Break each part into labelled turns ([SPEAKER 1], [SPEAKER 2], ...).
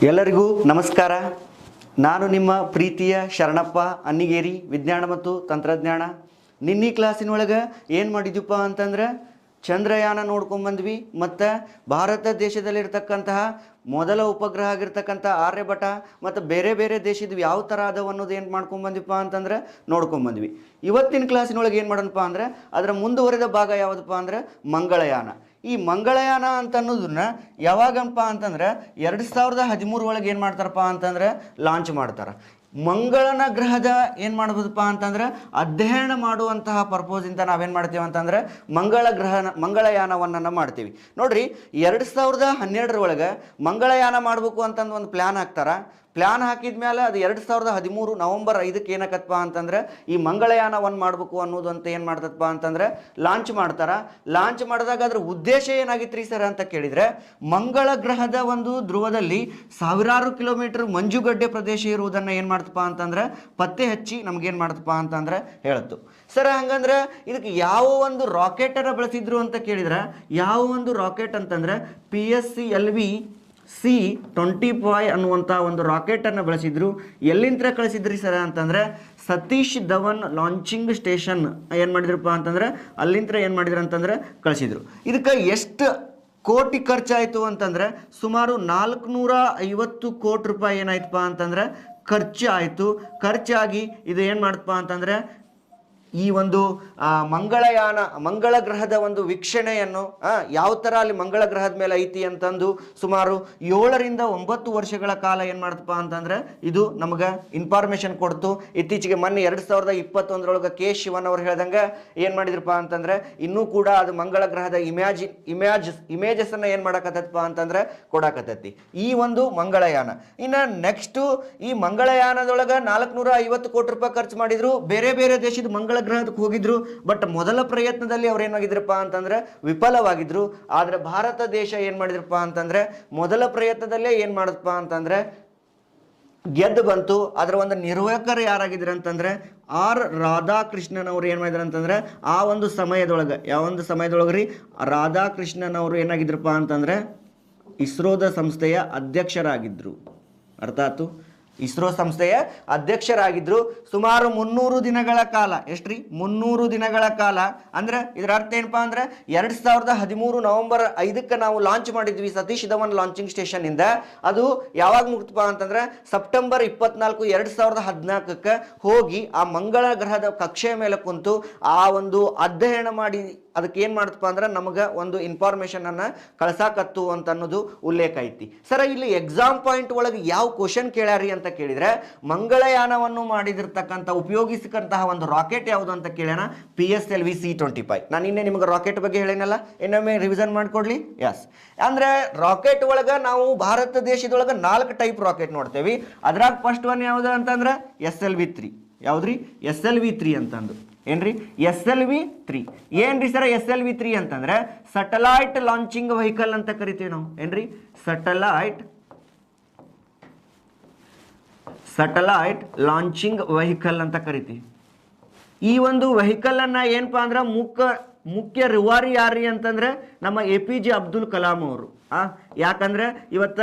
[SPEAKER 1] ಎಲ್ಲರಿಗೂ ನಮಸ್ಕಾರ. ನಾನು ನಿಮ್ಮ ಪ್ರೀತಿಯ ಶರಣಪ್ಪ ಅನ್ನಿಗೇರಿ, ವಿಜ್ಞಾನ ಮತ್ತು ತಂತ್ರಜ್ಞಾನ. ನಿನ್ನೆ ಕ್ಲಾಸಿನೊಳಗೆ ಏನು ಮಾಡಿದ್ವಪ್ಪ ಅಂತಂದ್ರೆ ಚಂದ್ರಯಾನ ನೋಡ್ಕೊಂಡ್ಬಂದ್ವಿ. ಮತ್ತು ಭಾರತ ದೇಶದಲ್ಲಿರ್ತಕ್ಕಂತಹ ಮೊದಲ ಉಪಗ್ರಹ ಆಗಿರ್ತಕ್ಕಂಥ ಆರ್ಯಭಟ ಮತ್ತು ಬೇರೆ ಬೇರೆ ದೇಶದ ಯಾವ ಥರ ಅದಾವ ಅನ್ನೋದು ಏನು ಮಾಡ್ಕೊಂಡ್ಬಂದ್ವಿಪ್ಪ ಅಂತಂದ್ರೆ ನೋಡ್ಕೊಂಡ್ಬಂದ್ವಿ. ಇವತ್ತಿನ ಕ್ಲಾಸಿನೊಳಗೆ ಏನು ಮಾಡೋಣಪ್ಪ ಅಂದರೆ ಅದರ ಮುಂದುವರೆದ ಭಾಗ ಯಾವುದಪ್ಪ ಅಂದರೆ ಮಂಗಳಯಾನ. ಈ ಮಂಗಳಯಾನ ಅಂತ ಅನ್ನೋದನ್ನ ಯಾವಾಗಪ್ಪ ಅಂತಂದ್ರೆ 2013 ಒಳಗೆ ಏನು ಮಾಡ್ತಾರಪ್ಪ ಅಂತಂದ್ರೆ ಲಾಂಚ್ ಮಾಡ್ತಾರೆ. ಮಂಗಳನ ಗ್ರಹದ ಏನು ಮಾಡ್ಬೋದಪ್ಪ ಅಂತಂದ್ರೆ ಅಧ್ಯಯನ ಮಾಡುವಂತಹ ಪರ್ಪೋಸಿಂದ ನಾವೇನು ಮಾಡ್ತೀವಿ ಅಂತಂದ್ರೆ ಮಂಗಳಯಾನವನ್ನು ಮಾಡ್ತೀವಿ. ನೋಡ್ರಿ, 2012 ಒಳಗೆ ಮಂಗಳಯಾನ ಮಾಡಬೇಕು ಅಂತಂದು ಒಂದು ಪ್ಲ್ಯಾನ್ ಹಾಕ್ತಾರೆ. ಪ್ಲ್ಯಾನ್ ಹಾಕಿದ ಮೇಲೆ ಅದು 2013 ನವೆಂಬರ್ 5ಕ್ಕೆ ಏನಾಕತ್ತಪ್ಪ ಅಂತಂದ್ರೆ ಈ ಮಂಗಳಯಾನವನ್ನು ಮಾಡಬೇಕು ಅನ್ನೋದು ಅಂತ ಏನು ಮಾಡ್ತದಪ್ಪ ಅಂತಂದ್ರೆ ಲಾಂಚ್ ಮಾಡ್ತಾರೆ. ಲಾಂಚ್ ಮಾಡಿದಾಗ ಅದ್ರ ಉದ್ದೇಶ ಏನಾಗಿತ್ತು ರೀ ಸರ್ ಅಂತ ಕೇಳಿದರೆ, ಮಂಗಳ ಗ್ರಹದ ಒಂದು ಧ್ರುವದಲ್ಲಿ ಸಾವಿರಾರು ಕಿಲೋಮೀಟರ್ ಮಂಜುಗಡ್ಡೆ ಪ್ರದೇಶ ಇರುವುದನ್ನು ಏನು ಮಾಡ್ತಪ್ಪ ಅಂತಂದ್ರೆ ಪತ್ತೆ ಹಚ್ಚಿ ನಮಗೇನು ಮಾಡ್ತಪ್ಪ ಅಂತಂದ್ರೆ ಹೇಳುತ್ತು. ಸರ್ ಹಂಗಂದ್ರೆ ಇದಕ್ಕೆ ಯಾವ ಒಂದು ರಾಕೆಟನ್ನು ಬಳಸಿದ್ರು ಅಂತ ಕೇಳಿದ್ರೆ, ಯಾವ ಒಂದು ರಾಕೆಟ್ ಅಂತಂದ್ರೆ PSLV C-25 ಅನ್ನುವಂಥ ಒಂದು ರಾಕೆಟನ್ನು ಬಳಸಿದ್ರು. ಎಲ್ಲಿಂದ ಕಳಿಸಿದ್ರಿ ಸರ್ ಅಂತಂದರೆ ಸತೀಶ್ ಧವನ್ ಲಾಂಚಿಂಗ್ ಸ್ಟೇಷನ್ ಏನು ಮಾಡಿದ್ರಪ್ಪ ಅಂತಂದ್ರೆ ಅಲ್ಲಿಂದ ಏನು ಮಾಡಿದ್ರು ಅಂತಂದ್ರೆ ಕಳಿಸಿದ್ರು. ಇದಕ್ಕೆ ಎಷ್ಟು ಕೋಟಿ ಖರ್ಚಾಯಿತು ಅಂತಂದರೆ ಸುಮಾರು 450 ಕೋಟಿ ರೂಪಾಯಿ ಏನಾಯ್ತಪ್ಪ ಅಂತಂದ್ರೆ ಖರ್ಚು ಆಯಿತು. ಖರ್ಚಾಗಿ ಇದು ಏನು ಮಾಡ್ತಪ್ಪ ಅಂತಂದರೆ ಈ ಒಂದು ಮಂಗಳ ಗ್ರಹದ ಒಂದು ವೀಕ್ಷಣೆಯನ್ನು ಯಾವ ಥರ ಅಲ್ಲಿ ಮಂಗಳ ಗ್ರಹದ ಮೇಲೆ ಐತಿ ಅಂತಂದು ಸುಮಾರು 7 ರಿಂದ 9 ವರ್ಷಗಳ ಕಾಲ ಏನು ಮಾಡ್ತಪ್ಪ ಅಂತಂದ್ರೆ ಇದು ನಮಗೆ ಇನ್ಫಾರ್ಮೇಶನ್ ಕೊಡ್ತು. ಇತ್ತೀಚೆಗೆ ಮೊನ್ನೆ 2021 ಕೆ ಶಿವನ್ ಅವ್ರು ಹೇಳ್ದಂಗೆ ಏನು ಮಾಡಿದ್ರಪ್ಪ ಅಂತಂದ್ರೆ ಇನ್ನೂ ಕೂಡ ಅದು ಮಂಗಳ ಗ್ರಹದ ಇಮೇಜಸ್ ಅನ್ನ ಏನು ಮಾಡಕತ್ತಪ್ಪ ಅಂತಂದ್ರೆ ಕೊಡಾಕತ್ತೈತಿ ಈ ಒಂದು ಮಂಗಳಯಾನ. ಇನ್ನು ನೆಕ್ಸ್ಟು ಈ ಮಂಗಳಯಾನದೊಳಗೆ 450 ಕೋಟಿ ರೂಪಾಯಿ ಖರ್ಚು ಮಾಡಿದ್ರು. ಬೇರೆ ಬೇರೆ ದೇಶದ ಮಂಗಳ ಗ್ರಹಕ್ಕೆ ಹೋಗಿದ್ರು. ಬಟ್ ಮೊದಲ ಪ್ರಯತ್ನದಲ್ಲಿ ಅವ್ರು ಏನಾಗಿದ್ರಪ್ಪ ಅಂತಂದ್ರೆ ವಿಫಲವಾಗಿದ್ರು. ಆದ್ರೆ ಭಾರತ ದೇಶ ಏನ್ ಮಾಡಿದ್ರಪ್ಪ ಅಂತಂದ್ರೆ ಮೊದಲ ಪ್ರಯತ್ನದಲ್ಲೇ ಏನ್ ಮಾಡದಪ್ಪ ಅಂತಂದ್ರೆ ಗೆದ್ದು ಬಂತು. ಅದರ ಒಂದು ನಿರ್ವಾಹಕರು ಯಾರಾಗಿದ್ರು ಅಂತಂದ್ರೆ ರಾಧಾಕೃಷ್ಣನ್ ಅವರು ಏನು ಮಾಡಿದ್ರು ಅಂತಂದ್ರೆ ಆ ಒಂದು ಸಮಯದೊಳಗೆ ಯಾವ ಒಂದು ಸಮಯದೊಳಗ್ರಿ ರಾಧಾಕೃಷ್ಣನ್ ಅವರು ಏನಾಗಿದ್ರಪ್ಪ ಅಂತಂದ್ರೆ ಇಸ್ರೋದ ಸಂಸ್ಥೆಯ ಅಧ್ಯಕ್ಷರಾಗಿದ್ರು. ಅರ್ಥ ಆಯ್ತು? ಇಸ್ರೋ ಸಂಸ್ಥೆಯ ಅಧ್ಯಕ್ಷರಾಗಿದ್ರು. ಸುಮಾರು 300 ದಿನಗಳ ಕಾಲ. ಎಷ್ಟ್ರಿ? 300 ದಿನಗಳ ಕಾಲ. ಅಂದ್ರೆ ಇದರ ಅರ್ಥ ಏನಪ್ಪಾ ಅಂದ್ರೆ 2013 ನವೆಂಬರ್ 5ಕ್ಕೆ ನಾವು ಲಾಂಚ್ ಮಾಡಿದ್ವಿ ಸತೀಶ್ ಧವನ್ ಲಾಂಚಿಂಗ್ ಸ್ಟೇಷನ್ ಇಂದ. ಅದು ಯಾವಾಗ ಮುಗ್ತಪ್ಪ ಅಂತಂದ್ರೆ ಸೆಪ್ಟೆಂಬರ್ 24, 2014ಕ್ಕೆ ಹೋಗಿ ಆ ಮಂಗಳ ಗ್ರಹದ ಕಕ್ಷೆಯ ಮೇಲೆ ಕುಂತು ಆ ಒಂದು ಅಧ್ಯಯನ ಮಾಡಿ ಅದಕ್ಕೆ ಏನು ಮಾಡ್ತಪ್ಪ ಅಂದ್ರೆ ನಮಗೆ ಒಂದು ಇನ್ಫಾರ್ಮೇಶನ್ ಅನ್ನ ಕಳ್ಸಾಕತ್ತು ಅಂತ ಅನ್ನೋದು ಉಲ್ಲೇಖ ಐತಿ. ಸರ ಇಲ್ಲಿ ಎಕ್ಸಾಮ್ ಪಾಯಿಂಟ್ ಒಳಗೆ ಯಾವ ಕ್ವಶನ್ ಕೇಳ್ಯಾರಿ ಅಂತ ಕೇಳಿದ್ರೆ ಮಂಗಳಯಾನವನ್ನು ಮಾಡಿದಿರ್ತಕ್ಕಂಥ ಉಪಯೋಗಿಸಕ್ಕಂತಹ ಒಂದು ರಾಕೆಟ್ ಯಾವುದು ಅಂತ ಕೇಳ್ಯಾನ PSLV C-25. ನಾನು ಇನ್ನೇ ನಿಮಗೆ ರಾಕೆಟ್ ಬಗ್ಗೆ ಹೇಳೇನಲ್ಲ, ಇನ್ನೊಮ್ಮೆ ರಿವಿಷನ್ ಮಾಡ್ಕೊಡ್ಲಿ. ಎಸ್, ಅಂದ್ರೆ ರಾಕೆಟ್ ಒಳಗೆ ನಾವು ಭಾರತ ದೇಶದೊಳಗೆ 4 ಟೈಪ್ ರಾಕೆಟ್ ನೋಡ್ತೇವೆ. ಅದ್ರಾಗ ಫಸ್ಟ್ ಒನ್ ಯಾವುದು ಅಂತಂದ್ರೆ SLV-3. ಯಾವ್ದ್ರಿ? SLV-3 ಅಂತಂದು ಏನ್ರಿ? SLV-3 ಏನ್ರಿ ಸರ? SLV-3 ಅಂತಂದ್ರೆ ಸಟಲೈಟ್ ಲಾಂಚಿಂಗ್ ವೆಹಿಕಲ್ ಅಂತ ಕರಿತೀವಿ ನಾವು. ಏನ್ರಿ? ಸಟಲೈಟ್ ಲಾಂಚಿಂಗ್ ವೆಹಿಕಲ್ ಅಂತ ಕರಿತೀವಿ. ಈ ಒಂದು ವೆಹಿಕಲ್ ಅನ್ನ ಏನಪ್ಪಾ ಅಂದ್ರೆ ಮುಖ್ಯ ರೂವಾರಿ ಯಾರಿ ಅಂತಂದ್ರೆ ನಮ್ಮ APJ ಅಬ್ದುಲ್ ಕಲಾಂ ಅವರು. ಯಾಕಂದ್ರೆ ಇವತ್ತ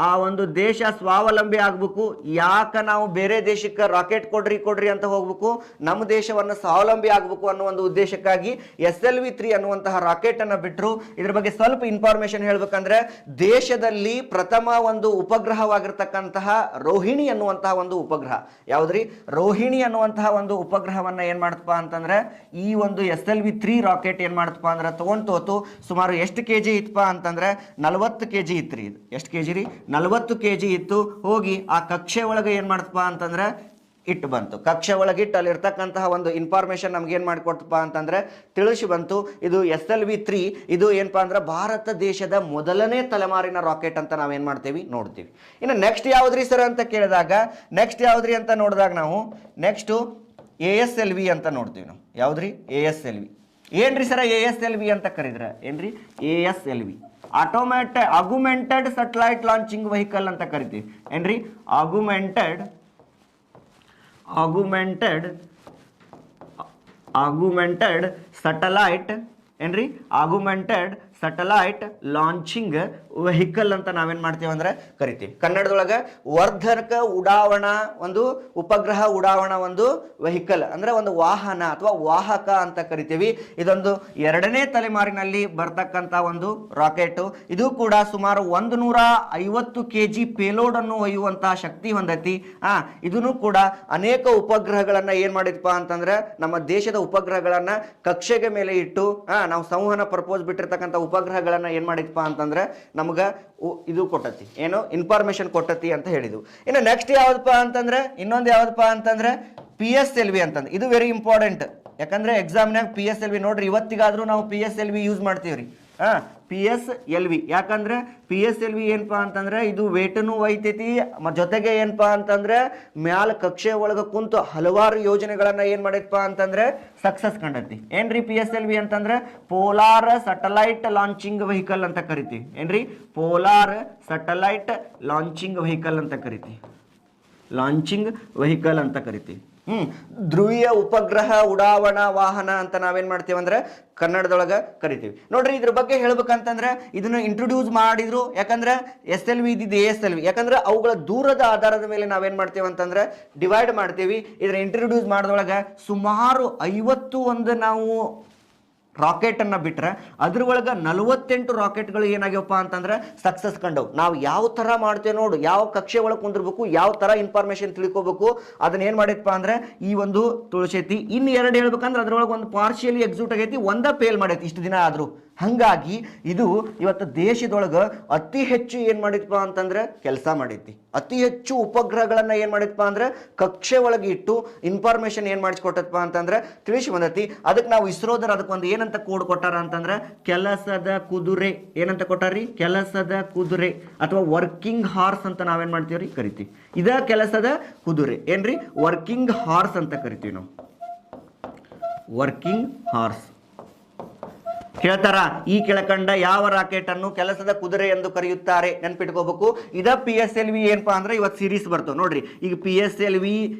[SPEAKER 1] ಆ ಒಂದು ದೇಶ ಸ್ವಾವಲಂಬಿ ಆಗ್ಬೇಕು. ಯಾಕೆ ನಾವು ಬೇರೆ ದೇಶಕ್ಕೆ ರಾಕೆಟ್ ಕೊಡ್ರಿ ಅಂತ ಹೋಗ್ಬೇಕು, ನಮ್ಮ ದೇಶವನ್ನು ಸ್ವಾವಲಂಬಿ ಆಗ್ಬೇಕು ಅನ್ನೋ ಒಂದು ಉದ್ದೇಶಕ್ಕಾಗಿ SLV-3 ಅನ್ನುವಂತಹ ರಾಕೆಟ್ ಅನ್ನ ಬಿಟ್ಟರು. ಇದ್ರ ಬಗ್ಗೆ ಸ್ವಲ್ಪ ಇನ್ಫಾರ್ಮೇಶನ್ ಹೇಳ್ಬೇಕಂದ್ರೆ ದೇಶದಲ್ಲಿ ಪ್ರಥಮ ಒಂದು ಉಪಗ್ರಹವಾಗಿರ್ತಕ್ಕಂತಹ ರೋಹಿಣಿ ಅನ್ನುವಂತಹ ಒಂದು ಉಪಗ್ರಹ. ಯಾವ್ದ್ರಿ? ರೋಹಿಣಿ ಅನ್ನುವಂತಹ ಒಂದು ಉಪಗ್ರಹವನ್ನ ಏನ್ ಮಾಡ್ತಪ್ಪ ಅಂತಂದ್ರೆ ಈ ಒಂದು SLV-3 ರಾಕೆಟ್ ಏನ್ ಮಾಡ್ತಪ್ಪ ಅಂದ್ರೆ ತಗೊಂತೋತು. ಸುಮಾರು ಎಷ್ಟು kg ಇತ್ತಪ್ಪ ಅಂತಂದ್ರೆ 40 kg ಇತ್ರಿ. ಇದು ಎಷ್ಟು kg ರೀ? 40 kg ಇತ್ತು. ಹೋಗಿ ಆ ಕಕ್ಷೆ ಒಳಗೆ ಏನ್ ಮಾಡ್ತಪ್ಪ ಅಂತಂದ್ರೆ ಇಟ್ಟು ಬಂತು. ಕಕ್ಷೆ ಒಳಗಿಟ್ಟು ಅಲ್ಲಿರ್ತಕ್ಕಂತಹ ಒಂದು ಇನ್ಫಾರ್ಮೇಶನ್ ನಮ್ಗೆ ಏನ್ ಮಾಡಿಕೊಡ್ತಪ್ಪ ಅಂತಂದ್ರೆ ತಿಳಿಸಿ ಬಂತು. ಇದು SLV-3 ಇದು ಏನಪ್ಪಾ ಅಂದ್ರೆ ಭಾರತ ದೇಶದ ಮೊದಲನೇ ತಲೆಮಾರಿನ ರಾಕೆಟ್ ಅಂತ ನಾವೇನ್ ಮಾಡ್ತೇವಿ ನೋಡ್ತೀವಿ. ಇನ್ನು ನೆಕ್ಸ್ಟ್ ಯಾವ್ದ್ರಿ ಸರ್ ಅಂತ ಕೇಳಿದಾಗ ನೆಕ್ಸ್ಟ್ ಯಾವ್ದ್ರಿ ಅಂತ ನೋಡಿದಾಗ ನಾವು ನೆಕ್ಸ್ಟ್ ASLV ಅಂತ ನೋಡ್ತೀವಿ ನಾವು. ಯಾವ್ದ್ರಿ? ASLV. ಏನ್ರಿ ಸರ ASLV ಅಂತ ಕರೀದ್ರ? ಏನ್ರಿ? ASLV ಆಗ್ಯುಮೆಂಟೆಡ್ ಸಟಲೈಟ್ ಲಾಂಚಿಂಗ್ ವೆಹಿಕಲ್ ಅಂತ ಕರಿತೀವಿ. ಏನ್ರಿ? ಆಗ್ಯುಮೆಂಟೆಡ್ ಸಟಲೈಟ್ ಏನ್ರಿ? ಆಗ್ಯುಮೆಂಟೆಡ್ ಸಟಲೈಟ್ ಲಾಂಚಿಂಗ್ ವೆಹಿಕಲ್ ಅಂತ ನಾವೇನ್ ಮಾಡ್ತೀವಿ ಅಂದ್ರೆ ಕರಿತೀವಿ. ಕನ್ನಡದೊಳಗೆ ವರ್ಧಕ ಉಡಾವಣಾ ಒಂದು ಉಪಗ್ರಹ ಉಡಾವಣಾ ಒಂದು ವೆಹಿಕಲ್ ಅಂದ್ರೆ ಒಂದು ವಾಹನ ಅಥವಾ ವಾಹಕ ಅಂತ ಕರಿತೀವಿ. ಇದೊಂದು 2ನೇ ತಲೆಮಾರಿನಲ್ಲಿ ಬರ್ತಕ್ಕಂಥ ಒಂದು ರಾಕೆಟ್. ಇದು ಕೂಡ ಸುಮಾರು 150 kg ಪೇಲೋಡ್ ಅನ್ನು ಒಯ್ಯುವಂತಹ ಶಕ್ತಿ ಹೊಂದೈತಿ. ಇದನ್ನು ಕೂಡ ಅನೇಕ ಉಪಗ್ರಹಗಳನ್ನ ಏನ್ ಮಾಡಿದ್ಪಾ ಅಂತಂದ್ರೆ ನಮ್ಮ ದೇಶದ ಉಪಗ್ರಹಗಳನ್ನ ಕಕ್ಷೆಗೆ ಮೇಲೆ ಇಟ್ಟು ನಾವು ಸಂವಹನ ಪರ್ಪೋಸ್ ಬಿಟ್ಟಿರ್ತಕ್ಕಂಥ ಉಪಗ್ರಹಗಳನ್ನ ಏನ್ ಮಾಡಿದ್ಪಾ ಅಂತಂದ್ರೆ ನಮ್ಗ ಇದು ಕೊಟ್ಟತಿ, ಏನು ಇನ್ಫಾರ್ಮೇಶನ್ ಕೊಟ್ಟತಿ ಅಂತ ಹೇಳಿದ್ವು. ಇನ್ನು ನೆಕ್ಸ್ಟ್ ಯಾವ್ದಪ್ಪ ಅಂತಂದ್ರೆ ಇನ್ನೊಂದು ಯಾವ್ದಪ್ಪ ಅಂತಂದ್ರೆ PSLV ಅಂತಂದ್ರೆ ಇದು ವೆರಿ ಇಂಪಾರ್ಟೆಂಟ್. ಯಾಕಂದ್ರೆ ಎಕ್ಸಾಮ್ನಾಗ PSLV ನೋಡ್ರಿ, ಇವತ್ತಿಗಾದ್ರೂ ನಾವು PSLV ಯೂಸ್ ಮಾಡ್ತೀವ್ರಿ. PSLV ಯಾಕಂದ್ರೆ PSLV ಏನಪ್ಪಾ ಅಂತಂದ್ರೆ ಇದು ವೇಟನು ಒಯ್ತೈತಿ, ಜೊತೆಗೆ ಏನಪ್ಪಾ ಅಂತಂದ್ರೆ ಮ್ಯಾಲ ಕಕ್ಷೆ ಒಳಗ ಕುಂತು ಹಲವಾರು ಯೋಜನೆಗಳನ್ನ ಏನ್ ಮಾಡೈತಪ್ಪ ಅಂತಂದ್ರೆ ಸಕ್ಸಸ್ ಕಂಡೈತಿ. ಏನ್ರಿ PSLV ಅಂತಂದ್ರೆ ಪೋಲಾರ್ ಸಟಲೈಟ್ ಲಾಂಚಿಂಗ್ ವೆಹಿಕಲ್ ಅಂತ ಕರಿತೀವಿ. ಏನ್ರಿ ಪೋಲಾರ್ ಸಟಲೈಟ್ ಲಾಂಚಿಂಗ್ ವೆಹಿಕಲ್ ಅಂತ ಕರಿತೀವಿ. ಲಾಂಚಿಂಗ್ ವೆಹಿಕಲ್ ಅಂತ ಕರಿತೀವಿ. ಧ್ರುವೀಯ ಉಪಗ್ರಹ ಉಡಾವಣಾ ವಾಹನ ಅಂತ ನಾವೇನ್ ಮಾಡ್ತೀವಿ ಅಂದ್ರೆ ಕನ್ನಡದೊಳಗ ಕರಿತೀವಿ. ನೋಡ್ರಿ, ಇದ್ರ ಬಗ್ಗೆ ಹೇಳ್ಬೇಕಂತಂದ್ರೆ ಇದನ್ನ ಇಂಟ್ರೊಡ್ಯೂಸ್ ಮಾಡಿದ್ರು. ಯಾಕಂದ್ರೆ SLV ಇದ್ದಿದ್ದು ASLV, ಯಾಕಂದ್ರೆ ಅವುಗಳ ದೂರದ ಆಧಾರದ ಮೇಲೆ ನಾವೇನ್ ಮಾಡ್ತೀವಿ ಅಂತಂದ್ರೆ ಡಿವೈಡ್ ಮಾಡ್ತೀವಿ. ಇದ್ರ ಇಂಟ್ರೊಡ್ಯೂಸ್ ಮಾಡಿದೊಳಗ ಸುಮಾರು 51 ನಾವು ರಾಕೆಟ್ ಅನ್ನ ಬಿಟ್ರೆ ಅದ್ರ ಒಳಗ 48 ರಾಕೆಟ್ಗಳು ಏನಾಗ್ಯವಪ್ಪ ಅಂತಂದ್ರೆ ಸಕ್ಸಸ್ ಕಂಡವು. ನಾವು ಯಾವ ತರ ಮಾಡ್ತೇವೆ ನೋಡು, ಯಾವ ಕಕ್ಷೆ ಒಳಗೆ ಕುಂದಿರ್ಬೇಕು, ಯಾವ ತರ ಇನ್ಫಾರ್ಮೇಶನ್ ತಿಳ್ಕೋಬೇಕು, ಅದನ್ನ ಏನ್ ಮಾಡಿದ್ಪಾ ಅಂದ್ರೆ ಈ ಒಂದು ತುಳಸೈತಿ. ಇನ್ನು 2 ಹೇಳ್ಬೇಕಂದ್ರೆ ಅದ್ರೊಳಗೆ ಒಂದು ಪಾರ್ಶಿಯಲಿ ಎಕ್ಸಿಕ್ಯೂಟ್ ಆಗೈತಿ, ಒಂದ ಫೇಲ್ ಮಾಡೈತಿ ಇಷ್ಟು ದಿನ ಆದ್ರೂ. ಹಂಗಾಗಿ ಇದು ಇವತ್ತು ದೇಶದೊಳಗ ಅತಿ ಹೆಚ್ಚು ಏನ್ ಮಾಡಿದ್ಪ ಅಂತಂದ್ರೆ ಕೆಲಸ ಮಾಡೈತಿ. ಅತಿ ಹೆಚ್ಚು ಉಪಗ್ರಹಗಳನ್ನ ಏನ್ ಮಾಡಿದ್ಪ ಅಂದ್ರೆ ಕಕ್ಷೆ ಒಳಗೆ ಇಟ್ಟು ಇನ್ಫಾರ್ಮೇಶನ್ ಏನ್ ಮಾಡಿಸ್ಕೊಟ್ಟಪ್ಪ ಅಂತಂದ್ರೆ ತಿಳಿಸಿ ಬಂದೈತಿ. ಅದಕ್ಕೆ ನಾವು ಇಸ್ರೋದರ ಅದಕ್ಕೊಂದು ಏನಂತ ಕೋಡ್ ಕೊಟ್ಟಾರ ಅಂತಂದ್ರೆ ಕೆಲಸದ ಕುದುರೆ. ಏನಂತ ಕೊಟ್ಟಾರಿ? ಕೆಲಸದ ಕುದುರೆ ಅಥವಾ ವರ್ಕಿಂಗ್ ಹಾರ್ಸ್ ಅಂತ ನಾವೇನ್ ಮಾಡ್ತೀವ್ರಿ ಕರಿತೀವಿ. ಇದ ಕೆಲಸದ ಕುದುರೆ. ಏನ್ರಿ? ವರ್ಕಿಂಗ್ ಹಾರ್ಸ್ ಅಂತ ಕರಿತೀವಿ ನಾವು. ವರ್ಕಿಂಗ್ ಹಾರ್ಸ್ ಕೇಳ್ತಾರ, ಈ ಕೆಳಕಂಡ ಯಾವ ರಾಕೆಟ್ ಅನ್ನು ಕೆಲಸದ ಕುದುರೆ ಎಂದು ಕರೆಯುತ್ತಾರೆ? ನೆನ್ಪಿಟ್ಕೋಬೇಕು. ಇದ PSLV ಏನಪ್ಪಾ ಅಂದ್ರೆ ಇವತ್ತು ಸೀರೀಸ್ ಬರ್ತವೆ ನೋಡ್ರಿ. ಈಗ PSLV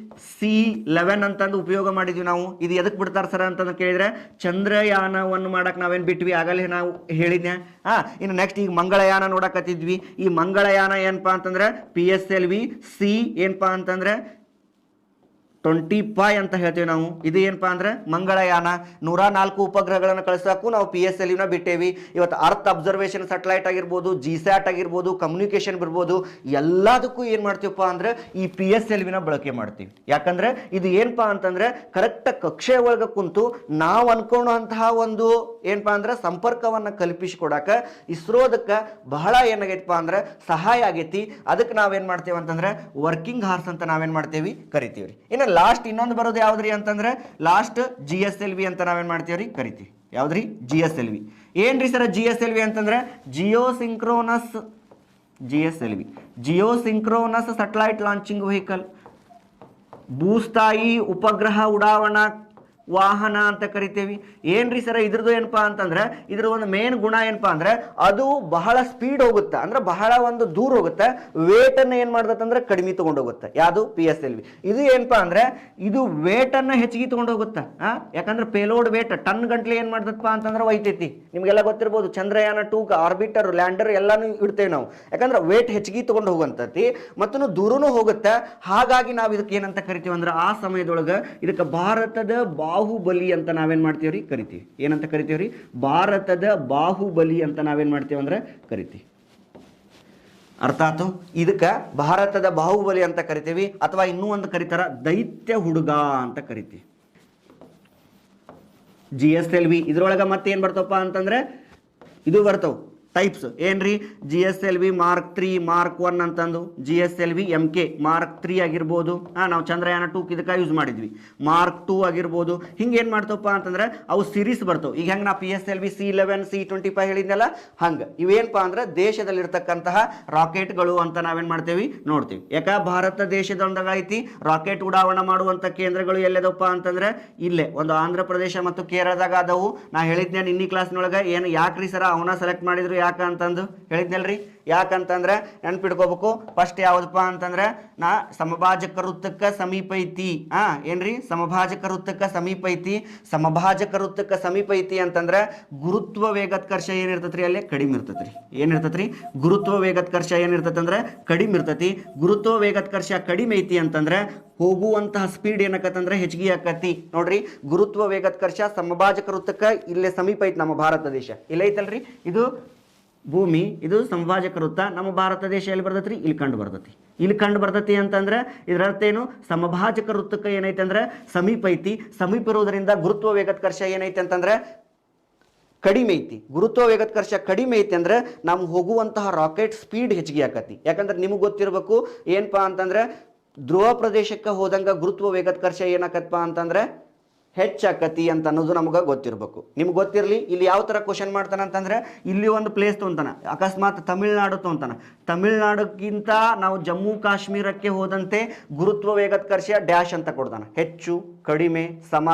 [SPEAKER 1] C11 ಅಂತಂದು ಉಪಯೋಗ ಮಾಡಿದ್ವಿ ನಾವು. ಇದು ಎದಕ್ ಬಿಡ್ತಾರ ಸರ್ ಅಂತಂದು ಕೇಳಿದ್ರೆ ಚಂದ್ರಯಾನವನ್ನು ಮಾಡಕ್ ನಾವೇನ್ ಬಿಟ್ವಿ ಆಗಲೇ ನಾವು ಹೇಳಿದ್ನೆ. ಇನ್ನು ನೆಕ್ಸ್ಟ್ ಈಗ ಮಂಗಳಯಾನ ನೋಡಕತ್ತಿದ್ವಿ. ಈ ಮಂಗಳಯಾನ ಏನಪ್ಪಾ ಅಂತಂದ್ರೆ PSLV C ಏನಪ್ಪಾ ಅಂತಂದ್ರೆ 25 ಅಂತ ಹೇಳ್ತೀವಿ ನಾವು. ಇದು ಏನಪ್ಪಾ ಅಂದ್ರೆ ಮಂಗಳಯಾನ. 104 ಉಪಗ್ರಹಗಳನ್ನು ಕಳಿಸಕ್ಕೂ ನಾವು PSLV ನ ಬಿಟ್ಟೇವಿ. ಇವತ್ತು ಅರ್ತ್ ಅಬ್ಸರ್ವೇಷನ್ ಸ್ಯಾಟಲೈಟ್ ಆಗಿರ್ಬೋದು, GSAT ಆಗಿರ್ಬೋದು, ಕಮ್ಯುನಿಕೇಶನ್ ಇರ್ಬೋದು, ಎಲ್ಲದಕ್ಕೂ ಏನ್ ಮಾಡ್ತೀವಪ್ಪ ಅಂದ್ರೆ ಈ PSLV ನ ಬಳಕೆ ಮಾಡ್ತೀವಿ. ಯಾಕಂದ್ರೆ ಇದು ಏನಪ್ಪಾ ಅಂತಂದ್ರೆ ಕರೆಕ್ಟ್ ಕಕ್ಷೆ ಒಳಗ ಕುಂತು ನಾವು ಅನ್ಕೊಳ್ಳುವಂತಹ ಒಂದು ಏನಪ್ಪಾ ಅಂದ್ರೆ ಸಂಪರ್ಕವನ್ನ ಕಲ್ಪಿಸಿಕೊಡಕ ಇಸ್ರೋದಕ್ಕ ಬಹಳ ಏನಾಗೈತಪ್ಪ ಅಂದ್ರೆ ಸಹಾಯ ಆಗೈತಿ. ಅದಕ್ಕೆ ನಾವೇನ್ ಮಾಡ್ತೇವೆ ಅಂತಂದ್ರೆ ವರ್ಕಿಂಗ್ ಹಾರ್ಸ್ ಅಂತ ನಾವೇನ್ ಮಾಡ್ತೇವಿ ಕರಿತೀವ್ರಿ. ಇನ್ನು ಲಾಸ್ಟ್ ಇನ್ನೊಂದು ಬರೋದು ಯಾವ್ದ್ರಿ ಅಂತಂದ್ರೆ ಲಾಸ್ಟ್ GSLV ಅಂತ ನಾವೇನ್ ಮಾಡ್ತೀವ್ರಿ ಕರಿತೀವಿ. ಯಾವ್ದ್ರಿ? GSLV. ಏನ್ರಿ ಸರ್ GSLV ಅಂತಂದ್ರೆ ಜಿಯೋಸಿಂಕ್ರೋನಸ್ ಜಿಯೋಸಿಂಕ್ರೋನಸ್ ಸಟಲೈಟ್ ಲಾಂಚಿಂಗ್ ವೆಹಿಕಲ್, ಭೂಸ್ಥಾಯಿ ಉಪಗ್ರಹ ಉಡಾವಣಾ ವಾಹನ ಅಂತ ಕರಿತೇವಿ. ಏನ್ರಿ ಸರ ಇದ್ರದ್ದು ಏನಪ್ಪಾ ಅಂತಂದ್ರೆ ಇದ್ರ ಒಂದು ಮೇನ್ ಗುಣ ಏನಪ್ಪಾ ಅಂದ್ರೆ ಅದು ಬಹಳ ಸ್ಪೀಡ್ ಹೋಗುತ್ತೆ, ಅಂದ್ರೆ ಬಹಳ ಒಂದು ದೂರ ಹೋಗುತ್ತೆ. ವೇಟ್ ಅನ್ನ ಏನ್ ಮಾಡ್ತಂದ್ರೆ ಕಡಿಮೆ ತಗೊಂಡು ಹೋಗುತ್ತೆ. ಯಾವುದು? PSLV. ಇದು ಏನಪ್ಪಾ ಅಂದ್ರೆ ಇದು ವೇಟ್ ಅನ್ನ ಹೆಚ್ಚಿಗೆ ತಗೊಂಡು ಹೋಗುತ್ತೆ. ಯಾಕಂದ್ರೆ ಪೇಲೋಡ್ ವೇಟ್ ಟನ್ ಗಂಟ್ಲೆ ಏನ್ ಮಾಡ್ತಪ್ಪ ಅಂತಂದ್ರೆ ಒಯ್ತೈತಿ. ನಿಮ್ಗೆಲ್ಲ ಗೊತ್ತಿರ್ಬೋದು, ಚಂದ್ರಯಾನ 2 ಆರ್ಬಿಟರ್ ಲ್ಯಾಂಡರ್ ಎಲ್ಲಾನು ಇಡ್ತೇವೆ ನಾವು. ಯಾಕಂದ್ರೆ ವೇಟ್ ಹೆಚ್ಚಿಗೆ ತಗೊಂಡು ಹೋಗಂತತಿ ಮತ್ತು ದೂರನೂ ಹೋಗುತ್ತೆ. ಹಾಗಾಗಿ ನಾವು ಇದಕ್ಕೆ ಏನಂತ ಕರಿತೀವಿ ಅಂದ್ರೆ ಆ ಸಮಯದೊಳಗೆ ಇದಕ್ಕೆ ಭಾರತದ ಬಾಹುಬಲಿ ಅಂತ ನಾವೇನ್ ಮಾಡ್ತೀವ್ರಿ ಕರಿತೀವಿ. ಏನಂತ ಕರಿತೀವ್ರಿ? ಭಾರತದ ಬಾಹುಬಲಿ ಅಂತ ನಾವೇನ್ ಮಾಡ್ತೀವಿ ಅಂದ್ರೆ ಕರಿತೀವಿ. ಅರ್ಥ ಆಯ್ತು? ಇದಕ್ಕ ಭಾರತದ ಬಾಹುಬಲಿ ಅಂತ ಕರಿತೀವಿ. ಅಥವಾ ಇನ್ನೂ ಒಂದು ಕರಿತಾರ ದೈತ್ಯ ಹುಡುಗ ಅಂತ ಕರಿತೀವಿ. GSLV ಇದ್ರೊಳಗ ಮತ್ತೆ ಏನ್ ಬರ್ತಪ್ಪ ಅಂತಂದ್ರೆ ಇದು ಬರ್ತಾವ ಟೈಪ್ಸ್. ಏನ್ರಿ? GSLV ಮಾರ್ಕ್ 3 ಮಾರ್ಕ್ 1 ಅಂತಂದು, GSLV MK ಮಾರ್ಕ್ 3 ಆಗಿರ್ಬೋದು. ನಾವು ಚಂದ್ರಯಾನ 2 ಇದಕ್ಕೆ ಯೂಸ್ ಮಾಡಿದ್ವಿ. ಮಾರ್ಕ್ 2 ಆಗಿರ್ಬೋದು. ಹಿಂಗೆ ಏನು ಮಾಡ್ತಪ್ಪ ಅಂತಂದ್ರೆ ಅವು ಸೀರೀಸ್ ಬರ್ತವೆ. ಈಗ ಹೆಂಗೆ ನಾವು PSLV C11 C25 ಹೇಳಿದ್ನಲ್ಲ ಹಂಗೆ ಇವೇನಪ್ಪ ಅಂದ್ರೆ ದೇಶದಲ್ಲಿರ್ತಕ್ಕಂತಹ ರಾಕೆಟ್ಗಳು ಅಂತ ನಾವೇನು ಮಾಡ್ತೇವೆ ನೋಡ್ತೀವಿ. ಯಾಕ ಭಾರತ ದೇಶದೊಂದಾಗ ಐತಿ ರಾಕೆಟ್ ಉಡಾವಣೆ ಮಾಡುವಂಥ ಕೇಂದ್ರಗಳು ಎಲ್ಲದಪ್ಪ ಅಂತಂದ್ರೆ ಇಲ್ಲೇ ಒಂದು ಆಂಧ್ರ ಪ್ರದೇಶ ಮತ್ತು ಕೇರಳದಾಗ ಆದವು. ನಾ ಹೇಳಿದ್ನೆ ನಿನ್ನೆ ಕ್ಲಾಸ್ನೊಳಗೆ ಏನು ಯಾಕ್ರಿ ಸರ ಅವನ ಸೆಲೆಕ್ಟ್ ಮಾಡಿದ್ರು ಯಾಕ ಅಂತಂದು ಹೇಳಿದ್ನಲ್ರಿ. ಯಾಕಂತಂದ್ರೆ ನೆನ್ಪಿಟ್ಕೋಬೇಕು. ಫಸ್ಟ್ ಯಾವುದಪ್ಪ ಅಂತಂದ್ರೆ ನಾ ಸಮಭಾಜಕ ವೃತ್ತಕ್ಕೆ ಸಮೀಪ ಐತಿ. ಏನ್ರಿ ಸಮಭಾಜಕ ವೃತ್ತಕ್ಕೆ ಸಮೀಪ ಐತಿ. ಸಮಭಾಜಕ ವೃತ್ತಕ್ಕೆ ಸಮೀಪ ಐತಿ ಅಂತಂದ್ರೆ ಗುರುತ್ವ ವೇಗೋತ್ಕರ್ಷ ಏನಿರ್ತೈತ್ರಿ ಅಲ್ಲಿ ಕಡಿಮೆ ಇರ್ತೈತ್ರಿ. ಏನಿರ್ತೈತ್ರಿ ಗುರುತ್ವ ವೇಗೋತ್ಕರ್ಷ ಏನಿರ್ತೈತಂದ್ರೆ ಕಡಿಮೆ ಇರ್ತೈತಿ. ಗುರುತ್ವ ವೇಗೋತ್ಕರ್ಷ ಕಡಿಮೆ ಐತಿ ಅಂತಂದ್ರೆ ಹೋಗುವಂತಹ ಸ್ಪೀಡ್ ಏನಕತ್ತಂದ್ರೆ ಹೆಚ್ಚಿಗೆ ಆಕತಿ. ನೋಡ್ರಿ ಗುರುತ್ವ ವೇಗೋತ್ಕರ್ಷ ಸಮಭಾಜಕ ವೃತ್ತಕ್ಕೆ ಇಲ್ಲೇ ಸಮೀಪ ಐತಿ ನಮ್ಮ ಭಾರತ ದೇಶ. ಇಲ್ಲ ಐತಲ್ರಿ ಇದು ಭೂಮಿ, ಇದು ಸಮಭಾಜಕ ವೃತ್ತ. ನಮ್ಮ ಭಾರತ ದೇಶ ಎಲ್ಲಿ ಬರ್ತೈತ್ರಿ ಇಲ್ಲಿ ಕಂಡು ಬರ್ತೈತಿ. ಇಲ್ಲಿ ಕಂಡು ಬರ್ತೈತಿ ಅಂತಂದ್ರೆ ಇದರ ಅರ್ಥ ಏನು ಸಮಭಾಜಕ ವೃತ್ತಕ್ಕೆ ಏನೈತೆ ಅಂದ್ರೆ ಸಮೀಪ ಐತಿ. ಸಮೀಪ ಇರೋದ್ರಿಂದ ಗುರುತ್ವ ವೇಗೋತ್ಕರ್ಷ ಏನೈತಿ ಅಂತಂದ್ರೆ ಕಡಿಮೆ ಐತಿ. ಗುರುತ್ವ ವೇಗೋತ್ಕರ್ಷ ಕಡಿಮೆ ಐತಿ ಅಂದ್ರೆ ನಾವು ಹೋಗುವಂತಹ ರಾಕೆಟ್ ಸ್ಪೀಡ್ ಹೆಚ್ಚಿಗೆ ಆಕತಿ. ಯಾಕಂದ್ರೆ ನಿಮಗೆ ಗೊತ್ತಿರಬೇಕು ಏನಪ್ಪಾ ಅಂತಂದ್ರೆ ಧ್ರುವ ಪ್ರದೇಶಕ್ಕೆ ಹೋದಂಗ ಗುರುತ್ವ ವೇಗೋತ್ಕರ್ಷ ಏನಾಕತ್ತಪ್ಪ ಅಂತಂದ್ರೆ ಹೆಚ್ಚಾಕತಿ ಅಂತ ಅನ್ನೋದು ನಮಗೆ ಗೊತ್ತಿರಬೇಕು. ನಿಮ್ಗೆ ಗೊತ್ತಿರಲಿ. ಇಲ್ಲಿ ಯಾವ ಥರ ಕ್ವಶನ್ ಮಾಡ್ತಾನೆ ಅಂತಂದ್ರೆ ಇಲ್ಲಿ ಒಂದು ಪ್ಲೇಸ್ ತೊಗೊಂತಾನೆ, ಅಕಸ್ಮಾತ್ ತಮಿಳ್ನಾಡು ತೊಗೊಂತಾನೆ. ತಮಿಳ್ನಾಡುಗಿಂತ ನಾವು ಜಮ್ಮು ಕಾಶ್ಮೀರಕ್ಕೆ ಹೋದಂತೆ ಗುರುತ್ವ ವೇಗೋತ್ಕರ್ಷ ಡ್ಯಾಶ್ ಅಂತ ಕೊಡ್ತಾನೆ. ಹೆಚ್ಚು, ಕಡಿಮೆ, ಸಮ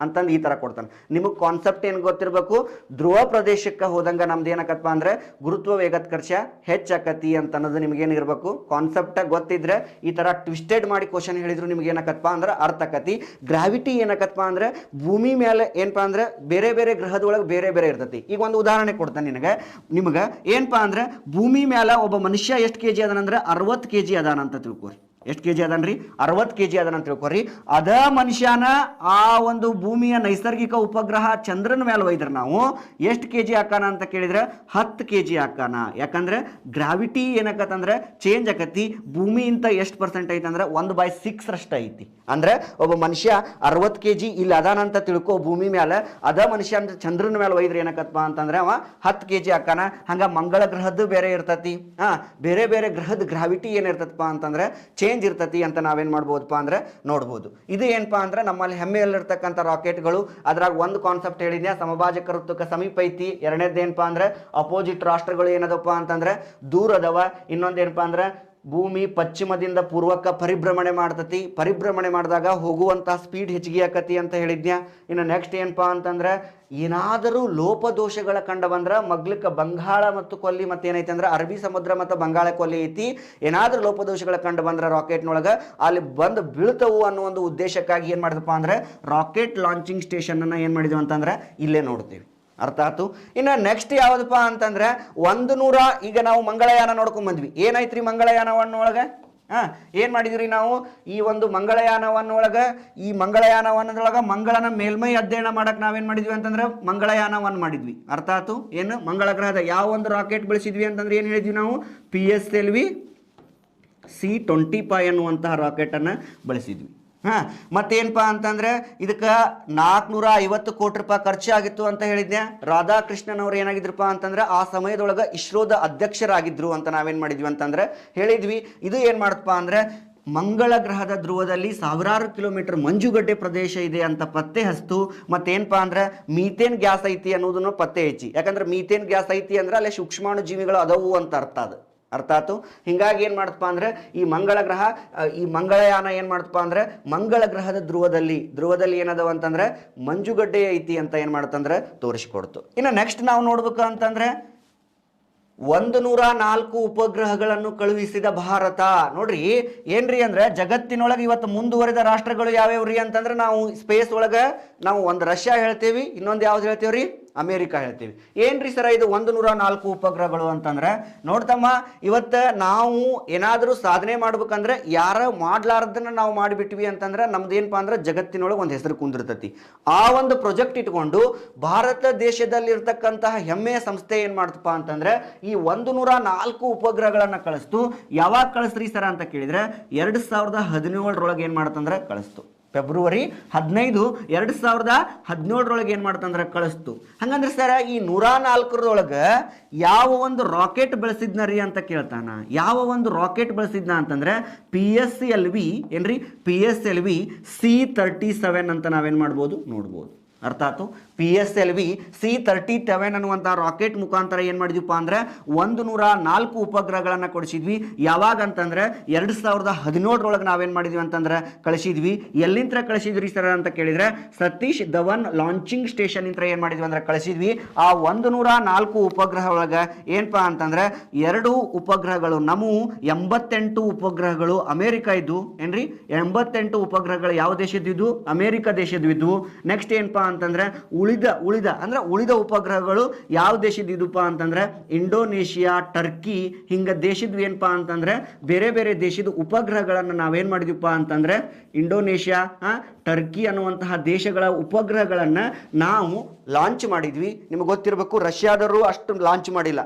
[SPEAKER 1] ಅಂತಂದು ಈ ಥರ ಕೊಡ್ತಾನೆ. ನಿಮಗೆ ಕಾನ್ಸೆಪ್ಟ್ ಏನು ಗೊತ್ತಿರಬೇಕು, ಧ್ರುವ ಪ್ರದೇಶಕ್ಕೆ ಹೋದಂಗೆ ನಮ್ದು ಏನಕ್ಕಪ್ಪ ಅಂದರೆ ಗುರುತ್ವ ವೇಗೋತ್ಕರ್ಷ ಹೆಚ್ಚಾಕತಿ ಅಂತ ಅನ್ನೋದು ನಿಮಗೇನಿರಬೇಕು ಕಾನ್ಸೆಪ್ಟ ಗೊತ್ತಿದ್ರೆ ಈ ಥರ ಟ್ವಿಸ್ಟೆಡ್ ಮಾಡಿ ಕ್ವಶನ್ ಹೇಳಿದ್ರು ನಿಮ್ಗೆ ಏನಕ್ಕಪ್ಪ ಅಂದ್ರೆ ಅರ್ಥ ಆಕತಿ. ಗ್ರಾವಿಟಿ ಏನಕ್ಕಪ್ಪ ಅಂದ್ರೆ ಭೂಮಿ ಮೇಲೆ ಏನಪ್ಪ ಅಂದ್ರೆ ಬೇರೆ ಬೇರೆ ಗ್ರಹದೊಳಗೆ ಬೇರೆ ಬೇರೆ ಇರ್ತೈತಿ. ಈಗ ಒಂದು ಉದಾಹರಣೆ ಕೊಡ್ತಾನೆ ನಿಮಗೆ ಏನಪ್ಪ ಅಂದ್ರೆ ಭೂಮಿ ಮೇಲೆ ಒಬ್ಬ ಮನುಷ್ಯ ಎಷ್ಟು ಕೆ ಜಿ ಅದಾನಂದ್ರೆ 60 kg ಅದಾನಂತ ತಿಳ್ಕೊರಿ. ಎಷ್ಟು ಕೆ ಜಿ ಅದನ್ರಿ 60 kg ಅದನ್ನ ತಿಳ್ಕೊರಿ. ಅದ ಮನುಷ್ಯನ ಆ ಒಂದು ಭೂಮಿಯ ನೈಸರ್ಗಿಕ ಉಪಗ್ರಹ ಚಂದ್ರನ ಮೇಲೆ ಒಯ್ದ್ರೆ ನಾವು ಎಷ್ಟು ಕೆ ಜಿ ಹಾಕಾನ ಅಂತ ಕೇಳಿದ್ರೆ 10 kg ಹಾಕಾನ. ಯಾಕಂದ್ರೆ ಗ್ರಾವಿಟಿ ಏನಕ್ಕಂದ್ರೆ ಚೇಂಜ್ ಆಕತಿ. ಭೂಮಿಯಿಂದ ಎಷ್ಟು ಪರ್ಸೆಂಟ್ ಐತೆ ಅಂದ್ರೆ 1/6 ರಷ್ಟು ಐತಿ. ಅಂದ್ರೆ ಒಬ್ಬ ಮನುಷ್ಯ 60 kg ಇಲ್ಲಿ ಅದಾನಂತ ತಿಳ್ಕೊ ಭೂಮಿ ಮೇಲೆ. ಅದ ಮನುಷ್ಯ ಅಂತ ಚಂದ್ರನ ಮೇಲೆ ಒಯ್ದ್ರೆ ಏನಕ್ಕಪ್ಪ ಅಂತಂದ್ರೆ ಅವ 10 kg ಹಾಕಾನ. ಹಂಗ ಮಂಗಳ ಗ್ರಹದ್ದು ಬೇರೆ ಇರ್ತತಿ. ಬೇರೆ ಬೇರೆ ಗ್ರಹದ ಗ್ರಾವಿಟಿ ಏನಿರ್ತಪ್ಪ ಅಂತಂದ್ರೆ ಚೇಂಜ್ ಇರ್ತತಿ ಅಂತ ನಾವೇನ್ ಮಾಡ್ಬೋದಪ್ಪ ಅಂದ್ರೆ ನೋಡ್ಬೋದು. ಇದು ಏನಪ್ಪಾ ಅಂದ್ರೆ ನಮ್ಮಲ್ಲಿ ಹೆಮ್ಮೆಯಲ್ಲಿರ್ತಕ್ಕಂಥ ರಾಕೆಟ್ಗಳು. ಅದ್ರಾಗ ಒಂದು ಕಾನ್ಸೆಪ್ಟ್ ಹೇಳಿದ್ಯಾ ಸಮಭಾಜಕ ವೃತ್ತಕ್ಕೆ ಸಮೀಪ ಐತಿ. ಎರಡನೇದು ಏನಪ್ಪಾ ಅಂದ್ರೆ ಅಪೋಸಿಟ್ ರಾಷ್ಟ್ರಗಳು ಏನದಪ್ಪ ಅಂತಂದ್ರೆ ದೂರ ಅದಾವ. ಇನ್ನೊಂದೇನಪ್ಪಾ ಅಂದ್ರೆ ಭೂಮಿ ಪಶ್ಚಿಮದಿಂದ ಪೂರ್ವಕ್ಕೆ ಪರಿಭ್ರಮಣೆ ಮಾಡ್ತತಿ. ಪರಿಭ್ರಮಣೆ ಮಾಡಿದಾಗ ಹೋಗುವಂತಹ ಸ್ಪೀಡ್ ಹೆಚ್ಚಿಗೆ ಆಕತಿ ಅಂತ ಹೇಳಿದ್ನ್ಯಾ. ಇನ್ನು ನೆಕ್ಸ್ಟ್ ಏನಪ್ಪಾ ಅಂತಂದ್ರೆ ಏನಾದರೂ ಲೋಪದೋಷಗಳ ಕಂಡು ಬಂದ್ರೆ ಮಗ್ಲಕ್ಕೆ ಬಂಗಾಳ ಮತ್ತು ಕೊಲ್ಲಿ ಮತ್ತೇನೈತೆ ಅಂದ್ರೆ ಅರಬ್ಬಿ ಸಮುದ್ರ ಮತ್ತು ಬಂಗಾಳ ಕೊಲ್ಲಿ ಐತಿ. ಏನಾದರೂ ಲೋಪದೋಷಗಳ ಕಂಡು ಬಂದ್ರೆ ರಾಕೆಟ್ನೊಳಗೆ ಅಲ್ಲಿ ಬಂದು ಬೀಳ್ತವು ಅನ್ನೋ ಒಂದು ಉದ್ದೇಶಕ್ಕಾಗಿ ಏನು ಮಾಡಿದಪ್ಪ ಅಂದ್ರೆ ರಾಕೆಟ್ ಲಾಂಚಿಂಗ್ ಸ್ಟೇಷನ್ ಅನ್ನ ಏನು ಮಾಡಿದ್ವಿ ಅಂತಂದ್ರೆ ಇಲ್ಲೇ ನೋಡ್ತೀವಿ. ಅರ್ಥ ಆಯ್ತು. ಇನ್ನು ನೆಕ್ಸ್ಟ್ ಯಾವುದಪ್ಪ ಅಂತಂದ್ರೆ 100 ಈಗ ನಾವು ಮಂಗಳಯಾನ ನೋಡ್ಕೊಂಡ್ ಬಂದ್ವಿ. ಏನಾಯ್ತ್ರಿ ಮಂಗಳಯಾನವನ್ನೊಳಗೆ ಏನ್ ಮಾಡಿದ್ರಿ ನಾವು ಈ ಒಂದು ಮಂಗಳಯಾನವನ್ನೊಳಗೆ ಈ ಮಂಗಳಯಾನವನ್ನೊಳಗೆ ಮಂಗಳನ ಮೇಲ್ಮೈ ಅಧ್ಯಯನ ಮಾಡಕ್ ನಾವೇನ್ ಮಾಡಿದ್ವಿ ಅಂತಂದ್ರೆ ಮಂಗಳಯಾನವನ್ನ ಮಾಡಿದ್ವಿ. ಅರ್ಥ ಆಯ್ತು. ಏನು ಮಂಗಳ ಗ್ರಹದ ಯಾವ ಒಂದು ರಾಕೆಟ್ ಬಳಸಿದ್ವಿ ಅಂತಂದ್ರೆ ಏನ್ ಹೇಳಿದ್ವಿ ನಾವು PSLV C-25 ಅನ್ನುವಂತಹ ರಾಕೆಟ್ ಅನ್ನ ಬಳಸಿದ್ವಿ. ಮತ್ತೇನಪ್ಪ ಅಂತಂದ್ರೆ ಇದಕ್ಕೆ 450 ಕೋಟಿ ರೂಪಾಯಿ ಖರ್ಚಾಗಿತ್ತು ಅಂತ ಹೇಳಿದ್ದೆ. ರಾಧಾಕೃಷ್ಣನ್ ಅವ್ರು ಏನಾಗಿದ್ರಪ್ಪ ಅಂತಂದ್ರೆ ಆ ಸಮಯದೊಳಗೆ ಇಸ್ರೋದ ಅಧ್ಯಕ್ಷರಾಗಿದ್ರು ಅಂತ ನಾವೇನ್ ಮಾಡಿದ್ವಿ ಅಂತಂದ್ರೆ ಹೇಳಿದ್ವಿ. ಇದು ಏನ್ ಮಾಡತ್ತಪ್ಪ ಅಂದ್ರೆ ಮಂಗಳ ಗ್ರಹದ ಧ್ರುವದಲ್ಲಿ ಸಾವಿರಾರು ಕಿಲೋಮೀಟರ್ ಮಂಜುಗಡ್ಡೆ ಪ್ರದೇಶ ಇದೆ ಅಂತ ಪತ್ತೆ ಹಚ್ತು. ಮತ್ತೇನಪ್ಪ ಅಂದ್ರೆ ಮೀಥೇನ್ ಗ್ಯಾಸ್ ಐತಿ ಅನ್ನೋದನ್ನು ಪತ್ತೆ ಹಚ್ಚಿ. ಯಾಕಂದ್ರೆ ಮೀಥೇನ್ ಗ್ಯಾಸ್ ಐತಿ ಅಂದ್ರೆ ಅಲ್ಲಿ ಸೂಕ್ಷ್ಮಾಣು ಜೀವಿಗಳು ಅದವು ಅಂತ ಅರ್ಥ ಆಯ್ತು. ಹಿಂಗಾಗಿ ಏನು ಮಾಡ್ತಪ್ಪ ಅಂದ್ರೆ ಈ ಮಂಗಳ ಗ್ರಹ ಈ ಮಂಗಳಯಾನ ಏನು ಮಾಡ್ತಪ್ಪ ಅಂದ್ರೆ ಮಂಗಳ ಗ್ರಹದ ಧ್ರುವದಲ್ಲಿ ಏನದವ ಅಂತಂದ್ರೆ ಮಂಜುಗಡ್ಡೆ ಐತಿ ಅಂತ ಏನು ಮಾಡ್ತಂದ್ರೆ ತೋರಿಸ್ಕೊಡ್ತು. ಇನ್ನು ನೆಕ್ಸ್ಟ್ ನಾವು ನೋಡ್ಬೇಕು ಅಂತಂದ್ರೆ 104 ಉಪಗ್ರಹಗಳನ್ನು ಕಳುಹಿಸಿದ ಭಾರತ. ನೋಡ್ರಿ ಏನ್ರಿ ಅಂದ್ರೆ ಜಗತ್ತಿನೊಳಗೆ ಇವತ್ತು ಮುಂದುವರೆದ ರಾಷ್ಟ್ರಗಳು ಯಾವ್ಯಾವ್ರಿ ಅಂತಂದ್ರೆ ನಾವು ಸ್ಪೇಸ್ ಒಳಗೆ ನಾವು ಒಂದು ರಷ್ಯಾ ಹೇಳ್ತೀವಿ, ಇನ್ನೊಂದು ಯಾವ್ದು ಹೇಳ್ತೀವ್ರಿ ಅಮೇರಿಕಾ ಹೇಳ್ತೀವಿ. ಏನ್ರಿ ಸರ ಇದು 104 ಉಪಗ್ರಹಗಳು ಅಂತಂದ್ರೆ ನೋಡ್ತಮ್ಮ ಇವತ್ತು ನಾವು ಏನಾದರೂ ಸಾಧನೆ ಮಾಡ್ಬೇಕಂದ್ರೆ ಯಾರ ಮಾಡ್ಲಾರ್ದನ್ನ ನಾವು ಮಾಡಿಬಿಟ್ವಿ ಅಂತಂದ್ರೆ ನಮ್ದು ಏನಪ್ಪಾ ಅಂದ್ರೆ ಜಗತ್ತಿನೊಳಗೆ ಒಂದು ಹೆಸರು ಕುಂದಿರ್ತತಿ. ಆ ಒಂದು ಪ್ರಾಜೆಕ್ಟ್ ಇಟ್ಕೊಂಡು ಭಾರತ ದೇಶದಲ್ಲಿರ್ತಕ್ಕಂತಹ ಹೆಮ್ಮೆಯ ಸಂಸ್ಥೆ ಏನ್ ಮಾಡ್ತಪ್ಪ ಅಂತಂದ್ರೆ ಈ 104 ಉಪಗ್ರಹಗಳನ್ನ ಕಳಿಸ್ತು. ಯಾವಾಗ ಕಳಿಸ್ರಿ ಸರ ಅಂತ ಕೇಳಿದ್ರೆ 2017 ಏನ್ ಮಾಡ್ತಂದ್ರೆ ಕಳಿಸ್ತು. ಫೆಬ್ರವರಿ 15, 2017 ಏನ್ ಮಾಡ್ತಂದ್ರೆ ಕಳಿಸ್ತು. ಹಂಗಂದ್ರೆ ಸರ ಈ 104 ಯಾವ ಒಂದು ರಾಕೆಟ್ ಬಳಸಿದ್ನರಿ ಅಂತ ಕೇಳ್ತಾನ. ಯಾವ ಒಂದು ರಾಕೆಟ್ ಬಳಸಿದ್ನ ಅಂತಂದ್ರೆ PSLV ಏನ್ರಿ PSLV C-37 ಅಂತ ನಾವೇನ್ ಮಾಡ್ಬೋದು ನೋಡ್ಬೋದು. ಅರ್ಥಾತು PSLV C-37 ಅನ್ನುವಂಥ ರಾಕೆಟ್ ಮುಖಾಂತರ ಏನು ಮಾಡಿದ್ವಿಪ್ಪ ಅಂದ್ರೆ 104 ಉಪಗ್ರಹಗಳನ್ನು ಕೊಡಿಸಿದ್ವಿ. ಯಾವಾಗ ಅಂತಂದ್ರೆ 2017 ನಾವೇನು ಮಾಡಿದ್ವಿ ಅಂತಂದ್ರೆ ಕಳಿಸಿದ್ವಿ. ಎಲ್ಲಿಂದ ಕಳಿಸಿದ್ರಿ ಸರ್ ಅಂತ ಕೇಳಿದ್ರೆ ಸತೀಶ್ ಧವನ್ ಲಾಂಚಿಂಗ್ ಸ್ಟೇಷನ್ ಇಂದ ಏನು ಮಾಡಿದ್ವಿ ಅಂದ್ರೆ ಕಳಿಸಿದ್ವಿ. ಆ 104 ಉಪಗ್ರಹ ಒಳಗೆ ಏನಪ್ಪಾ ಅಂತಂದ್ರೆ 2 ಉಪಗ್ರಹಗಳು ನಮ್ಮವು, 88 ಉಪಗ್ರಹಗಳು ಅಮೆರಿಕ ಇದ್ವು ಏನ್ರಿ. 88 ಉಪಗ್ರಹಗಳು ಯಾವ ದೇಶದ್ವಿದ್ವು? ಅಮೆರಿಕ ದೇಶದ್ವಿದ್ವು. ನೆಕ್ಸ್ಟ್ ಏನಪ್ಪಾ ಅಂತಂದ್ರೆ ಉಳಿದ ಉಪಗ್ರಹಗಳು ಯಾವ ದೇಶದಿದ್ವಪ್ಪ ಅಂತಂದ್ರೆ ಇಂಡೋನೇಷಿಯಾ, ಟರ್ಕಿ ಹಿಂಗ ದೇಶದ್ವು. ಏನಪ್ಪಾ ಅಂತಂದ್ರೆ ಬೇರೆ ಬೇರೆ ದೇಶದ ಉಪಗ್ರಹಗಳನ್ನು ನಾವೇನ್ ಮಾಡಿದ್ವಿಪ್ಪ ಅಂತಂದ್ರೆ ಇಂಡೋನೇಷಿಯಾ, ಟರ್ಕಿ ಅನ್ನುವಂತಹ ದೇಶಗಳ ಉಪಗ್ರಹಗಳನ್ನು ನಾವು ಲಾಂಚ್ ಮಾಡಿದ್ವಿ. ನಿಮಗೆ ಗೊತ್ತಿರಬೇಕು, ರಷ್ಯಾದವರು ಅಷ್ಟು ಲಾಂಚ್ ಮಾಡಿಲ್ಲ,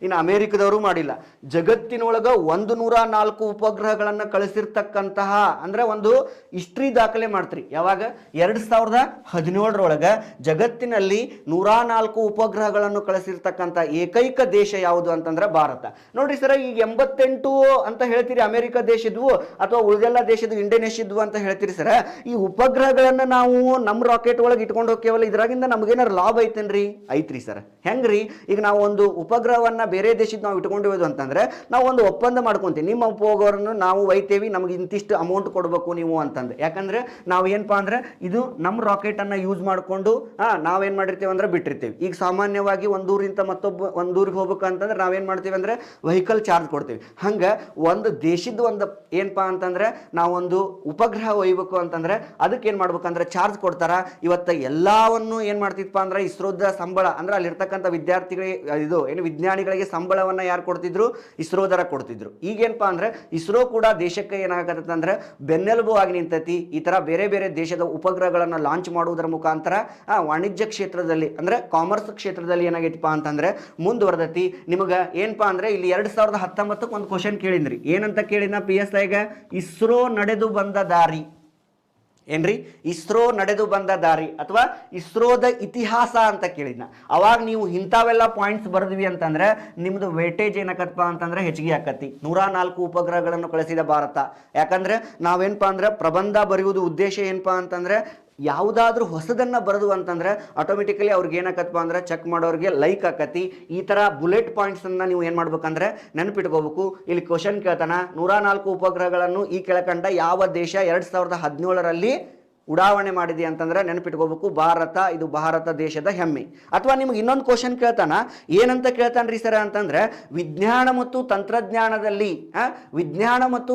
[SPEAKER 1] ಇನ್ನು ಅಮೆರಿಕದವರು ಮಾಡಿಲ್ಲ. ಜಗತ್ತಿನೊಳಗ 104 ಉಪಗ್ರಹಗಳನ್ನು ಕಳಿಸಿರ್ತಕ್ಕಂತಹ ಅಂದ್ರೆ ಒಂದು ಹಿಸ್ಟ್ರಿ ದಾಖಲೆ ಮಾಡ್ತೀರಿ. ಯಾವಾಗ? 2017 ಜಗತ್ತಿನಲ್ಲಿ 104 ಉಪಗ್ರಹಗಳನ್ನು ಕಳಿಸಿರ್ತಕ್ಕಂಥ ಏಕೈಕ ದೇಶ ಯಾವುದು ಅಂತಂದ್ರೆ ಭಾರತ. ನೋಡ್ರಿ ಸರ, ಈಗ 88 ಅಂತ ಹೇಳ್ತೀರಿ ಅಮೆರಿಕ ದೇಶದ್ವು ಅಥವಾ ಉಳಿದೆಲ್ಲ ದೇಶದ ಇಂಡೋನೇಷ್ಯಾದ್ವು ಅಂತ ಹೇಳ್ತೀರಿ ಸರ. ಈ ಉಪಗ್ರಹಗಳನ್ನ ನಾವು ನಮ್ಮ ರಾಕೆಟ್ ಒಳಗೆ ಇಟ್ಕೊಂಡು ಹೋಗ್ತೇವಲ್ಲ, ಇದ್ರಾಗಿಂದ ನಮಗೇನಾರು ಲಾಭ ಐತೇನ್ರಿ? ಐತ್ರಿ ಸರ್. ಹೆಂಗ್ರಿ? ಈಗ ನಾವು ಒಂದು ಉಪಗ್ರಹವನ್ನ ಬೇರೆ ದೇಶದ ನಾವು ಇಟ್ಕೊಂಡಿರೋದು ಅಂತಂದ್ರೆ ನಾವು ಒಂದು ಒಪ್ಪಂದ ಮಾಡ್ಕೊಂತೀವಿ, ನಿಮ್ಮ ಉಪಗ್ರಹವನ್ನು ನಾವು ಒಯ್ತೇವಿ, ನಮ್ಗೆ ಇಂತಿಷ್ಟು ಅಮೌಂಟ್ ಕೊಡಬೇಕು ನೀವು ಅಂತಂದ್ರೆ. ಯಾಕಂದ್ರೆ ನಾವು ಏನಪ್ಪಾ ಅಂದ್ರೆ ಇದು ನಮ್ಮ ರಾಕೆಟ್ ಅನ್ನ ಯೂಸ್ ಮಾಡ್ಕೊಂಡು ನಾವೇನ್ ಮಾಡಿರ್ತೇವೆ ಅಂದ್ರೆ ಬಿಟ್ಟಿರ್ತೇವೆ. ಈಗ ಸಾಮಾನ್ಯವಾಗಿ ಒಂದೂರಿಂದ ಒಂದೂರಿಗೆ ಹೋಗ್ಬೇಕಂತಂದ್ರೆ ನಾವೇನ್ ಮಾಡ್ತೀವಿ ಅಂದ್ರೆ ವೆಹಿಕಲ್ ಚಾರ್ಜ್ ಕೊಡ್ತೀವಿ. ಹಂಗ ಒಂದು ದೇಶದ ಒಂದು ಏನಪ್ಪಾ ಅಂತಂದ್ರೆ ನಾವೊಂದು ಉಪಗ್ರಹ ಒಯ್ಯಬೇಕು ಅಂತಂದ್ರೆ ಅದಕ್ಕೆ ಏನ್ ಮಾಡ್ಬೇಕಂದ್ರೆ ಚಾರ್ಜ್ ಕೊಡ್ತಾರ. ಇವತ್ತ ಎಲ್ಲವನ್ನು ಏನ್ ಮಾಡ್ತಿದ್ಪ ಅಂದ್ರೆ ಇಸ್ರೋದ ಸಂಬಳ ಅಂದ್ರೆ ಅಲ್ಲಿರ್ತಕ್ಕಂಥ ವಿದ್ಯಾರ್ಥಿಗಳಿಗೆ ವಿಜ್ಞಾನಿಗಳಿಗೆ ಸಂಬಳವನ್ನ ಯಾರು ಕೊಡ್ತಿದ್ರು? ಇಸ್ರೋದರ ಕೊಡ್ತಿದ್ರು. ಈಗೇನಪ್ಪಾ ಅಂದ್ರೆ ಇಸ್ರೋ ಕೂಡ ದೇಶಕ್ಕೆ ಏನಾಗತ್ತೆ ಅಂದ್ರೆ ಬೆನ್ನೆಲುಬು ಆಗಿ ನಿಂತೈತಿ. ಈ ತರ ಬೇರೆ ಬೇರೆ ದೇಶದ ಉಪಗ್ರಹಗಳನ್ನ ಲಾಂಚ್ ಮಾಡುವುದರ ಮುಖಾಂತರ ವಾಣಿಜ್ಯ ಕ್ಷೇತ್ರದಲ್ಲಿ ಅಂದ್ರೆ ಕಾಮರ್ಸ್ ಕ್ಷೇತ್ರದಲ್ಲಿ ಏನಾಗೈತಿಪ್ಪ ಅಂತಂದ್ರೆ ಮುಂದುವರೆದೈತಿ. ನಿಮಗ ಏನಪ್ಪಾ ಅಂದ್ರೆ ಇಲ್ಲಿ 2019 ಒಂದು ಕ್ವಶನ್ ಕೇಳಿದ್ರಿ. ಏನಂತ ಕೇಳಿನ PSIಗೆ? ಇಸ್ರೋ ನಡೆದು ಬಂದ ದಾರಿ ಏನ್ರಿ? ಇಸ್ರೋ ನಡೆದು ಬಂದ ದಾರಿ ಅಥವಾ ಇಸ್ರೋದ ಇತಿಹಾಸ ಅಂತ ಕೇಳಿದ್ನ. ಅವಾಗ ನೀವು ಇಂಥವೆಲ್ಲ ಪಾಯಿಂಟ್ಸ್ ಬರೆದ್ವಿ ಅಂತಂದ್ರೆ ನಿಮ್ದು ವೇಟೇಜ್ ಏನಕ್ಕಪ್ಪ ಅಂತಂದ್ರೆ ಹೆಚ್ಚಿಗೆ ಆಕತಿ. 104 ಉಪಗ್ರಹಗಳನ್ನು ಕಳಿಸಿದ ಭಾರತ. ಯಾಕಂದ್ರೆ ನಾವೇನಪ್ಪಾ ಅಂದ್ರೆ ಪ್ರಬಂಧ ಬರೆಯುವುದು ಉದ್ದೇಶ ಏನಪ್ಪಾ ಅಂತಂದ್ರೆ ಯಾವುದಾದ್ರೂ ಹೊಸದನ್ನ ಬರೆದು ಅಂತಂದ್ರೆ ಆಟೋಮೆಟಿಕಲಿ ಅವ್ರಿಗೆ ಏನಾಕತ್ತಪ್ಪ ಅಂದ್ರೆ ಚೆಕ್ ಮಾಡೋರಿಗೆ ಲೈಕ್ ಆಕತಿ. ಈ ತರ ಬುಲೆಟ್ ಪಾಯಿಂಟ್ಸ್ ಅನ್ನ ನೀವು ಏನ್ ಮಾಡ್ಬೇಕಂದ್ರೆ ನೆನಪಿಟ್ಕೋಬೇಕು. ಇಲ್ಲಿ ಕ್ವಶನ್ ಕೇಳ್ತಾನ, 104 ಉಪಗ್ರಹಗಳನ್ನು ಈ ಕೆಳಕಂಡ ಯಾವ ದೇಶ 2017 ಉಡಾವಣೆ ಮಾಡಿದೆ ಅಂತಂದ್ರೆ ನೆನಪಿಟ್ಕೋಬೇಕು ಭಾರತ. ಇದು ಭಾರತ ದೇಶದ ಹೆಮ್ಮೆ. ಅಥವಾ ನಿಮ್ಗೆ ಇನ್ನೊಂದು ಕ್ವಶನ್ ಕೇಳ್ತಾನ, ಏನಂತ ಕೇಳ್ತಾನ್ರಿ ಸರ ಅಂತಂದ್ರೆ ವಿಜ್ಞಾನ ಮತ್ತು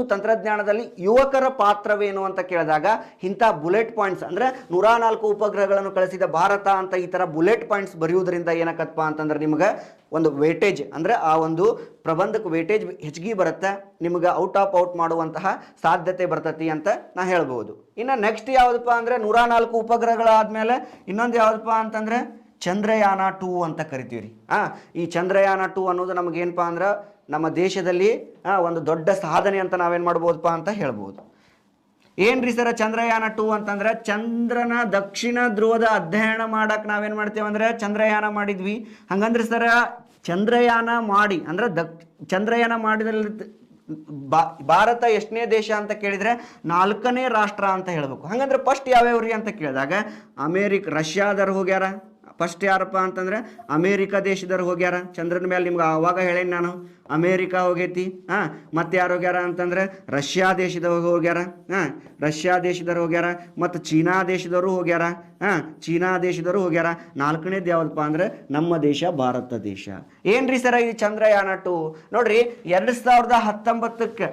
[SPEAKER 1] ತಂತ್ರಜ್ಞಾನದಲ್ಲಿ ಯುವಕರ ಪಾತ್ರವೇನು ಅಂತ ಕೇಳಿದಾಗ ಇಂಥ ಬುಲೆಟ್ ಪಾಯಿಂಟ್ಸ್ ಅಂದ್ರೆ 104 ಉಪಗ್ರಹಗಳನ್ನು ಕಳಿಸಿದ ಭಾರತ ಅಂತ ಈ ತರ ಬುಲೆಟ್ ಪಾಯಿಂಟ್ಸ್ ಬರೆಯುವುದರಿಂದ ಏನಕ್ಕಪ್ಪ ಅಂತಂದ್ರೆ ನಿಮ್ಗೆ ಒಂದು ವೇಟೇಜ್ ಅಂದ್ರೆ ಆ ಒಂದು ಪ್ರಬಂಧಕ್ಕೆ ವೇಟೇಜ್ ಹೆಚ್ಚಿಗೆ ಬರುತ್ತೆ, ನಿಮ್ಗೆ ಔಟ್ ಮಾಡುವಂತಹ ಸಾಧ್ಯತೆ ಬರ್ತತಿ ಅಂತ ನಾ ಹೇಳ್ಬೋದು. ಇನ್ನು ನೆಕ್ಸ್ಟ್ ಯಾವುದಪ್ಪ ಅಂದ್ರೆ 104 ಉಪಗ್ರಹಗಳಾದ್ಮೇಲೆ ಇನ್ನೊಂದು ಯಾವುದಪ್ಪ ಅಂತಂದ್ರೆ ಚಂದ್ರಯಾನ 2 ಅಂತ ಕರಿತೀವಿ ರೀ. ಈ ಚಂದ್ರಯಾನ 2 ಅನ್ನೋದು ನಮಗೇನಪ್ಪ ಅಂದ್ರೆ ನಮ್ಮ ದೇಶದಲ್ಲಿ ಒಂದು ದೊಡ್ಡ ಸಾಧನೆ ಅಂತ ನಾವೇನ್ ಮಾಡ್ಬೋದಪ್ಪ ಅಂತ ಹೇಳ್ಬೋದು. ಏನ್ರಿ ಸರ ಚಂದ್ರಯಾನ 2 ಅಂತಂದ್ರೆ ಚಂದ್ರನ ದಕ್ಷಿಣ ಧ್ರುವದ ಅಧ್ಯಯನ ಮಾಡಕ್ ನಾವೇನ್ ಮಾಡ್ತೇವೆ ಅಂದ್ರೆ ಚಂದ್ರಯಾನ ಮಾಡಿದ್ವಿ. ಹಂಗಂದ್ರೆ ಸರ ಚಂದ್ರಯಾನ ಮಾಡಿ ಅಂದ್ರೆ ಚಂದ್ರಯಾನ ಮಾಡಿದಲ್ಲಿ ಭಾರತ ಎಷ್ಟನೇ ದೇಶ ಅಂತ ಕೇಳಿದ್ರೆ 4ನೇ ರಾಷ್ಟ್ರ ಅಂತ ಹೇಳ್ಬೇಕು. ಹಂಗಂದ್ರೆ ಫಸ್ಟ್ ಯಾವ್ಯಾವ್ರಿ ಅಂತ ಕೇಳಿದಾಗ ರಷ್ಯಾದವ್ರು ಹೋಗ್ಯಾರ. ಫಸ್ಟ್ ಯಾರಪ್ಪ ಅಂತಂದ್ರೆ ಅಮೇರಿಕ ದೇಶದವ್ರು ಹೋಗ್ಯಾರ ಚಂದ್ರನ ಮೇಲೆ. ನಿಮ್ಗೆ ಅವಾಗ ಹೇಳೇನಿ ನಾನು, ಅಮೇರಿಕ ಹೋಗೈತಿ. ಮತ್ತೆ ಯಾರು ಹೋಗ್ಯಾರ ಅಂತಂದ್ರೆ ರಷ್ಯಾ ದೇಶದವ್ರು ಹೋಗ್ಯಾರ. ರಷ್ಯಾ ದೇಶದವ್ರು ಹೋಗ್ಯಾರ. ಮತ್ತು ಚೀನಾ ದೇಶದವರು ಹೋಗ್ಯಾರ. ಚೀನಾ ದೇಶದವರು ಹೋಗ್ಯಾರ. 4ನೇದು ಯಾವ್ದಪ್ಪ ಅಂದ್ರೆ ನಮ್ಮ ದೇಶ ಭಾರತ ದೇಶ. ಏನ್ರಿ ಸರ ಇದು ಚಂದ್ರಯಾನ 2? ನೋಡ್ರಿ 2019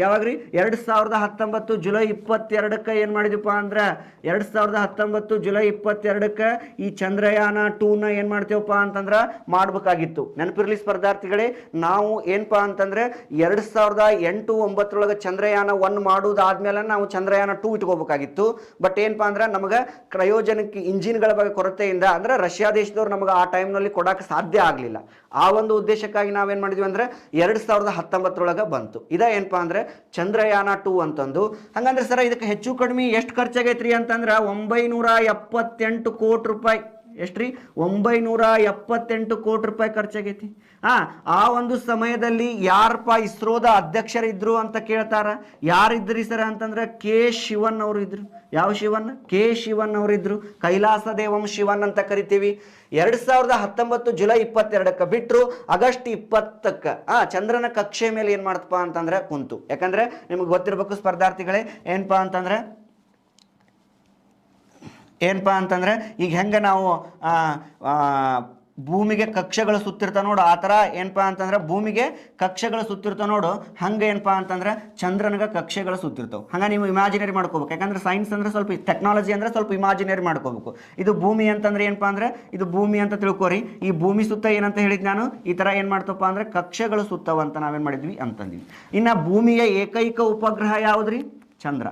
[SPEAKER 1] ಯಾವಾಗ್ರಿ 2019 ಜುಲೈ 22 ಏನ್ ಮಾಡಿದ್ವಪ್ಪ ಅಂದ್ರೆ 2019 ಜುಲೈ 22 ಈ ಚಂದ್ರಯಾನ 2ನ ಏನ್ ಮಾಡ್ತೇವಪ್ಪ ಅಂತಂದ್ರ ಮಾಡ್ಬೇಕಾಗಿತ್ತು. ನೆನಪಿರ್ಲಿ ಸ್ಪರ್ಧಾರ್ಥಿಗಳೇ, ನಾವು ಏನಪ್ಪಾ ಅಂತಂದ್ರೆ 2008-9 ಚಂದ್ರಯಾನ 1 ಮಾಡುವುದಾದ್ಮೇಲೆ ನಾವು ಚಂದ್ರಯಾನ 2 ಇಟ್ಕೋಬೇಕಾಗಿತ್ತು. ಬಟ್ ಏನಪ್ಪಾ ಅಂದ್ರೆ ನಮಗೆ ಕ್ರಯೋಜನಿಕ್ ಇಂಜಿನ್ಗಳ ಬಗ್ಗೆ ಕೊರತೆಯಿಂದ ಅಂದ್ರೆ ರಷ್ಯಾ ದೇಶದವ್ರು ನಮಗೆ ಆ ಟೈಮ್ನಲ್ಲಿ ಕೊಡಕ್ಕೆ ಸಾಧ್ಯ ಆಗಲಿಲ್ಲ. ಆ ಒಂದು ಉದ್ದೇಶಕ್ಕಾಗಿ ನಾವೇನ್ ಮಾಡಿದ್ವಿ ಅಂದ್ರೆ 2019 ಬಂತು. ಏನಪ್ಪಾ ಅಂದ್ರೆ ಚಂದ್ರಯಾನ 2 ಅಂತಂದು. ಹಂಗಂದ್ರೆ ಸರ ಇದಕ್ಕೆ ಹೆಚ್ಚು ಕಡಿಮೆ ಎಷ್ಟು ಖರ್ಚಾಗೈತ್ರಿ ಅಂತಂದ್ರೆ 978 ಕೋಟಿ ರೂಪಾಯಿ. ಎಷ್ಟ್ರಿ 978 ಕೋಟಿ ರೂಪಾಯಿ ಖರ್ಚಾಗೈತಿ. ಆ ಒಂದು ಸಮಯದಲ್ಲಿ ಯಾರಪ್ಪ ಇಸ್ರೋದ ಅಧ್ಯಕ್ಷರಿದ್ರು ಅಂತ ಕೇಳ್ತಾರ. ಯಾರಿದ್ರಿ ಸರ್ ಅಂತಂದ್ರೆ ಕೆ ಶಿವನ್ ಅವರು ಇದ್ರು. ಯಾವ ಶಿವನ್? ಕೆ ಶಿವನ್ ಅವರಿದ್ರು. ಕೈಲಾಸ ದೇವಂ ಶಿವನ್ ಅಂತ ಕರಿತೀವಿ. 2019 ಜುಲೈ 22ಕ್ಕೆ ಬಿಟ್ರು. ಆಗಸ್ಟ್ 20ಕ್ಕೆ ಚಂದ್ರನ ಕಕ್ಷೆ ಮೇಲೆ ಏನ್ ಮಾಡ್ತಪ್ಪ ಅಂತಂದ್ರೆ ಕುಂತು. ಯಾಕಂದ್ರೆ ನಿಮ್ಗೆ ಗೊತ್ತಿರ್ಬೇಕು ಸ್ಪರ್ಧಾರ್ಥಿಗಳೇ, ಏನಪ್ಪಾ ಅಂತಂದ್ರೆ ಈಗ ಹೆಂಗೆ ನಾವು ಭೂಮಿಗೆ ಕಕ್ಷೆಗಳು ಸುತ್ತಿರ್ತಾವ ನೋಡು, ಆ ಥರ ಏನಪ್ಪಾ ಅಂತಂದ್ರೆ ಭೂಮಿಗೆ ಕಕ್ಷೆಗಳು ಸುತ್ತಿರ್ತಾವ ನೋಡು, ಹಂಗೆ ಏನಪ್ಪಾ ಅಂತಂದ್ರೆ ಚಂದ್ರನಿಗೆ ಕಕ್ಷೆಗಳು ಸುತ್ತಿರ್ತಾವೆ. ಹಂಗೆ ನೀವು ಇಮ್ಯಾಜಿನರಿ ಮಾಡ್ಕೋಬೇಕು. ಯಾಕಂದ್ರೆ ಸೈನ್ಸ್ ಅಂದ್ರೆ ಸ್ವಲ್ಪ ಟೆಕ್ನಾಲಜಿ ಅಂದ್ರೆ ಸ್ವಲ್ಪ ಇಮ್ಯಾಜಿನರಿ ಮಾಡ್ಕೋಬೇಕು. ಇದು ಭೂಮಿ ಅಂತಂದ್ರೆ ಏನಪ್ಪಾ ಅಂದ್ರೆ ಇದು ಭೂಮಿ ಅಂತ ತಿಳ್ಕೊರಿ. ಈ ಭೂಮಿ ಸುತ್ತ ಏನಂತ ಹೇಳಿದ್ ನಾನು, ಈ ಥರ ಏನು ಮಾಡ್ತಪ್ಪ ಅಂದ್ರೆ ಕಕ್ಷೆಗಳು ಸುತ್ತವ ಅಂತ ನಾವೇನು ಮಾಡಿದ್ವಿ ಅಂತಂದ್ವಿ. ಇನ್ನು ಭೂಮಿಯ ಏಕೈಕ ಉಪಗ್ರಹ ಯಾವುದ್ರಿ? ಚಂದ್ರ.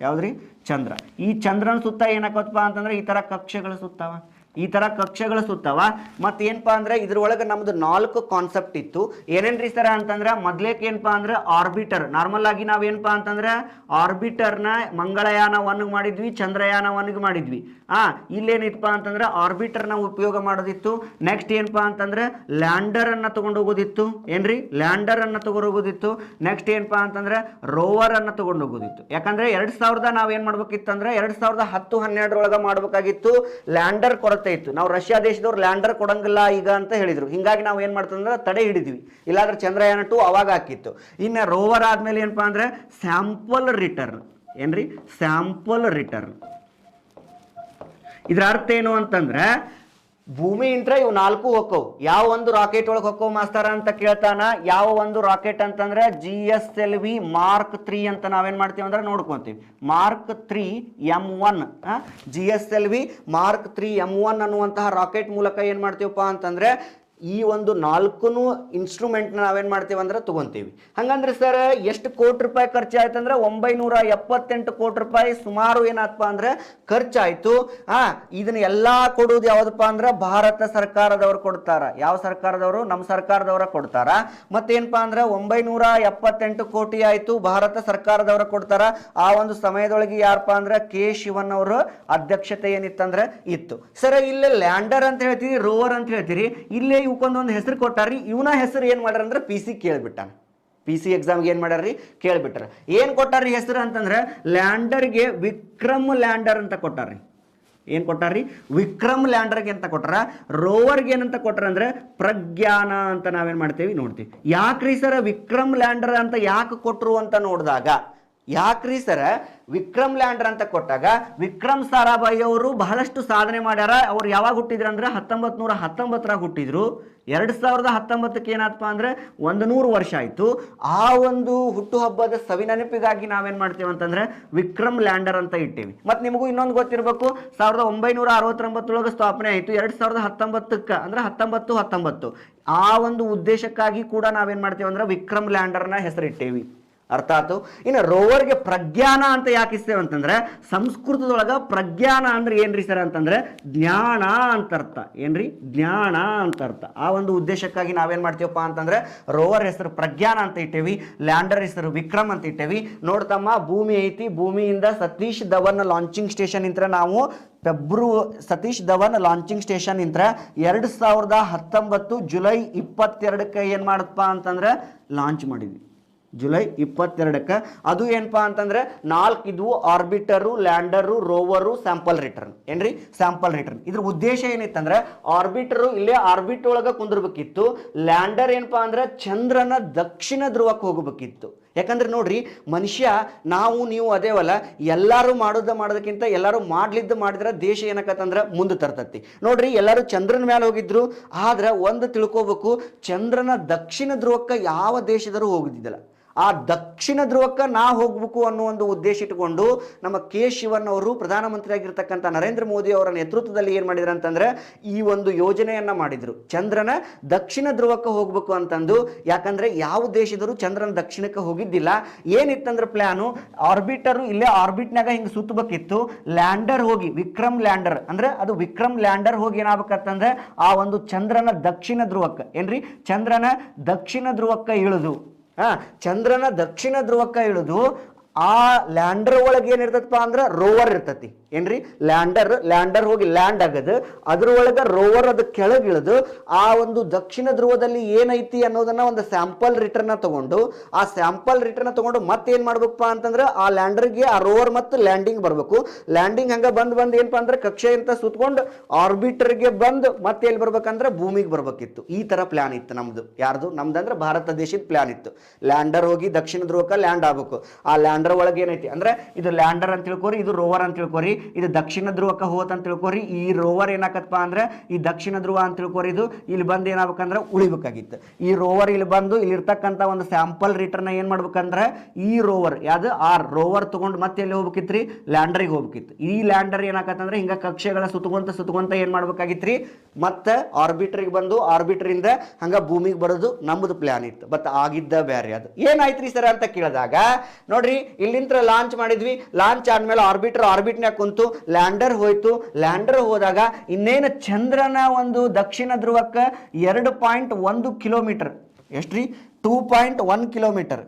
[SPEAKER 1] ಯಾವುದ್ರಿ? ಚಂದ್ರ. ಈ ಚಂದ್ರನ ಸುತ್ತ ಏನಾಕತ್ತಪ್ಪ ಅಂತಂದ್ರೆ ಈ ಥರ ಕಕ್ಷೆಗಳು ಸುತ್ತವ. ಮತ್ತೇನಪ್ಪ ಅಂದ್ರೆ ಇದ್ರೊಳಗೆ ನಮ್ದು 4 ಕಾನ್ಸೆಪ್ಟ್ ಇತ್ತು. ಏನೇನ್ರಿ ಸರ ಅಂತಂದ್ರೆ ಮೊದ್ಲೇಕ್ ಏನಪ್ಪಾ ಅಂದ್ರೆ ಆರ್ಬಿಟರ್. ನಾರ್ಮಲ್ ಆಗಿ ನಾವೇನಪ್ಪಾ ಅಂತಂದ್ರೆ ಆರ್ಬಿಟರ್ನ ಮಂಗಳಯಾನ 1 ಮಾಡಿದ್ವಿ, ಚಂದ್ರಯಾನ 1 ಮಾಡಿದ್ವಿ. ಇಲ್ಲೇನಿತ್ತಪ್ಪ ಅಂತಂದ್ರೆ ಆರ್ಬಿಟರ್ನ ಉಪಯೋಗ ಮಾಡೋದಿತ್ತು. ನೆಕ್ಸ್ಟ್ ಏನಪ್ಪಾ ಅಂತಂದ್ರೆ ಲ್ಯಾಂಡರ್ ಅನ್ನ ತಗೊಂಡು ಹೋಗೋದಿತ್ತು. ಏನ್ರಿ? ಲ್ಯಾಂಡರ್ ಅನ್ನ ತಗೊಂಡು ಹೋಗೋದಿತ್ತು. ನೆಕ್ಸ್ಟ್ ಏನಪ್ಪಾ ಅಂತಂದ್ರೆ ರೋವರ್ ಅನ್ನ ತಗೊಂಡು ಹೋಗೋದಿತ್ತು. ಯಾಕಂದ್ರೆ 2000 ನಾವೇನ್ ಮಾಡ್ಬೇಕಿತ್ತಂದ್ರೆ 2010-12 ಮಾಡ್ಬೇಕಾಗಿತ್ತು. ಲ್ಯಾಂಡರ್ ಕೊರತೆ ಇತ್ತು. ನಾವು ರಷ್ಯಾ ದೇಶದವ್ರು ಲ್ಯಾಂಡರ್ ಕೊಡಂಗಿಲ್ಲ ಈಗ ಅಂತ ಹೇಳಿದ್ರು. ಹಿಂಗಾಗಿ ನಾವು ಏನ್ ಮಾಡ್ತಂದ್ರೆ ತಡೆ ಹಿಡಿದ್ವಿ. ಇಲ್ಲಾಂದ್ರೆ ಚಂದ್ರಯಾನ 2 ಅವಾಗ ಹಾಕಿತ್ತು. ಇನ್ನು ರೋವರ್ ಆದ್ಮೇಲೆ ಏನಪ್ಪಾ ಅಂದ್ರೆ ಸ್ಯಾಂಪಲ್ ರಿಟರ್ನ್. ಏನ್ರಿ? Sample return. ಇದ್ರ ಅರ್ಥ ಏನು ಅಂತಂದ್ರೆ ಭೂಮಿ ಇಂಟ್ರ ಇವು 4 ಹೊಕ್ಕವು. ಯಾವ ಒಂದು ರಾಕೆಟ್ ಒಳಗೆ ಹೊಕ್ಕವು ಮಾಸ್ತರ ಅಂತ ಕೇಳ್ತಾನ. ಯಾವ ಒಂದು ರಾಕೆಟ್ ಅಂತಂದ್ರೆ GSLV Mark 3 ಅಂತ ನಾವೇನ್ ಮಾಡ್ತೀವಿ ಅಂದ್ರೆ ನೋಡ್ಕೊಂತೀವಿ. Mark 3 M1 GSLV Mark 3 M1 ಅನ್ನುವಂತಹ ರಾಕೆಟ್ ಮೂಲಕ ಏನ್ ಮಾಡ್ತೀವಪ್ಪ ಅಂತಂದ್ರೆ ಈ ಒಂದು 4 ಇನ್ಸ್ಟ್ರೂಮೆಂಟ್ ನಾವೇನ್ ಮಾಡ್ತೀವಿ ಅಂದ್ರೆ ತಗೊಂತೀವಿ. ಹಂಗಂದ್ರೆ ಸರ್ ಎಷ್ಟು ಕೋಟಿ ರೂಪಾಯಿ ಖರ್ಚಾಯ್ತಂದ್ರೆ 978 ಕೋಟಿ ರೂಪಾಯಿ ಸುಮಾರು ಏನಾಯ್ತಪ್ಪ ಅಂದ್ರೆ ಖರ್ಚಾಯ್ತು. ಇದನ್ನ ಎಲ್ಲಾ ಕೊಡುವುದು ಯಾವ್ದಪ್ಪ ಅಂದ್ರೆ ಭಾರತ ಸರ್ಕಾರದವ್ರು ಕೊಡ್ತಾರ. ಯಾವ ಸರ್ಕಾರದವರು? ನಮ್ಮ ಸರ್ಕಾರದವರ ಕೊಡ್ತಾರ. ಮತ್ತೇನಪ್ಪಾ ಅಂದ್ರೆ 978 ಕೋಟಿ ಆಯ್ತು, ಭಾರತ ಸರ್ಕಾರದವರ ಕೊಡ್ತಾರ. ಆ ಒಂದು ಸಮಯದೊಳಗೆ ಯಾರಪ್ಪ ಅಂದ್ರೆ ಕೆ ಶಿವನ್ ಅವರು ಅಧ್ಯಕ್ಷತೆ ಏನಿತ್ತಂದ್ರೆ ಇತ್ತು. ಸರ್ ಇಲ್ಲೇ ಲ್ಯಾಂಡರ್ ಅಂತ ಹೇಳ್ತೀರಿ, ರೋವರ್ ಅಂತ ಹೇಳ್ತೀರಿ. ಇಲ್ಲೇ ಇವಕ್ಕೊಂದೊಂದು ಹೆಸರು ಕೊಟ್ಟಾರ್ರಿ. ಇವನ ಹೆಸರು ಏನ್ ಮಾಡ್ಯಾರ ಅಂದ್ರೆ PC ಕೇಳ್ಬಿಟ್ಟಾನ. PC ಎಕ್ಸಾಮ್ಗೆ ಏನ್ ಮಾಡ್ಯಾರ್ರಿ? ಕೇಳ್ಬಿಟ್ಟಾರ. ಏನ್ ಕೊಟ್ಟಾರ್ರಿ ಹೆಸರು ಅಂತಂದ್ರೆ ಲ್ಯಾಂಡರ್ಗೆ ವಿಕ್ರಮ್ ಲ್ಯಾಂಡರ್ ಅಂತ ಕೊಟ್ಟಾರ್ರಿ. ಏನ್ ಕೊಟ್ಟಾರ್ರಿ? ವಿಕ್ರಮ್ ಲ್ಯಾಂಡರ್ಗೆ ಅಂತ ಕೊಟ್ಟಾರ. ರೋವರ್ಗೆ ಏನಂತ ಕೊಟ್ಟಾರ ಅಂದ್ರೆ ಪ್ರಜ್ಞಾನ ಅಂತ ನಾವೇನ್ ಮಾಡ್ತೇವಿ ನೋಡ್ತೀವಿ. ಯಾಕ್ರಿ ಸರ್ ವಿಕ್ರಮ್ ಲ್ಯಾಂಡರ್ ಅಂತ ಯಾಕೆ ಕೊಟ್ರು ಅಂತ ನೋಡಿದಾಗ, ಯಾಕ್ರಿ ಸರ ವಿಕ್ರಮ್ ಲ್ಯಾಂಡರ್ ಅಂತ ಕೊಟ್ಟಾಗ ವಿಕ್ರಮ್ ಸಾರಾಭಾಯಿ ಅವರು ಬಹಳಷ್ಟು ಸಾಧನೆ ಮಾಡ್ಯಾರ. ಅವ್ರು ಯಾವಾಗ ಹುಟ್ಟಿದ್ರು ಅಂದ್ರೆ 1919 ಹುಟ್ಟಿದ್ರು. 2019ಕ್ಕೆ ಏನಾಯ್ತಪ್ಪ ಅಂದ್ರೆ 100 ವರ್ಷ ಆಯ್ತು. ಆ ಒಂದು ಹುಟ್ಟುಹಬ್ಬದ ಸವಿನೆನಪಿಗಾಗಿ ನಾವೇನ್ ಮಾಡ್ತೇವೆ ಅಂತಂದ್ರೆ ವಿಕ್ರಮ್ ಲ್ಯಾಂಡರ್ ಅಂತ ಇಟ್ಟೇವಿ. ಮತ್ತೆ ನಿಮಗೂ ಇನ್ನೊಂದು ಗೊತ್ತಿರಬೇಕು, 1969 ಸ್ಥಾಪನೆ ಆಯಿತು. 2019ಕ್ಕೆ ಅಂದ್ರೆ 1919 ಆ ಒಂದು ಉದ್ದೇಶಕ್ಕಾಗಿ ಕೂಡ ನಾವೇನ್ ಮಾಡ್ತೇವೆ ಅಂದ್ರೆ ವಿಕ್ರಮ್ ಲ್ಯಾಂಡರ್ನ ಹೆಸರಿಟ್ಟೇವಿ. ಅರ್ಥ ಆಯ್ತು. ಇನ್ನು ರೋವರ್ಗೆ ಪ್ರಜ್ಞಾನ ಅಂತ ಯಾಕೆ ಇಸ್ತೇವೆ ಅಂತಂದ್ರೆ ಸಂಸ್ಕೃತದೊಳಗ ಪ್ರಜ್ಞಾನ ಅಂದ್ರೆ ಏನ್ರಿ ಸರ್ ಅಂತಂದ್ರೆ ಜ್ಞಾನ ಅಂತ ಅರ್ಥ. ಏನ್ರಿ? ಜ್ಞಾನ ಅಂತ ಅರ್ಥ. ಆ ಒಂದು ಉದ್ದೇಶಕ್ಕಾಗಿ ನಾವೇನ್ ಮಾಡ್ತೀವಪ್ಪ ಅಂತಂದ್ರೆ ರೋವರ್ ಹೆಸರು ಪ್ರಜ್ಞಾನ ಅಂತ ಇಟ್ಟೇವಿ, ಲ್ಯಾಂಡರ್ ಹೆಸರು ವಿಕ್ರಮ್ ಅಂತ ಇಟ್ಟೇವಿ. ನೋಡ್ತಮ್ಮ ಭೂಮಿ ಐತಿ, ಭೂಮಿಯಿಂದ ಸತೀಶ್ ಧವನ್ ಲಾಂಚಿಂಗ್ ಸ್ಟೇಷನ್ ಇಂತ್ರ ನಾವು ಸತೀಶ್ ಧವನ್ ಲಾಂಚಿಂಗ್ ಸ್ಟೇಷನ್ ಇಂತ್ರ 2019 ಜುಲೈ 22ಕ್ಕೆ ಏನ್ ಮಾಡಪ್ಪ ಅಂತಂದ್ರೆ ಲಾಂಚ್ ಮಾಡಿದ್ವಿ. ಜುಲೈ 22ಕ್ಕೆ. ಅದು ಏನಪ್ಪಾ ಅಂತಂದ್ರೆ 4 ಇದ್ವು: orbiter, lander, rover, sample return. ಏನ್ರಿ? Sample return. ಇದ್ರ ಉದ್ದೇಶ ಏನಿತ್ತಂದ್ರೆ ಆರ್ಬಿಟರು ಇಲ್ಲೇ ಆರ್ಬಿಟ್ ಒಳಗ ಕುಂದಿರ್ಬೇಕಿತ್ತು. ಲ್ಯಾಂಡರ್ ಏನಪ್ಪಾ ಅಂದ್ರೆ ಚಂದ್ರನ ದಕ್ಷಿಣ ಧ್ರುವಕ್ಕೆ ಹೋಗಬೇಕಿತ್ತು. ಯಾಕಂದ್ರೆ ನೋಡ್ರಿ, ಮನುಷ್ಯ ನಾವು ನೀವು ಅದೇವಲ್ಲ, ಎಲ್ಲಾರು ಮಾಡೋದಕ್ಕಿಂತ ಎಲ್ಲಾರು ಮಾಡಿದ್ರೆ ದೇಶ ಏನಕ್ಕಂದ್ರೆ ಮುಂದೆ ತರ್ತತಿ. ನೋಡ್ರಿ, ಎಲ್ಲರೂ ಚಂದ್ರನ ಮೇಲೆ ಹೋಗಿದ್ರು. ಆದ್ರೆ ಒಂದು ತಿಳ್ಕೋಬೇಕು, ಚಂದ್ರನ ದಕ್ಷಿಣ ಧ್ರುವಕ್ಕೆ ಯಾವ ದೇಶದರೂ ಹೋಗುದಿದ್ದಲ್ಲ. ಆ ದಕ್ಷಿಣ ಧ್ರುವಕ್ಕೆ ಹೋಗ್ಬೇಕು ಅನ್ನೋ ಒಂದು ಉದ್ದೇಶ ಇಟ್ಟುಕೊಂಡು ನಮ್ಮ ಕೆ ಶಿವನ್ ಅವರು ಪ್ರಧಾನಮಂತ್ರಿ ಆಗಿರ್ತಕ್ಕಂಥ ನರೇಂದ್ರ ಮೋದಿ ಅವರ ನೇತೃತ್ವದಲ್ಲಿ ಏನ್ ಮಾಡಿದ್ರು ಅಂತಂದ್ರೆ ಈ ಒಂದು ಯೋಜನೆಯನ್ನ ಮಾಡಿದ್ರು. ಚಂದ್ರನ ದಕ್ಷಿಣ ಧ್ರುವಕ್ಕೆ ಹೋಗ್ಬೇಕು ಅಂತಂದು. ಯಾಕಂದ್ರೆ ಯಾವ ದೇಶದರೂ ಚಂದ್ರನ ದಕ್ಷಿಣಕ್ಕೆ ಹೋಗಿದ್ದಿಲ್ಲ. ಏನಿತ್ತಂದ್ರೆ ಪ್ಲಾನು, ಆರ್ಬಿಟರು ಇಲ್ಲೇ ಆರ್ಬಿಟ್ನಾಗ ಹಿಂಗೆ ಸುತ್ತಬೇಕಿತ್ತು. ಲ್ಯಾಂಡರ್ ಹೋಗಿ ವಿಕ್ರಮ್ ಲ್ಯಾಂಡರ್ ಅಂದ್ರೆ ಅದು ವಿಕ್ರಮ್ ಲ್ಯಾಂಡರ್ ಹೋಗಿ ಏನಾಗಬೇಕಂತಂದ್ರೆ ಆ ಒಂದು ಚಂದ್ರನ ದಕ್ಷಿಣ ಧ್ರುವಕ್ಕೆ, ಏನ್ರಿ, ಚಂದ್ರನ ದಕ್ಷಿಣ ಧ್ರುವಕ್ಕೆ ಇಳಿದು ಚಂದ್ರನ ದಕ್ಷಿಣ ಧ್ರುವಕ್ಕೆ ಇಳಿದು ಆ ಲ್ಯಾಂಡರ್ ಒಳಗೆ ಏನಿರ್ತದಪ್ಪ ಅಂದ್ರೆ ರೋವರ್ ಇರ್ತತಿ. ಏನ್ರಿ ಲ್ಯಾಂಡರ್ ಹೋಗಿ ಲ್ಯಾಂಡ್ ಆಗದು, ಅದ್ರೊಳಗೆ ರೋವರ್ ಅದು ಕೆಳಗಿಳಿದು ಆ ಒಂದು ದಕ್ಷಿಣ ಧ್ರುವದಲ್ಲಿ ಏನೈತಿ ಅನ್ನೋದನ್ನ ಒಂದು ಸ್ಯಾಂಪಲ್ ರಿಟರ್ನ್ ತಗೊಂಡು ಆ ಸ್ಯಾಂಪಲ್ ರಿಟರ್ನ್ ತಗೊಂಡು ಮತ್ತೆ ಏನ್ ಮಾಡ್ಬೇಕಪ್ಪ ಅಂತಂದ್ರೆ ಆ ಲ್ಯಾಂಡರ್ಗೆ ಆ ರೋವರ್ ಮತ್ತು ಲ್ಯಾಂಡಿಂಗ್ ಬರ್ಬೇಕು. ಲ್ಯಾಂಡಿಂಗ್ ಹಂಗ ಬಂದ್ ಏನಪ್ಪಾ ಅಂದ್ರೆ ಕಕ್ಷೆ ಅಂತ ಸುತ್ಕೊಂಡು ಆರ್ಬಿಟರ್ಗೆ ಬಂದು ಮತ್ತೆ ಎಲ್ಲಿ ಬರ್ಬೇಕಂದ್ರೆ ಭೂಮಿಗೆ ಬರ್ಬೇಕಿತ್ತು. ಈ ತರ ಪ್ಲಾನ್ ಇತ್ತು ನಮ್ದು. ಯಾರ್ದು? ನಮ್ದಂದ್ರೆ ಭಾರತ ದೇಶದ ಪ್ಲಾನ್ ಇತ್ತು. ಲ್ಯಾಂಡರ್ ಹೋಗಿ ದಕ್ಷಿಣ ಧ್ರುವಕ್ಕೆ ಲ್ಯಾಂಡ್ ಆಗ್ಬೇಕು. ಆ ಲ್ಯಾಂಡರ್ ಒಳಗೆ ಏನೈತಿ ಅಂದ್ರೆ ಇದು ಲ್ಯಾಂಡರ್ ಅಂತ ತಿಳ್ಕೊರಿ, ಇದು ರೋವರ್ ಅಂತ ತಿಳ್ಕೊರಿ. ಇದು ದಕ್ಷಿಣ ಧ್ರುವಕ್ಕೆ ಹೋತ್ ಅಂತ ತಿಳ್ಕೊರಿ. ಈ ರೋವರ್ ಏನಾಕತ್ತಪ್ಪ ಅಂದ್ರೆ ಈ ದಕ್ಷಿಣ ಧ್ರುವ ಅಂತ ತಿಳ್ಕೊರಿ. ಇದು ಇಲ್ಲಿ ಬಂದು ಏನಾಗಬೇಕಂದ್ರೆ ಉಳಿಬೇಕಾಗಿತ್ತು. ಈ ರೋವರ್ ಇಲ್ಲಿ ಬಂದು ಇಲ್ಲಿರ್ತಕ್ಕಂಥ ಒಂದು ಸ್ಯಾಂಪಲ್ ರಿಟರ್ನ್ ಏನ್ ಮಾಡ್ಬೇಕಂದ್ರೆ ಈ ರೋವರ್ ಯಾವ್ದು ಆ ರೋವರ್ ತಗೊಂಡು ಮತ್ತೆ ಎಲ್ಲಿ ಹೋಗ್ಬೇಕಿತ್ರಿ? ಲ್ಯಾಂಡರ್ಗೆ ಹೋಗ್ಬೇಕಿತ್ತು. ಈ ಲ್ಯಾಂಡರ್ ಏನಾಕತ್ತಂದ್ರೆ ಹಿಂಗ ಕಕ್ಷೆಗಳ ಸುತ್ತಕೊಂತ ಏನ್ ಮಾಡ್ಬೇಕಾಗಿತ್ರಿ? ಮತ್ತೆ ಆರ್ಬಿಟರ್ಗೆ ಬಂದು ಆರ್ಬಿಟರ್ ಇಂದ ಹಂಗ ಭೂಮಿಗೆ ಬರೋದು ನಮ್ಮದು ಪ್ಲಾನ್ ಇತ್ತು. ಬಟ್ ಆಗಿದ್ದ ಬೇರೆ. ಅದು ಏನಾಯ್ತ್ರಿ ಸರ್ ಅಂತ ಕೇಳಿದಾಗ ನೋಡ್ರಿ, ಇಲ್ಲಿಂದ ಲಾಂಚ್ ಮಾಡಿದ್ವಿ. ಲಾಂಚ್ ಆದ್ಮೇಲೆ ಆರ್ಬಿಟ್ನ್ಯಾಗ ಕುಂತು ಲ್ಯಾಂಡರ್ ಹೋಯ್ತು. ಲ್ಯಾಂಡರ್ ಹೋದಾಗ ಇನ್ನೇನು ಚಂದ್ರನ ಒಂದು ದಕ್ಷಿಣ ಧ್ರುವಕ್ಕೆ 2.1 ಕಿಲೋಮೀಟರ್, ಎಷ್ಟ್ರಿ? 2.1 ಕಿಲೋಮೀಟರ್,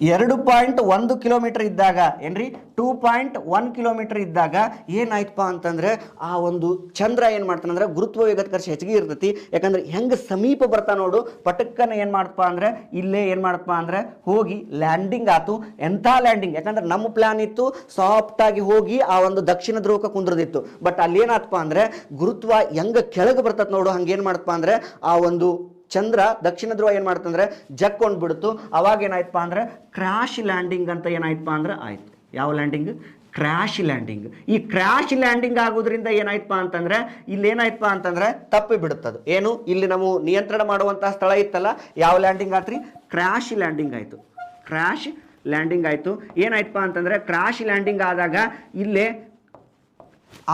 [SPEAKER 1] 2.1 ಕಿಲೋಮೀಟರ್ ಇದ್ದಾಗ ಏನ್ರಿ 2.1 ಕಿಲೋಮೀಟರ್ ಇದ್ದಾಗ ಏನಾಯ್ತಪ್ಪ ಅಂತಂದ್ರೆ ಆ ಒಂದು ಚಂದ್ರ ಏನ್ ಮಾಡ್ತಾನಂದ್ರೆ ಗುರುತ್ವ ವೇಗದ ಹೆಚ್ಚಿಗೆ ಇರ್ತೈತಿ. ಯಾಕಂದ್ರೆ ಹೆಂಗ ಸಮೀಪ ಬರ್ತಾ ನೋಡು, ಪಟಕ್ಕನ ಏನ್ ಮಾಡ್ತಪ್ಪ ಅಂದ್ರೆ ಇಲ್ಲೇ ಏನ್ ಮಾಡಪ್ಪ ಅಂದ್ರೆ ಹೋಗಿ ಲ್ಯಾಂಡಿಂಗ್ ಆತು. ಎಂಥ ಲ್ಯಾಂಡಿಂಗ್? ಯಾಕಂದ್ರೆ ನಮ್ಮ ಪ್ಲಾನ್ ಇತ್ತು ಸಾಫ್ಟ್ ಆಗಿ ಹೋಗಿ ಆ ಒಂದು ದಕ್ಷಿಣ ಧ್ರುವಕ್ಕೆ ಕುಂದ್ರದಿತ್ತು. ಬಟ್ ಅಲ್ಲಿ ಏನಾತಪ್ಪ ಅಂದ್ರೆ ಗುರುತ್ವ ಹೆಂಗ ಕೆಳಗೆ ಬರ್ತತ್ ನೋಡು, ಹಂಗೇನ್ ಮಾಡಪ್ಪ ಅಂದ್ರೆ ಆ ಒಂದು ಚಂದ್ರ ದಕ್ಷಿಣ ಧ್ರುವ ಏನ್ ಮಾಡ್ತಂದ್ರೆ ಜಕ್ಕೊಂಡ್ ಬಿಡ್ತು. ಅವಾಗ ಏನಾಯ್ತಪ್ಪ ಅಂದ್ರೆ ಕ್ರಾಶ್ ಲ್ಯಾಂಡಿಂಗ್ ಅಂತ ಏನಾಯ್ತಪ್ಪ ಅಂದ್ರೆ ಆಯ್ತು. ಯಾವ ಲ್ಯಾಂಡಿಂಗ್? Crash landing. ಈ ಕ್ರ್ಯಾಶ್ ಲ್ಯಾಂಡಿಂಗ್ ಆಗೋದ್ರಿಂದ ಏನಾಯ್ತಪ್ಪ ಅಂತಂದ್ರೆ ಇಲ್ಲಿ ಏನಾಯ್ತಪ್ಪ ಅಂತಂದ್ರೆ ತಪ್ಪಿ ಬಿಡುತ್ತದು. ಏನು? ಇಲ್ಲಿ ನಾವು ನಿಯಂತ್ರಣ ಮಾಡುವಂತಹ ಸ್ಥಳ ಇತ್ತಲ್ಲ, ಯಾವ ಲ್ಯಾಂಡಿಂಗ್ ಆತ್ರಿ? ಕ್ರ್ಯಾಶ್ ಲ್ಯಾಂಡಿಂಗ್ ಆಯ್ತು. ಕ್ರ್ಯಾಶ್ ಲ್ಯಾಂಡಿಂಗ್ ಆಯ್ತು. ಏನಾಯ್ತಪ್ಪ ಅಂತಂದ್ರೆ ಕ್ರ್ಯಾಶ್ ಲ್ಯಾಂಡಿಂಗ್ ಆದಾಗ ಇಲ್ಲೇ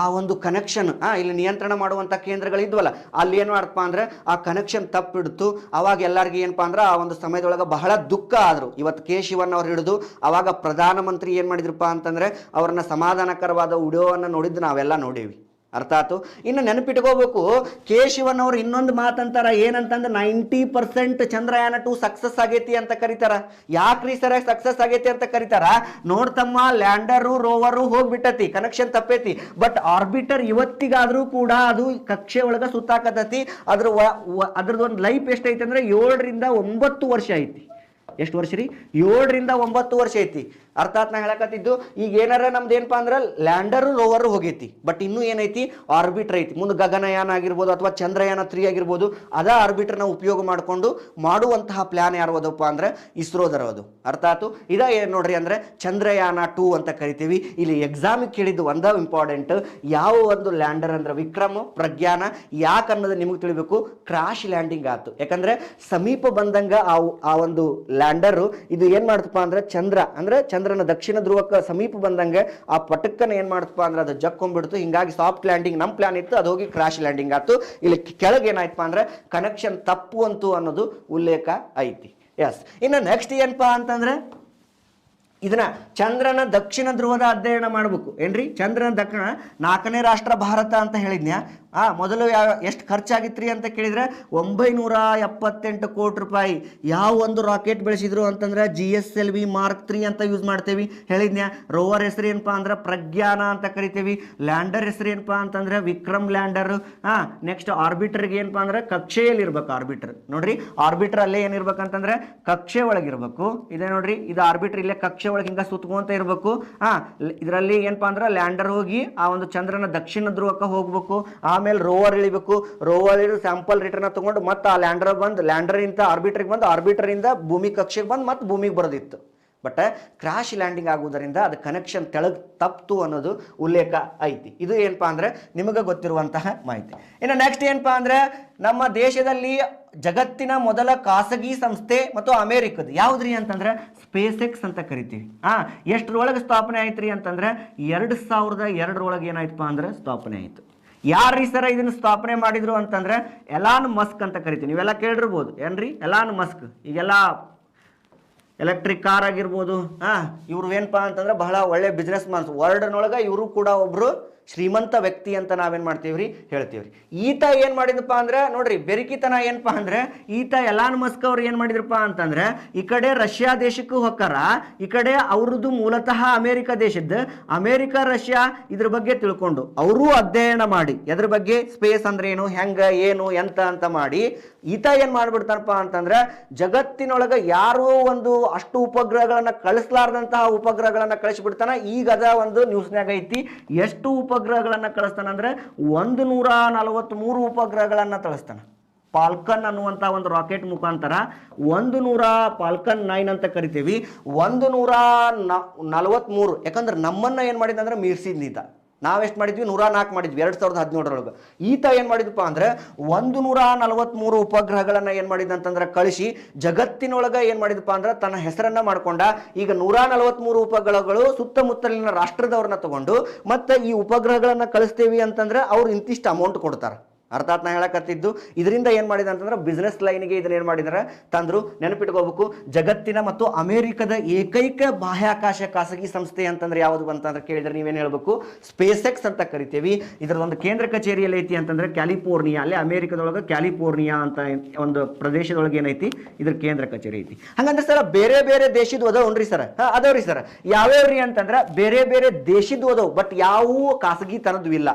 [SPEAKER 1] ಆ ಒಂದು ಕನೆಕ್ಷನ್ ಇಲ್ಲಿ ನಿಯಂತ್ರಣ ಮಾಡುವಂಥ ಕೇಂದ್ರಗಳಿದ್ವಲ್ಲ, ಅಲ್ಲಿ ಏನು ಮಾಡಪ್ಪ ಅಂದ್ರೆ ಆ ಕನೆಕ್ಷನ್ ತಪ್ಪಿಡ್ತು. ಅವಾಗ ಎಲ್ಲರಿಗೂ ಏನಪ್ಪಾ ಅಂದ್ರೆ ಆ ಒಂದು ಸಮಯದೊಳಗೆ ಬಹಳ ದುಃಖ ಆದರು. ಇವತ್ತು ಕೆ ಶಿವನ್ ಅವ್ರು ಹಿಡಿದು ಅವಾಗ ಪ್ರಧಾನಮಂತ್ರಿ ಏನು ಮಾಡಿದ್ರಪ್ಪ ಅಂತಂದ್ರೆ ಅವ್ರನ್ನ ಸಮಾಧಾನಕರವಾದ ವಿಡಿಯೋವನ್ನು ನೋಡಿದ್ದು ನಾವೆಲ್ಲ ನೋಡೀವಿ. ಅರ್ಥ ಆಯ್ತು. ಇನ್ನು ನೆನಪಿಟ್ಕೋಬೇಕು, ಕೆ ಶಿವನ್ ಅವರು ಇನ್ನೊಂದು ಮಾತಂತಾರ. ಏನಂತಂದ್ರೆ 90% ಚಂದ್ರಯಾನ 2 ಸಕ್ಸಸ್ ಆಗೈತಿ ಅಂತ ಕರೀತಾರ. ಯಾಕ್ರಿ ಸರ ಸಕ್ಸಸ್ ಆಗೈತಿ ಅಂತ ಕರೀತಾರ? ನೋಡ್ತಮ್ಮ, ಲ್ಯಾಂಡರು ರೋವರು ಹೋಗ್ಬಿಟ್ಟತಿ, ಕನೆಕ್ಷನ್ ತಪ್ಪೈತಿ. ಬಟ್ ಆರ್ಬಿಟರ್ ಇವತ್ತಿಗಾದ್ರೂ ಕೂಡ ಅದು ಕಕ್ಷೆ ಒಳಗ ಸುತ್ತಾಕತತಿ. ಅದ್ರದ್ದು ಲೈಫ್ ಎಷ್ಟೈತಿ ಅಂದ್ರೆ 7 ರಿಂದ 9 ವರ್ಷ ಐತಿ. ಎಷ್ಟು ವರ್ಷ ರೀ? 7 ರಿಂದ 9 ವರ್ಷ ಐತಿ. ಅರ್ಥಾತ್ ನಾ ಹೇಳಕತ್ತಿದ್ದು, ಈಗ ಏನಾರ ನಮ್ದು ಏನಪ್ಪಾ ಅಂದ್ರೆ ಲ್ಯಾಂಡರು ರೋವರು ಹೋಗೈತಿ, ಬಟ್ ಇನ್ನೂ ಏನೈತಿ? ಆರ್ಬಿಟರ್ ಐತಿ. ಮುಂದೆ ಗಗನಯಾನ ಆಗಿರ್ಬೋದು ಅಥವಾ ಚಂದ್ರಯಾನ 3 ಆಗಿರ್ಬೋದು, ಅದ ಆರ್ಬಿಟರ್ ನಾವು ಉಪಯೋಗ ಮಾಡಿಕೊಂಡು ಮಾಡುವಂತಹ ಪ್ಲಾನ್ ಯಾರು ಅದಪ್ಪ ಅಂದ್ರೆ ಇಸ್ರೋದರದು. ಅರ್ಥ ಆಯ್ತು. ಇದ ಏನು ನೋಡ್ರಿ ಅಂದ್ರೆ ಚಂದ್ರಯಾನ 2 ಅಂತ ಕರಿತೀವಿ. ಇಲ್ಲಿ ಎಕ್ಸಾಮಿಗೆ ಕೇಳಿದ್ದು ಒಂದ ಇಂಪಾರ್ಟೆಂಟ್, ಯಾವ ಒಂದು ಲ್ಯಾಂಡರ್ ಅಂದ್ರೆ ವಿಕ್ರಮ್, ಪ್ರಜ್ಞಾನ. ಯಾಕೆ ಅನ್ನೋದು ನಿಮಗೆ ತಿಳಿಬೇಕು. ಕ್ರಾಶ್ ಲ್ಯಾಂಡಿಂಗ್ ಆಯ್ತು. ಯಾಕಂದ್ರೆ ಸಮೀಪ ಬಂದಂಗ ಆ ಒಂದು ಲ್ಯಾಂಡರ್ ಇದು ಏನ್ ಮಾಡ್ತಪ್ಪ ಅಂದ್ರೆ ಚಂದ್ರ ಅಂದ್ರೆ ಚಂದ್ರನ ದಕ್ಷಿಣ ಧ್ರುವಕ್ಕೆ ಸಮೀಪ ಬಂದಂಗೆ ಆ ಪಟಕ್ಕನ ಏನ್ ಮಾಡ್ತಪ್ಪ ಅಂದ್ರೆ ಅದು ಜಕ್ಕೊಂಡ್ಬಿಡ್ತು. ಹಿಂಗಾಗಿ ಸಾಫ್ಟ್ ಲ್ಯಾಂಡಿಂಗ್ ನಮ್ಮ ಪ್ಲಾನ್ ಇತ್ತು, ಅದು ಹೋಗಿ ಕ್ರಾಶ್ ಲ್ಯಾಂಡಿಂಗ್ ಆಯ್ತು. ಇಲ್ಲಿ ಕೆಳಗೆ ಏನಾಯ್ತಪ್ಪ ಅಂದ್ರೆ ಕನೆಕ್ಷನ್ ತಪ್ಪು ಅಂತು ಅನ್ನೋದು ಉಲ್ಲೇಖ ಐತಿ. ಎಸ್. ಇನ್ನು ನೆಕ್ಸ್ಟ್ ಏನಪ್ಪಾ ಅಂತಂದ್ರೆ ಇದನ್ನ ಚಂದ್ರನ ದಕ್ಷಿಣ ಧ್ರುವದ ಅಧ್ಯಯನ ಮಾಡ್ಬೇಕು. ಏನ್ರಿ? ಚಂದ್ರನ ದಕ್ಷಿಣ 4ನೇ ರಾಷ್ಟ್ರ ಭಾರತ ಅಂತ ಹೇಳಿದ್ನ್ಯಾ. ಮೊದಲು ಎಷ್ಟು ಖರ್ಚಾಗಿತ್ರಿ ಅಂತ ಕೇಳಿದ್ರೆ 978 ಕೋಟಿ ರೂಪಾಯಿ. ಯಾವ ಒಂದು ರಾಕೆಟ್ ಬೆಳೆಸಿದ್ರು ಅಂತಂದ್ರೆ GSLV Mark 3 ಅಂತ ಯೂಸ್ ಮಾಡ್ತೇವಿ. ಹೇಳಿದ್ನ್ಯಾ. ರೋವರ್ ಹೆಸರು ಏನಪ್ಪಾ ಅಂದ್ರೆ ಪ್ರಜ್ಞಾನ ಅಂತ ಕರಿತೇವಿ. ಲ್ಯಾಂಡರ್ ಹೆಸರು ಏನಪ್ಪಾ ಅಂತಂದ್ರೆ ವಿಕ್ರಮ್ ಲ್ಯಾಂಡರ್. ನೆಕ್ಸ್ಟ್ ಆರ್ಬಿಟರ್ಗೆ ಏನಪ್ಪಾ ಅಂದ್ರೆ ಕಕ್ಷೆಯಲ್ಲಿ ಇರ್ಬೇಕು. ಆರ್ಬಿಟರ್ ನೋಡ್ರಿ, ಆರ್ಬಿಟರ್ ಅಲ್ಲೇ ಏನಿರ್ಬೇಕಂತಂದ್ರೆ ಕಕ್ಷೆ ಒಳಗಿರ್ಬೇಕು. ಇದೇ ನೋಡ್ರಿ, ಇದು ಆರ್ಬಿಟರ್ ಇಲ್ಲೇ ಕಕ್ಷೆ ಒಳಗೆ ಹಿಂಗ ಸುತ್ಕೊಂತ ಇರ್ಬೇಕು. ಇದರಲ್ಲಿ ಏನಪ್ಪಾ ಅಂದ್ರೆ ಲ್ಯಾಂಡರ್ ಹೋಗಿ ಆ ಒಂದು ಚಂದ್ರನ ದಕ್ಷಿಣ ಧ್ರುವಕ್ಕೆ ಹೋಗ್ಬೇಕು. ಆಮೇಲೆ ರೋವರ್ ಇಳಿಬೇಕು. ರೋವರ್ ಇಳಿದು ಸ್ಯಾಂಪಲ್ ರಿಟರ್ನ್ ತಗೊಂಡು ಮತ್ತೆ ಆ ಲ್ಯಾಂಡರ್ ಬಂದು ಲ್ಯಾಂಡರ್ ಇಂದ ಆರ್ಬಿಟರ್ಗೆ ಬಂದು ಆರ್ಬಿಟರ್ ಇಂದ ಭೂಮಿ ಕಕ್ಷೆಗೆ ಬಂದು ಮತ್ತೆ ಭೂಮಿಗೆ ಬರೋದಿತ್ತು. ಬಟ್ ಕ್ರಾಶ್ ಲ್ಯಾಂಡಿಂಗ್ ಆಗುವುದರಿಂದ ಅದು ಕನೆಕ್ಷನ್ ತೆಳಗ್ ತಪ್ತು ಅನ್ನೋದು ಉಲ್ಲೇಖ ಐತಿ. ಇದು ಏನಪ್ಪಾ ಅಂದ್ರೆ ನಿಮಗೆ ಗೊತ್ತಿರುವಂತಹ ಮಾಹಿತಿ. ಇನ್ನು ನೆಕ್ಸ್ಟ್ ಏನಪ್ಪಾ ಅಂದ್ರೆ ನಮ್ಮ ದೇಶದಲ್ಲಿ ಜಗತ್ತಿನ ಮೊದಲ ಖಾಸಗಿ ಸಂಸ್ಥೆ ಮತ್ತು ಅಮೆರಿಕದ ಯಾವ್ದ್ರಿ ಅಂತಂದ್ರೆ ಸ್ಪೇಸ್ ಎಕ್ಸ್ ಅಂತ ಕರಿತೀವಿ. ಎಷ್ಟರೊಳಗೆ ಸ್ಥಾಪನೆ ಆಯ್ತ್ರಿ ಅಂತಂದ್ರೆ 2002 ಏನಾಯ್ತಪ್ಪ ಅಂದ್ರೆ ಸ್ಥಾಪನೆ ಆಯ್ತು. ಯಾರ್ರೀ ಸರ ಇದನ್ನ ಸ್ಥಾಪನೆ ಮಾಡಿದ್ರು ಅಂತಂದ್ರೆ ಎಲಾನ್ ಮಸ್ಕ್ ಅಂತ ಕರಿತೀವಿ. ನೀವೆಲ್ಲ ಕೇಳಿರ್ಬೋದು. ಏನ್ರಿ? Elon Musk. ಈಗೆಲ್ಲ ಎಲೆಕ್ಟ್ರಿಕ್ ಕಾರ್ ಆಗಿರ್ಬೋದು. ಇವ್ರು ಏನಪ್ಪಾ ಅಂತಂದ್ರೆ ಬಹಳ ಒಳ್ಳೆ ಬಿಸ್ನೆಸ್ ಮ್ಯಾನ್ಸ್. ವರ್ಲ್ಡ್ನೊಳಗೆ ಇವರು ಕೂಡ ಒಬ್ರು ಶ್ರೀಮಂತ ವ್ಯಕ್ತಿ ಅಂತ ನಾವೇನ್ ಮಾಡ್ತೀವ್ರಿ ಹೇಳ್ತೀವ್ರಿ. ಈತ ಏನ್ ಮಾಡಿದಪ್ಪ ಅಂದ್ರೆ ನೋಡ್ರಿ ಬೆರಿಕಿತನ ಏನಪ್ಪಾ ಅಂದ್ರೆ ಈತ ಎಲಾನ್ ಮಸ್ಕ್ ಅವ್ರು ಏನ್ ಮಾಡಿದ್ರಪ್ಪ ಅಂತಂದ್ರೆ ಈ ಕಡೆ ರಷ್ಯಾ ದೇಶಕ್ಕೂ ಹೊಕ್ಕಾರ, ಈ ಕಡೆ ಅವ್ರದ್ದು ಮೂಲತಃ ಅಮೆರಿಕ ದೇಶದ್ದು, ಅಮೆರಿಕ ರಷ್ಯಾ ಇದ್ರ ಬಗ್ಗೆ ತಿಳ್ಕೊಂಡು ಅವರು ಅಧ್ಯಯನ ಮಾಡಿ ಎದ್ರ ಬಗ್ಗೆ ಸ್ಪೇಸ್ ಅಂದ್ರೆ ಏನು ಹೆಂಗ ಏನು ಎಂತ ಅಂತ ಮಾಡಿ ಈತ ಏನ್ ಮಾಡ್ಬಿಡ್ತಾನಪ್ಪ ಅಂತಂದ್ರೆ ಜಗತ್ತಿನೊಳಗ ಯಾರೋ ಒಂದು ಅಷ್ಟು ಉಪಗ್ರಹಗಳನ್ನ ಕಳಿಸ್ಲಾರ್ದಂತಹ ಉಪಗ್ರಹಗಳನ್ನ ಕಳಿಸ್ಬಿಡ್ತಾನ. ಈಗ ಅದ ಒಂದು ನ್ಯೂಸ್ನಾಗ ಐತಿ. ಎಷ್ಟು ಉಪಗ್ರಹಗಳನ್ನ ಕಳಿಸ್ತಾನ ಅಂದ್ರೆ 143 ಉಪಗ್ರಹಗಳನ್ನ ಕಳಿಸ್ತಾನ. ಫಾಲ್ಕನ್ ಅನ್ನುವಂತ ಒಂದು ರಾಕೆಟ್ ಮುಖಾಂತರ 100 ಫಾಲ್ಕನ್ 9 ಅಂತ ಕರಿತೀವಿ, 143. ಯಾಕಂದ್ರೆ ನಮ್ಮನ್ನ ಏನ್ ಮಾಡಿದ ಅಂದ್ರೆ ಮೀರ್ಸಿದ್ನೀತ. ನಾವೆಷ್ಟು ಮಾಡಿದ್ವಿ 104 ಮಾಡಿದ್ವಿ 2017 ಈತ ಏನ್ ಮಾಡಿದಪ್ಪ ಅಂದ್ರೆ 143 ಉಪಗ್ರಹಗಳನ್ನ ಏನ್ ಮಾಡಿದ ಅಂತಂದ್ರೆ ಕಳಿಸಿ ಜಗತ್ತಿನೊಳಗ ಏನ್ ಮಾಡಿದಪ್ಪ ಅಂದ್ರೆ ತನ್ನ ಹೆಸರನ್ನ ಮಾಡ್ಕೊಂಡ. ಈಗ 143 ಉಪಗ್ರಹಗಳು ಸುತ್ತಮುತ್ತಲಿನ ರಾಷ್ಟ್ರದವ್ರನ್ನ ತಗೊಂಡು ಮತ್ತೆ ಈ ಉಪಗ್ರಹಗಳನ್ನ ಕಳಿಸ್ತೇವಿ ಅಂತಂದ್ರೆ ಅವ್ರು ಇಂತಿಷ್ಟು ಅಮೌಂಟ್ ಕೊಡ್ತಾರೆ. ಅರ್ಥಾತ್ ನಾ ಹೇಳಕತ್ತಿದ್ದು ಇದರಿಂದ ಏನ್ ಮಾಡಿದ ಅಂತಂದ್ರೆ ಬಿಸ್ನೆಸ್ ಲೈನ್ಗೆ ಇದನ್ನ ಏನ್ ಮಾಡಿದಾರೆ ತಂದ್ರು. ನೆನಪಿಟ್ಕೋಬೇಕು, ಜಗತ್ತಿನ ಮತ್ತು ಅಮೆರಿಕದ ಏಕೈಕ ಬಾಹ್ಯಾಕಾಶ ಖಾಸಗಿ ಸಂಸ್ಥೆ ಅಂತಂದ್ರೆ ಯಾವುದು ಅಂತಂದ್ರೆ ಕೇಳಿದ್ರೆ ನೀವೇನ್ ಹೇಳ್ಬೇಕು, ಸ್ಪೇಸ್ ಎಕ್ಸ್ ಅಂತ ಕರಿತೀವಿ. ಇದರದೊಂದು ಕೇಂದ್ರ ಕಚೇರಿಯಲ್ಲಿ ಐತಿ ಅಂತಂದ್ರೆ ಕ್ಯಾಲಿಫೋರ್ನಿಯಾ, ಅಲ್ಲಿ ಅಮೆರಿಕದೊಳಗೆ ಕ್ಯಾಲಿಫೋರ್ನಿಯಾ ಅಂತ ಒಂದು ಪ್ರದೇಶದೊಳಗೆ ಏನೈತಿ ಇದ್ರ ಕೇಂದ್ರ ಕಚೇರಿ ಐತಿ. ಹಂಗಂದ್ರೆ ಸರ್ ಬೇರೆ ಬೇರೆ ದೇಶದ ಅದಾವ್ರಿ ಸರ್, ಅದಾವ್ರಿ ಸರ್. ಯಾವ್ಯಾವ್ರಿ ಅಂತಂದ್ರೆ ಬೇರೆ ಬೇರೆ ದೇಶದ ಅದಾವ್, ಬಟ್ ಯಾವ ಖಾಸಗಿ ತನದ್ದು ಇಲ್ಲ.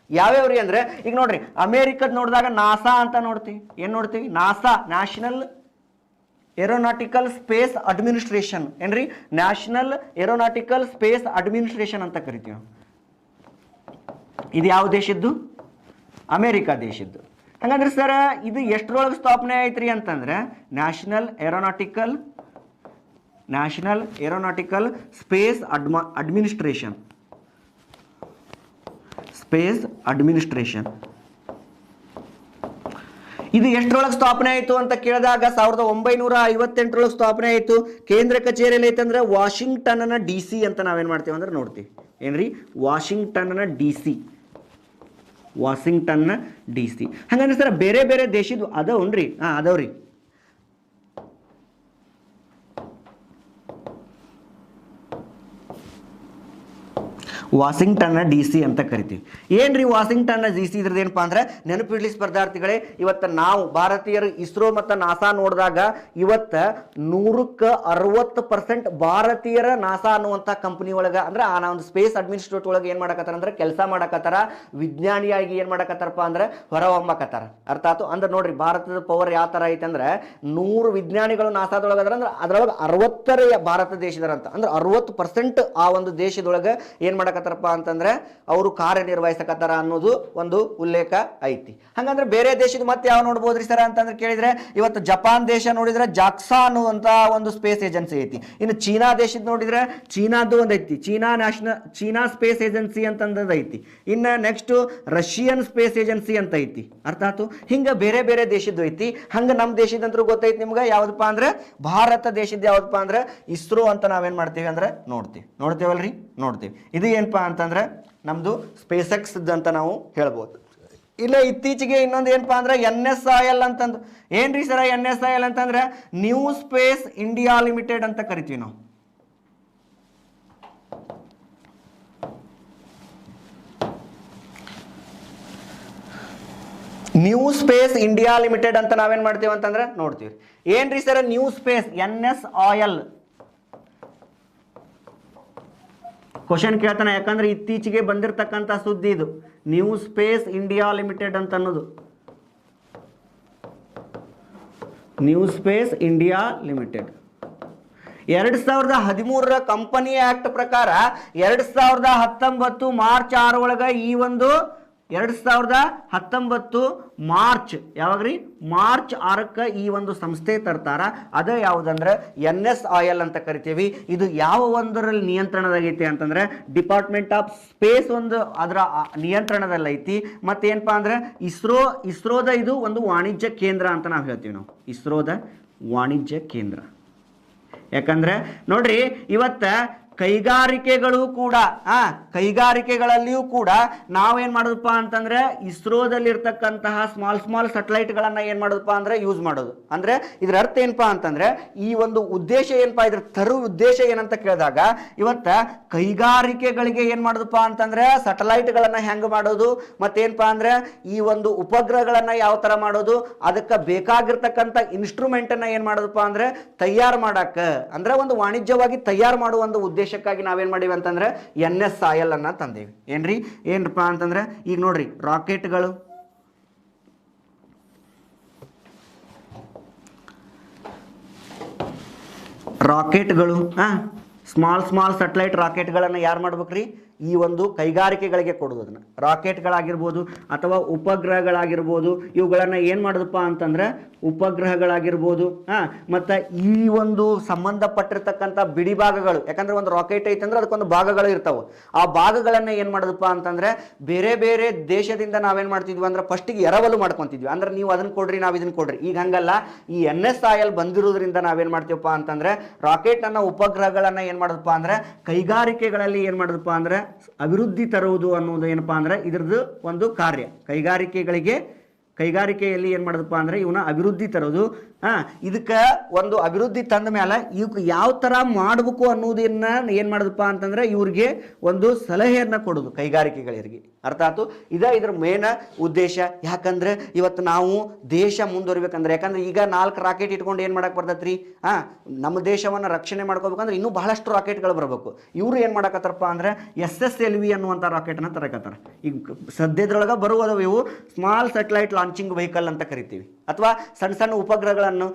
[SPEAKER 1] ಯಾವ್ಯಾವ್ರಿ ಅಂದ್ರೆ ಈಗ ನೋಡ್ರಿ ಅಮೆರಿಕದ್ ನೋಡಿದಾಗ ನಾಸಾ ಅಂತ ನೋಡ್ತೀವಿ. ಏನ್ ನೋಡ್ತೀವಿ? NASA, national aeronautical space administration. ಏನ್ರಿ? ನ್ಯಾಷನಲ್ ಏರೋನಾಟಿಕಲ್ ಸ್ಪೇಸ್ ಅಡ್ಮಿನಿಸ್ಟ್ರೇಷನ್ ಅಂತ ಕರಿತೀವಿ. ಇದು ಯಾವ ದೇಶದ್ದು? ಅಮೆರಿಕ ದೇಶದ್ದು. ಹಂಗಂದ್ರೆ ಸರ್ ಇದು ಎಷ್ಟರೊಳಗೆ ಸ್ಥಾಪನೆ ಐತ್ರಿ ಅಂತಂದ್ರೆ national aeronautical space administration. Space administration ಇದು ಎಷ್ಟರೊಳಗೆ ಸ್ಥಾಪನೆ ಆಯಿತು ಅಂತ ಕೇಳಿದಾಗ 1958 ಸ್ಥಾಪನೆ ಆಯಿತು. ಕೇಂದ್ರ ಕಚೇರಿಯಲ್ಲಿ ಐತಂದ್ರೆ ವಾಷಿಂಗ್ಟನ್ನ DC ಅಂತ ನಾವೇನ್ ಮಾಡ್ತೀವಿ ಅಂದ್ರೆ ನೋಡ್ತೀವಿ. ಏನ್ರಿ? ವಾಷಿಂಗ್ಟನ್ನ DC. ಹಂಗಂದ್ರೆ ಸರ್ ಬೇರೆ ಬೇರೆ ದೇಶದ್ದು ಅದಾವನ್ರಿ? ಅದಾವ್ರಿ. ವಾಷಿಂಗ್ಟನ್ನ DC ಅಂತ ಕರಿತೀವಿ. ಏನ್ರಿ ವಾಷಿಂಗ್ಟನ್ನ DC? ಇದ್ರದ್ದು ಏನಪ್ಪಾ ಅಂದ್ರೆ ನೆನಪಿಡ್ಲಿ ಸ್ಪರ್ಧಾರ್ಥಿಗಳೇ, ಇವತ್ತು ನಾವು ಭಾರತೀಯರು ಇಸ್ರೋ ಮತ್ತು ನಾಸಾ ನೋಡಿದಾಗ ಇವತ್ತ 160% ಭಾರತೀಯರ ನಾಸಾ ಅನ್ನುವಂಥ ಕಂಪನಿ ಒಳಗೆ ಅಂದ್ರೆ ಆ ಒಂದು ಸ್ಪೇಸ್ ಅಡ್ಮಿನಿಸ್ಟ್ರೇಟ್ ಒಳಗೆ ಏನ್ ಮಾಡಕತ್ತಾರ ಅಂದ್ರೆ ಕೆಲಸ ಮಾಡಕತ್ತಾರ. ವಿಜ್ಞಾನಿಯಾಗಿ ಏನ್ ಮಾಡಕತ್ತಾರಪ್ಪ ಅಂದ್ರೆ ಹೊರಹೊಮ್ಮಕತ್ತಾರ. ಅರ್ಥ ಆಯ್ತು? ಅಂದ್ರೆ ನೋಡ್ರಿ ಭಾರತದ ಪವರ್ ಯಾವ ತರ ಐತೆ ಅಂದ್ರೆ 100 ವಿಜ್ಞಾನಿಗಳು ನಾಸಾದೊಳಗೆ ಅದ್ರ ಅಂದ್ರೆ ಅದ್ರೊಳಗೆ 60 ಭಾರತ ದೇಶದರಂತ. ಅಂದ್ರೆ 60% ಆ ಒಂದು ದೇಶದೊಳಗೆ ಏನ್ ಮಾಡಕತ್ತಾರಪ್ಪ ಅಂತಂದ್ರೆ ಅವರು ಕಾರ್ಯನಿರ್ವಹಿಸಕತ್ತಾರ ಅನ್ನೋದು ಒಂದು ಉಲ್ಲೇಖ ಐತಿ. ಹಂಗಂದ್ರೆ ಬೇರೆ ದೇಶದ ಮತ್ತೆ ಯಾವ ನೋಡ್ಬೋದ್ರಿ ಸರ್ ಅಂತಂದ್ರೆ ಕೇಳಿದ್ರೆ ಇವತ್ತು ಜಪಾನ್ ದೇಶ ನೋಡಿದ್ರೆ ಜಾಕ್ಸಾ ಅನ್ನುವಂತ ಒಂದು ಸ್ಪೇಸ್ ಏಜೆನ್ಸಿ ಐತಿ. ಇನ್ನು ಚೀನಾ ದೇಶದ ನೋಡಿದ್ರೆ ಚೀನಾದು ಒಂದು ಐತಿ, ಚೀನಾ ಸ್ಪೇಸ್ ಏಜೆನ್ಸಿ ಅಂತಂದ್ ಐತಿ. ಇನ್ನು ನೆಕ್ಸ್ಟ್ ರಷ್ಯನ್ ಸ್ಪೇಸ್ ಏಜೆನ್ಸಿ ಅಂತ ಐತಿ. ಅರ್ಥ ಆಯ್ತು? ಹಿಂಗ ಬೇರೆ ಬೇರೆ ದೇಶದ್ದು ಐತಿ. ಹಂಗ ನಮ್ಮ ದೇಶದಂತರೂ ಗೊತ್ತೈತಿ ನಿಮ್ಗೆ ಯಾವ್ದಪ್ಪ ಅಂದ್ರೆ ಭಾರತ ದೇಶದ ಯಾವ್ದಪ್ಪ ಅಂದ್ರೆ ಇಸ್ರೋ ಅಂತ ನಾವೇನ್ ಮಾಡ್ತೀವಿ ಅಂದ್ರೆ ನೋಡ್ತೇವಲ್ರಿ. ಇದು ಏನಪ್ಪಾ ಅಂತಂದ್ರೆ ನಮ್ದು ಸ್ಪೇಸ್ ಎಕ್ಸ್ ಅಂತ ನಾವು ಹೇಳ್ಬೋದು. ಇಲ್ಲ ಇತ್ತೀಚೆಗೆ ಇನ್ನೊಂದು ಏನಪ್ಪಾ ಅಂದ್ರೆ NSIL ಅಂತಂದು. ಏನ್ರಿ ಸರ NSIL ಅಂತಂದ್ರೆ ನ್ಯೂ ಸ್ಪೇಸ್ ಇಂಡಿಯಾ ಲಿಮಿಟೆಡ್ ಅಂತ ಕರಿತೀವಿ ನಾವು. ನ್ಯೂ ಸ್ಪೇಸ್ ಇಂಡಿಯಾ ಲಿಮಿಟೆಡ್ ಅಂತ ನಾವೇನ್ ಮಾಡ್ತೀವಿ ಅಂತಂದ್ರೆ ನೋಡ್ತೀವಿ. ಏನ್ರಿ sir new space? NSIL question ಕೇಳ್ತಾನೆ, ಯಾಕಂದ್ರೆ ಇತ್ತೀಚೆಗೆ ಬಂದಿರತಕ್ಕಂಥ ಸುದ್ದಿ ಇದು. ನ್ಯೂ ಸ್ಪೇಸ್ ಇಂಡಿಯಾ ಲಿಮಿಟೆಡ್ ಅಂತ ಅನ್ನೋದು. New space India limited 2013 company act ಪ್ರಕಾರ 2019 ಮಾರ್ಚ್ 6 ಒಳಗ ಈ ಒಂದು 2019 ಮಾರ್ಚ್ ಯಾವಾಗ್ರಿ? ಮಾರ್ಚ್ 6ಕ್ಕೆ ಈ ಒಂದು ಸಂಸ್ಥೆ ತರ್ತಾರ. ಅದೇ ಯಾವುದಂದ್ರೆ NSIL ಅಂತ ಕರಿತೀವಿ. ಇದು ಯಾವ ಒಂದರಲ್ಲಿ ನಿಯಂತ್ರಣದಾಗೈತಿ ಅಂತಂದ್ರೆ ಡಿಪಾರ್ಟ್ಮೆಂಟ್ ಆಫ್ ಸ್ಪೇಸ್ ಒಂದು ಅದರ ನಿಯಂತ್ರಣದಲ್ಲಿ ಐತಿ. ಮತ್ತೇನಪ್ಪಾ ಅಂದ್ರೆ ಇಸ್ರೋದ ಇದು ಒಂದು ವಾಣಿಜ್ಯ ಕೇಂದ್ರ ಅಂತ ನಾವು ಹೇಳ್ತೀವಿ. ನಾವು ಇಸ್ರೋದ ವಾಣಿಜ್ಯ ಕೇಂದ್ರ. ಯಾಕಂದ್ರೆ ನೋಡ್ರಿ ಇವತ್ತ ಕೈಗಾರಿಕೆಗಳು ಕೂಡ ಕೈಗಾರಿಕೆಗಳಲ್ಲಿಯೂ ಕೂಡ ನಾವೇನ್ ಮಾಡೋದಪ್ಪ ಅಂತಂದ್ರೆ ಇಸ್ರೋದಲ್ಲಿರ್ತಕ್ಕಂತಹ ಸ್ಮಾಲ್ ಸ್ಯಾಟಲೈಟ್ಗಳನ್ನ ಏನ್ ಮಾಡೋದಪ್ಪ ಅಂದ್ರೆ ಯೂಸ್ ಮಾಡೋದು. ಅಂದ್ರೆ ಇದ್ರ ಅರ್ಥ ಏನಪ್ಪಾ ಅಂತಂದ್ರೆ ಈ ಒಂದು ಉದ್ದೇಶ ಏನಪ್ಪಾ, ಇದ್ರ ತರು ಉದ್ದೇಶ ಏನಂತ ಕೇಳಿದಾಗ ಇವತ್ತ ಕೈಗಾರಿಕೆಗಳಿಗೆ ಏನ್ ಮಾಡೋದಪ್ಪ ಅಂತಂದ್ರೆ ಸ್ಯಾಟಲೈಟ್ಗಳನ್ನ ಹೆಂಗ್ ಮಾಡೋದು, ಮತ್ತೇನಪ್ಪಾ ಅಂದ್ರೆ ಈ ಒಂದು ಉಪಗ್ರಹಗಳನ್ನ ಯಾವ ತರ ಮಾಡೋದು, ಅದಕ್ಕೆ ಬೇಕಾಗಿರ್ತಕ್ಕಂಥ ಇನ್ಸ್ಟ್ರೂಮೆಂಟ್ ಅನ್ನ ಏನ್ ಮಾಡೋದಪ್ಪ ಅಂದ್ರೆ ತಯಾರು ಮಾಡಕ್ಕ, ಅಂದ್ರೆ ಒಂದು ವಾಣಿಜ್ಯವಾಗಿ ತಯಾರು ಮಾಡುವ ಒಂದು ಉದ್ದೇಶಕ್ಕಾಗಿ ನಾವೇನ್ ಮಾಡಿವಿ ಅಂತಂದ್ರೆ NSIL ಅನ್ನ ತಂದೇವಿ. ಏನಪ್ಪ ಅಂತಂದ್ರೆ ಈಗ ನೋಡ್ರಿ ರಾಕೆಟ್ಗಳು, ಸ್ಮಾಲ್ ಸ್ಯಾಟಲೈಟ್ ರಾಕೆಟ್ಗಳನ್ನ ಯಾರು ಮಾಡ್ಬೇಕ್ರಿ, ಈ ಒಂದು ಕೈಗಾರಿಕೆಗಳಿಗೆ ಕೊಡೋದು. ಅದನ್ನ ರಾಕೆಟ್ಗಳಾಗಿರ್ಬೋದು ಅಥವಾ ಉಪಗ್ರಹಗಳಾಗಿರ್ಬೋದು, ಇವುಗಳನ್ನ ಏನ್ ಮಾಡೋದಪ್ಪ ಅಂತಂದ್ರೆ ಉಪಗ್ರಹಗಳಾಗಿರ್ಬೋದು ಮತ್ತು ಈ ಒಂದು ಸಂಬಂಧಪಟ್ಟಿರ್ತಕ್ಕಂಥ ಬಿಡಿ ಭಾಗಗಳು, ಯಾಕಂದ್ರೆ ಒಂದು ರಾಕೆಟ್ ಐತಂದ್ರೆ ಅದಕ್ಕೊಂದು ಭಾಗಗಳು ಇರ್ತಾವೆ. ಆ ಭಾಗಗಳನ್ನ ಏನು ಮಾಡೋದಪ್ಪ ಅಂತಂದ್ರೆ ಬೇರೆ ಬೇರೆ ದೇಶದಿಂದ ನಾವೇನು ಮಾಡ್ತಿದ್ವಿ ಅಂದ್ರೆ ಫಸ್ಟಿಗೆ ಎರವಲು ಮಾಡ್ಕೊತಿದ್ವಿ. ಅಂದ್ರೆ ನೀವು ಅದನ್ನ ಕೊಡ್ರಿ, ನಾವು ಇದನ್ನ ಕೊಡ್ರಿ. ಈಗ ಹಂಗಲ್ಲ, ಈ NSIL ಬಂದಿರೋದ್ರಿಂದ ನಾವೇನು ಮಾಡ್ತೀವಪ್ಪ ಅಂತಂದ್ರೆ ರಾಕೆಟ್ ಅನ್ನ ಉಪಗ್ರಹಗಳನ್ನ ಏನು ಮಾಡೋದಪ್ಪ ಅಂದ್ರೆ ಕೈಗಾರಿಕೆಗಳಲ್ಲಿ ಏನು ಮಾಡೋದಪ್ಪ ಅಂದ್ರೆ ಅಭಿವೃದ್ಧಿ ತರುವುದು ಅನ್ನೋದು ಏನಪ್ಪಾ ಅಂದ್ರೆ ಇದ್ರದ್ದು ಒಂದು ಕಾರ್ಯ. ಕೈಗಾರಿಕೆಯಲ್ಲಿ ಏನು ಮಾಡೋದಪ್ಪ ಅಂದ್ರೆ ಇವನ್ನ ಅಭಿವೃದ್ಧಿ ತರೋದು. ಇದಕ್ಕೆ ಒಂದು ಅಭಿವೃದ್ಧಿ ತಂದ ಮೇಲೆ ಇವಕ್ಕೆ ಯಾವ ಥರ ಮಾಡಬೇಕು ಅನ್ನೋದನ್ನ ಏನು ಮಾಡೋದಪ್ಪ ಅಂತಂದ್ರೆ ಇವ್ರಿಗೆ ಒಂದು ಸಲಹೆಯನ್ನು ಕೊಡೋದು ಕೈಗಾರಿಕೆಗಳಿಗೆ. ಅರ್ಥ ಆಯ್ತು? ಇದ್ರ ಮೇನ್ ಉದ್ದೇಶ. ಯಾಕಂದ್ರೆ ಇವತ್ತು ನಾವು ದೇಶ ಮುಂದುವರಿಬೇಕಂದ್ರೆ, ಯಾಕಂದ್ರೆ ಈಗ 4 ರಾಕೆಟ್ ಇಟ್ಕೊಂಡು ಏನು ಮಾಡಕ್ಕೆ ಬರ್ತೈತ್ರಿ, ನಮ್ಮ ದೇಶವನ್ನು ರಕ್ಷಣೆ ಮಾಡ್ಕೋಬೇಕಂದ್ರೆ ಇನ್ನೂ ಬಹಳಷ್ಟು ರಾಕೆಟ್ಗಳು ಬರಬೇಕು. ಇವರು ಏನು ಮಾಡಕತ್ತಾರಪ್ಪ ಅಂದ್ರೆ SSLV ಅನ್ನುವಂಥ ರಾಕೆಟ್ನ ತರಕತ್ತಾರ. ಈಗ ಸದ್ಯದ್ರೊಳಗೆ ಬರುವುದವು ಇವು ಸ್ಮಾಲ್ ಸ್ಯಾಟಲೈಟ್ ಲಾಂಚಿಂಗ್ ವೆಹಿಕಲ್ ಅಂತ ಕರಿತೀವಿ, ಅಥವಾ ಸಣ್ಣ ಉಪಗ್ರಹಗಳನ್ನು.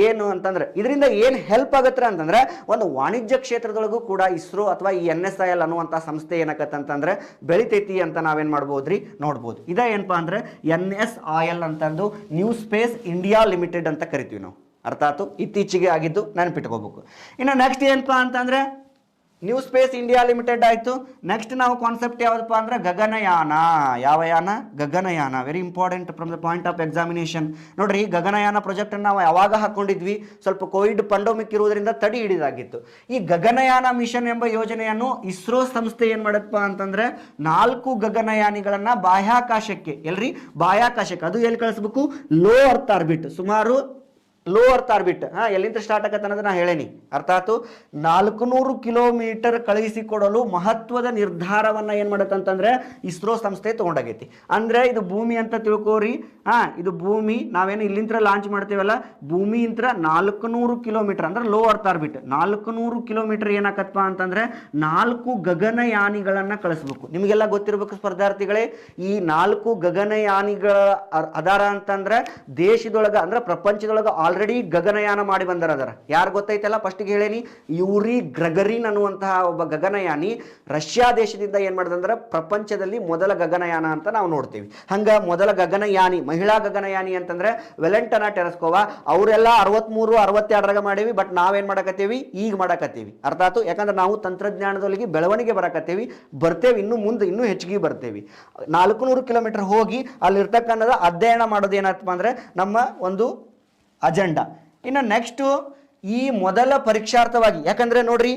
[SPEAKER 1] ಏನು ಅಂತಂದ್ರೆ ಇದರಿಂದ ಏನು ಹೆಲ್ಪ್ ಆಗತ್ತೆ ಅಂತಂದ್ರೆ ಒಂದು ವಾಣಿಜ್ಯ ಕ್ಷೇತ್ರದೊಳಗೂ ಕೂಡ ಇಸ್ರೋ ಅಥವಾ ಈ NSIL ಅನ್ನುವಂಥ ಸಂಸ್ಥೆ ಏನಕ್ಕಂತಂದ್ರೆ ಬೆಳಿತೈತಿ ಅಂತ ನಾವೇನ್ ಮಾಡ್ಬೋದ್ರಿ, ನೋಡ್ಬೋದು. ಏನಪ್ಪಾ ಅಂದ್ರೆ NSIL ಅಂತಂದು ನ್ಯೂ ಸ್ಪೇಸ್ ಇಂಡಿಯಾ ಲಿಮಿಟೆಡ್ ಅಂತ ಕರಿತೀವಿ ನಾವು. ಅರ್ಥ ಆಯ್ತು? ಇತ್ತೀಚೆಗೆ ಆಗಿದ್ದು ನೆನಪಿಟ್ಕೋಬೇಕು. ಇನ್ನು ನೆಕ್ಸ್ಟ್ ಏನಪ್ಪಾ ಅಂತಂದ್ರೆ ನ್ಯೂ ಸ್ಪೇಸ್ ಇಂಡಿಯಾ ಲಿಮಿಟೆಡ್ ಆಯಿತು. ನೆಕ್ಸ್ಟ್ ನಾವು ಕಾನ್ಸೆಪ್ಟ್ ಯಾವುದಪ್ಪ ಅಂದ್ರೆ ಗಗನಯಾನ. ಯಾವ ಯಾನ? Gaganyaan. Very important from the point of examination. ನೋಡ್ರಿ, ಗಗನಯಾನ ಪ್ರಾಜೆಕ್ಟನ್ನು ನಾವು ಯಾವಾಗ ಹಾಕೊಂಡಿದ್ವಿ, ಸ್ವಲ್ಪ ಕೋವಿಡ್ ಪಂಡಮಿಕ್ ಇರುವುದರಿಂದ ತಡೆ ಹಿಡಿದಾಗಿತ್ತು. ಈ ಗಗನಯಾನ ಮಿಷನ್ ಎಂಬ ಯೋಜನೆಯನ್ನು ಇಸ್ರೋ ಸಂಸ್ಥೆ ಏನು ಮಾಡತ್ತಪ್ಪ ಅಂತಂದ್ರೆ 4 ಗಗನಯಾನಿಗಳನ್ನ ಬಾಹ್ಯಾಕಾಶಕ್ಕೆ, ಬಾಹ್ಯಾಕಾಶಕ್ಕೆ, ಅದು ಎಲ್ಲಿ ಕಳಿಸ್ಬೇಕು? Low earth orbit. ಸುಮಾರು ಲೋ ಅರ್ತ್ ಆರ್ಬಿಟ್ ಎಲ್ಲಿಂದ ಸ್ಟಾರ್ಟ್ ಆಗತ್ತೆ ಅನ್ನೋದು ನಾ ಹೇಳೇನಿ. ಅರ್ಥ ಆಯ್ತು? 400 ಕಿಲೋಮೀಟರ್ ಕಳುಹಿಸಿಕೊಡಲು ಮಹತ್ವದ ನಿರ್ಧಾರವನ್ನ ಏನ್ ಮಾಡತ್ತಂತಂದ್ರೆ ಇಸ್ರೋ ಸಂಸ್ಥೆ ತಗೊಂಡಾಗೈತಿ. ಅಂದ್ರೆ ಇದು ಭೂಮಿ ಅಂತ ತಿಳ್ಕೋರಿ. ಇದು ಭೂಮಿ, ನಾವೇನು ಇಲ್ಲಿಂದ ಲಾಂಚ್ ಮಾಡ್ತೀವಲ್ಲ, ಭೂಮಿಯಿಂದ 400 ಕಿಲೋಮೀಟರ್ ಅಂದ್ರೆ ಲೋ ಅರ್ತ್ ಆರ್ಬಿಟ್. 400 ಕಿಲೋಮೀಟರ್ ಏನಾಕತ್ತಪ್ಪ ಅಂತಂದ್ರೆ 4 ಗಗನಯಾನಿಗಳನ್ನ ಕಳಿಸ್ಬೇಕು. ನಿಮಗೆಲ್ಲ ಗೊತ್ತಿರ್ಬೇಕು ಸ್ಪರ್ಧಾರ್ಥಿಗಳೇ, ಈ 4 ಗಗನಯಾನಿಗಳ ಅದಾರ ಅಂತಂದ್ರೆ ದೇಶದೊಳಗ ಅಂದ್ರೆ ಪ್ರಪಂಚದೊಳಗ ಆಲ್ರೆಡಿ ಗಗನಯಾನ ಮಾಡಿ ಬಂದರ. ಯಾರು ಗೊತ್ತೈತಲ್ಲ? ಫಸ್ಟಿಗೆ ಹೇಳೇನಿ, ಯೂರಿ ಗ್ರಗರಿನ್ ಅನ್ನುವಂತಹ ಒಬ್ಬ ಗಗನಯಾನಿ ರಷ್ಯಾ ದೇಶದಿಂದ ಏನ್ ಮಾಡಿದಂದ್ರೆ ಪ್ರಪಂಚದಲ್ಲಿ ಮೊದಲ ಗಗನಯಾನ ಅಂತ ನಾವು ನೋಡ್ತೀವಿ. ಹಂಗ ಮೊದಲ ಗಗನಯಾನಿ, ಮಹಿಳಾ ಗಗನಯಾನಿ ಅಂತಂದ್ರೆ ವೆಲೆಂಟನಾ ಟೆರೆಸ್ಕೋವಾ. ಅವರೆಲ್ಲ 63, 62 ಮಾಡೀವಿ. ಬಟ್ ನಾವೇನ್ ಮಾಡಕತ್ತೀವಿ? ಈಗ ಮಾಡಕತ್ತೀವಿ. ಅರ್ಥ ಆಯ್ತು? ಯಾಕಂದ್ರೆ ನಾವು ತಂತ್ರಜ್ಞಾನದೊಳಗೆ ಬೆಳವಣಿಗೆ ಬರಕತ್ತೀವಿ, ಬರ್ತೇವೆ, ಇನ್ನು ಮುಂದೆ ಇನ್ನೂ ಹೆಚ್ಚಿಗೆ ಬರ್ತೇವೆ. 400 ಕಿಲೋಮೀಟರ್ ಹೋಗಿ ಅಲ್ಲಿರ್ತಕ್ಕಂಥ ಅಧ್ಯಯನ ಮಾಡೋದು ಏನಪ್ಪ ಅಂದ್ರೆ ನಮ್ಮ ಒಂದು ಅಜೆಂಡಾ. ಇನ್ನು ನೆಕ್ಸ್ಟು ಈ ಮೊದಲ ಪರೀಕ್ಷಾರ್ಥವಾಗಿ, ಯಾಕಂದ್ರೆ ನೋಡ್ರಿ,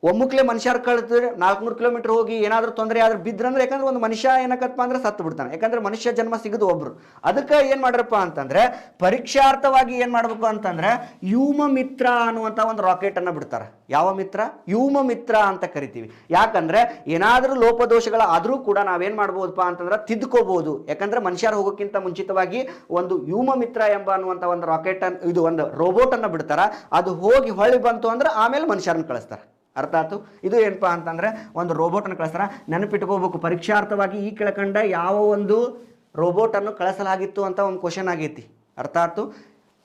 [SPEAKER 1] ಒಮ್ಮುಕ್ಲೆ ಮನುಷ್ಯರು ಕಳ್ತಾರೆ 400 ಕಿಲೋಮೀಟರ್ ಹೋಗಿ ಏನಾದರೂ ತೊಂದರೆ ಆದ್ರೆ ಬಿದ್ರಂದ್ರೆ, ಯಾಕಂದ್ರೆ ಒಂದು ಮನುಷ್ಯ ಏನಕ್ಕಪ್ಪ ಅಂದ್ರೆ ಸತ್ತು ಬಿಡ್ತಾನೆ. ಯಾಕಂದ್ರೆ ಮನುಷ್ಯ ಜನ್ಮ ಸಿಗೋದು ಒಬ್ರು. ಅದಕ್ಕೆ ಏನ್ ಮಾಡ್ರಪ್ಪ ಅಂತಂದ್ರೆ ಪರೀಕ್ಷಾರ್ಥವಾಗಿ ಏನ್ ಮಾಡ್ಬೇಕು ಅಂತಂದ್ರೆ ವ್ಯೋಮ ಮಿತ್ರ ಅನ್ನುವಂಥ ಒಂದು ರಾಕೆಟ್ ಅನ್ನ ಬಿಡ್ತಾರೆ. ಯಾವ ಮಿತ್ರ? ವ್ಯೋಮ ಮಿತ್ರ ಅಂತ ಕರಿತೀವಿ. ಯಾಕಂದ್ರೆ ಏನಾದರೂ ಲೋಪದೋಷಗಳ ಆದ್ರೂ ಕೂಡ ನಾವೇನ್ ಮಾಡ್ಬೋದಪ್ಪ ಅಂತಂದ್ರೆ ತಿದ್ಕೋಬಹುದು. ಯಾಕಂದ್ರೆ ಮನುಷ್ಯರು ಹೋಗೋಕ್ಕಿಂತ ಮುಂಚಿತವಾಗಿ ಒಂದು ವ್ಯೋಮ ಮಿತ್ರ ಎಂಬ ಅನ್ನುವಂಥ ಒಂದು ರಾಕೆಟ್ ಇದು ಒಂದು ರೋಬೋಟ್ ಅನ್ನ ಬಿಡ್ತಾರ. ಅದು ಹೋಗಿ ಹೊಳ್ಳಿ ಬಂತು ಅಂದ್ರೆ ಆಮೇಲೆ ಮನುಷ್ಯರನ್ನ ಕಳಿಸ್ತಾರೆ. ಅರ್ಥ ಆಯ್ತು? ಇದು ಏನಪ್ಪಾ ಅಂತಂದ್ರೆ ಒಂದು ರೋಬೋಟನ್ನು ಕಳಿಸ್ತಾರ. ನೆನಪಿಟ್ಕೋಬೇಕು, ಪರೀಕ್ಷಾರ್ಥವಾಗಿ ಈ ಕೆಳಕಂಡ ಯಾವ ಒಂದು ರೋಬೋಟನ್ನು ಕಳಿಸಲಾಗಿತ್ತು ಅಂತ ಒಂದು ಕ್ವಶನ್ ಆಗೈತಿ. ಅರ್ಥ ಆಯ್ತು?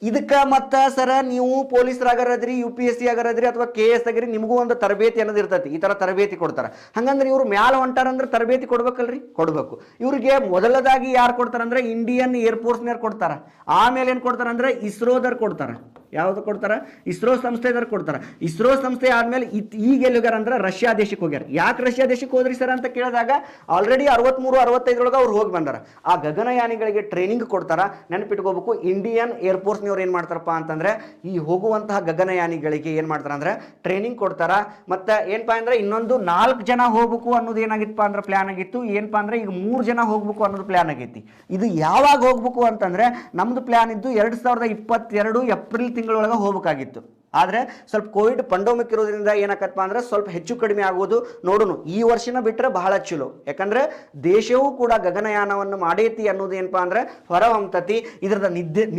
[SPEAKER 1] ಇದಕ್ಕೆ ಮತ್ತೆ ಸರ ನೀವು ಪೊಲೀಸರಾಗರದ್ರಿ, UPSC ಆಗರದ್ರಿ, ಅಥವಾ KS ಆಗಿರಿ, ನಿಮಗೂ ಒಂದು ತರಬೇತಿ ಅನ್ನೋದು ಇರ್ತೈತಿ. ಈ ಥರ ತರಬೇತಿ ಕೊಡ್ತಾರೆ. ಹಂಗಂದ್ರೆ ಇವರು ಮ್ಯಾಲ ಹೊಂಟಾರಂದ್ರೆ ತರಬೇತಿ ಕೊಡ್ಬೇಕಲ್ರಿ? ಕೊಡಬೇಕು. ಇವ್ರಿಗೆ ಮೊದಲದಾಗಿ ಯಾರು ಕೊಡ್ತಾರಂದ್ರೆ ಇಂಡಿಯನ್ ಏರ್ಫೋರ್ಸ್ನವ್ರು ಕೊಡ್ತಾರೆ. ಆಮೇಲೆ ಏನು ಕೊಡ್ತಾರಂದ್ರೆ ಇಸ್ರೋದವ್ರು ಕೊಡ್ತಾರೆ. ಯಾವ್ದು ಕೊಡ್ತಾರ? ಇಸ್ರೋ ಸಂಸ್ಥೆದವ್ರು ಕೊಡ್ತಾರ. ಇಸ್ರೋ ಸಂಸ್ಥೆ ಆದ್ಮೇಲೆ ಈಗ ಎಲ್ಲಿ ಹೋಗ್ಯಾರ ಅಂದ್ರೆ ರಷ್ಯಾ ದೇಶಕ್ಕೆ ಹೋಗ್ಯಾರ. ಯಾಕೆ ರಷ್ಯಾ ದೇಶಕ್ಕೆ ಹೋದ್ರಿ ಸರ್ ಅಂತ ಕೇಳಿದಾಗ ಆಲ್ರೆಡಿ 63-65 ಅವ್ರು ಹೋಗಿ ಬಂದಾರ. ಆ ಗಗನಯಾನಿಗಳಿಗೆ ಟ್ರೈನಿಂಗ್ ಕೊಡ್ತಾರ. ನೆನಪಿಟ್ಕೋಬೇಕು, ಇಂಡಿಯನ್ ಏರ್ಫೋರ್ಸ್ನವ್ರು ಏನ್ ಮಾಡ್ತಾರಪ್ಪ ಅಂತಂದ್ರೆ ಈ ಹೋಗುವಂತಹ ಗಗನಯಾನಿಗಳಿಗೆ ಏನ್ ಮಾಡ್ತಾರ ಅಂದ್ರೆ ಟ್ರೈನಿಂಗ್ ಕೊಡ್ತಾರ. ಮತ್ತೆ ಏನಪ್ಪಾ ಅಂದ್ರೆ ಇನ್ನೊಂದು 4 ಜನ ಹೋಗ್ಬೇಕು ಅನ್ನೋದು ಏನಾಗಿತ್ತಪ್ಪ ಅಂದ್ರೆ ಪ್ಲಾನ್ ಆಗಿತ್ತು. ಏನಪ್ಪಾ ಅಂದ್ರೆ ಈಗ 3 ಜನ ಹೋಗ್ಬೇಕು ಅನ್ನೋದು ಪ್ಲಾನ್ ಆಗೈತಿ. ಇದು ಯಾವಾಗ ಹೋಗ್ಬೇಕು ಅಂತಂದ್ರೆ ನಮ್ದು ಪ್ಲಾನ್ ಇದ್ದು 2022 ಏಪ್ರಿಲ್ ತಿಂಗಳೊಳಗೆ ಹೋಗ್ಬೇಕಾಗಿತ್ತು. ಆದರೆ ಸ್ವಲ್ಪ ಕೋವಿಡ್ ಪಂಡೋಮಿಕ್ ಇರೋದ್ರಿಂದ ಏನಾಕತ್ತಪ್ಪ ಅಂದ್ರೆ ಸ್ವಲ್ಪ ಹೆಚ್ಚು ಕಡಿಮೆ ಆಗೋದು ನೋಡೋಣ. ಈ ವರ್ಷನ ಬಿಟ್ಟರೆ ಬಹಳ ಚಲೋ, ಯಾಕಂದ್ರೆ ದೇಶವೂ ಕೂಡ ಗಗನಯಾನವನ್ನು ಮಾಡೈತಿ ಅನ್ನೋದು ಏನಪ್ಪಾ ಅಂದ್ರೆ ಹೊರ ಹೊಮ್ತತಿ. ಇದರದ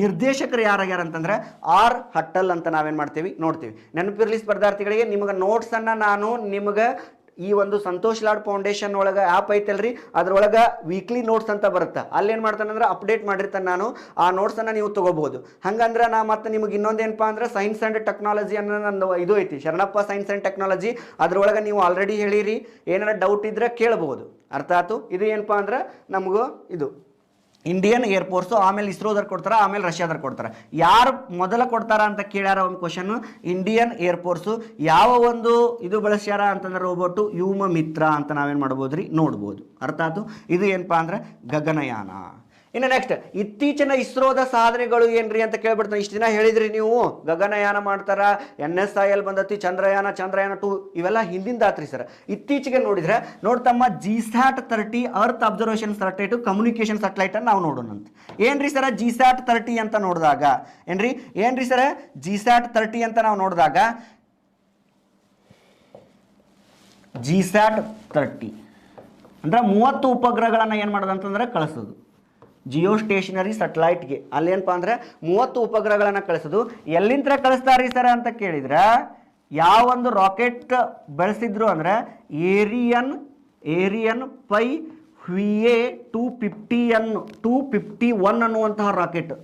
[SPEAKER 1] ನಿರ್ದೇಶಕರು ಯಾರ್ಯಾರ ಅಂತಂದ್ರೆ ಆರ್ ಹಟ್ಟಲ್ ಅಂತ ನಾವೇನ್ ಮಾಡ್ತೀವಿ ನೋಡ್ತೀವಿ. ನೆನಪಿರ್ಲಿ ಸ್ಪರ್ಧಾರ್ಥಿಗಳಿಗೆ, ನಿಮಗೆ ನೋಟ್ಸ್ ಅನ್ನ ನಾನು ನಿಮಗೆ ಈ ಒಂದು ಸಂತೋಷ್ ಲಾಡ್ ಫೌಂಡೇಶನ್ ಒಳಗೆ ಆ್ಯಪ್ ಐತಲ್ರಿ, ಅದ್ರೊಳಗೆ ವೀಕ್ಲಿ ನೋಟ್ಸ್ ಅಂತ ಬರುತ್ತೆ. ಅಲ್ಲೇನು ಮಾಡ್ತಾನಂದ್ರೆ ಅಪ್ಡೇಟ್ ಮಾಡಿರ್ತಾನೆ ನಾನು, ಆ ನೋಟ್ಸನ್ನು ನೀವು ತೊಗೋಬಹುದು. ಹಂಗಂದ್ರೆ ನಾ ಮತ್ತೆ ನಿಮಗೆ ಇನ್ನೊಂದೇನಪ್ಪ ಅಂದ್ರೆ ಸೈನ್ಸ್ ಆ್ಯಂಡ್ ಟೆಕ್ನಾಲಜಿ ಅನ್ನೋ ನಂದು ಇದು ಐತಿ, ಶರಣಪ್ಪ ಸೈನ್ಸ್ ಆ್ಯಂಡ್ ಟೆಕ್ನಾಲಜಿ. ಅದ್ರೊಳಗೆ ನೀವು ಆಲ್ರೆಡಿ ಹೇಳಿರಿ, ಏನಾರ ಡೌಟ್ ಇದ್ರೆ ಕೇಳಬಹುದು. ಅರ್ಥ ಆಯ್ತು? ಇದು ಏನಪ್ಪಾ ಅಂದ್ರೆ ನಮಗೂ ಇದು ಇಂಡಿಯನ್ ಏರ್ಫೋರ್ಸು, ಆಮೇಲೆ ಇಸ್ರೋದವ್ರು ಕೊಡ್ತಾರೆ, ಆಮೇಲೆ ರಷ್ಯಾದವ್ರು ಕೊಡ್ತಾರೆ. ಯಾರು ಮೊದಲ ಕೊಡ್ತಾರ ಅಂತ ಕೇಳ್ಯಾರ ಒಂದು ಕ್ವಶನ್. ಇಂಡಿಯನ್ ಏರ್ಫೋರ್ಸು ಯಾವ ಒಂದು ಇದು ಬಳಸ್ಯಾರ ಅಂತಂದ್ರೆ ರೋಬೋಟು ಯುಮ ಮಿತ್ರ ಅಂತ ನಾವೇನು ಮಾಡ್ಬೋದ್ರಿ ನೋಡ್ಬೋದು. ಅರ್ಥ ಆಯ್ತು? ಇದು ಏನಪ್ಪಾ ಅಂದ್ರೆ ಗಗನಯಾನ. ಇನ್ನು ನೆಕ್ಸ್ಟ್ ಇತ್ತೀಚಿನ ಇಸ್ರೋದ ಸಾಧನೆಗಳು ಏನ್ರಿ ಅಂತ ಕೇಳ್ಬಿಡ್ತಾನೆ. ಇಷ್ಟು ದಿನ ಹೇಳಿದ್ರಿ ನೀವು ಗಗನಯಾನ ಮಾಡ್ತಾರ, NSIL ಬಂದತಿ, ಚಂದ್ರಯಾನ 2 ಇವೆಲ್ಲ ಹಿಂದಿಂದಾತ್ರಿ ಸರ್. ಇತ್ತೀಚೆಗೆ ನೋಡಿದ್ರೆ ನೋಡ್ತಮ್ಮ GSAT-30 earth observation satellite communication satellite ಅನ್ನು ನಾವು ನೋಡೋಣಂತ. ಏನ್ರಿ ಸರ GSAT-30 ಅಂತ ನೋಡಿದಾಗ ಏನ್ರಿ ಸರ GSAT-30 ಅಂತ ನಾವು ನೋಡಿದಾಗ GSAT-30 ಅಂದ್ರೆ 30 ಉಪಗ್ರಹಗಳನ್ನು ಏನು ಮಾಡೋದು ಅಂತಂದ್ರೆ ಕಳಿಸೋದು ಜಿಯೋ ಸ್ಟೇಷನರಿ ಸೆಟಲೈಟ್ಗೆ. ಅಲ್ಲೇನಪ್ಪ ಅಂದ್ರೆ 30 ಉಪಗ್ರಹಗಳನ್ನು ಕಳಿಸೋದು. ಎಲ್ಲಿಂದ ಕಳಿಸ್ತಾರೀ ಸರ್ ಅಂತ ಕೇಳಿದ್ರೆ ಯಾವೊಂದು ರಾಕೆಟ್ ಬಳಸಿದ್ರು ಅಂದ್ರೆ ಏರಿಯನ್ ಪೈ VA 251 ಅನ್ನುವಂತಹ ರಾಕೆಟ್.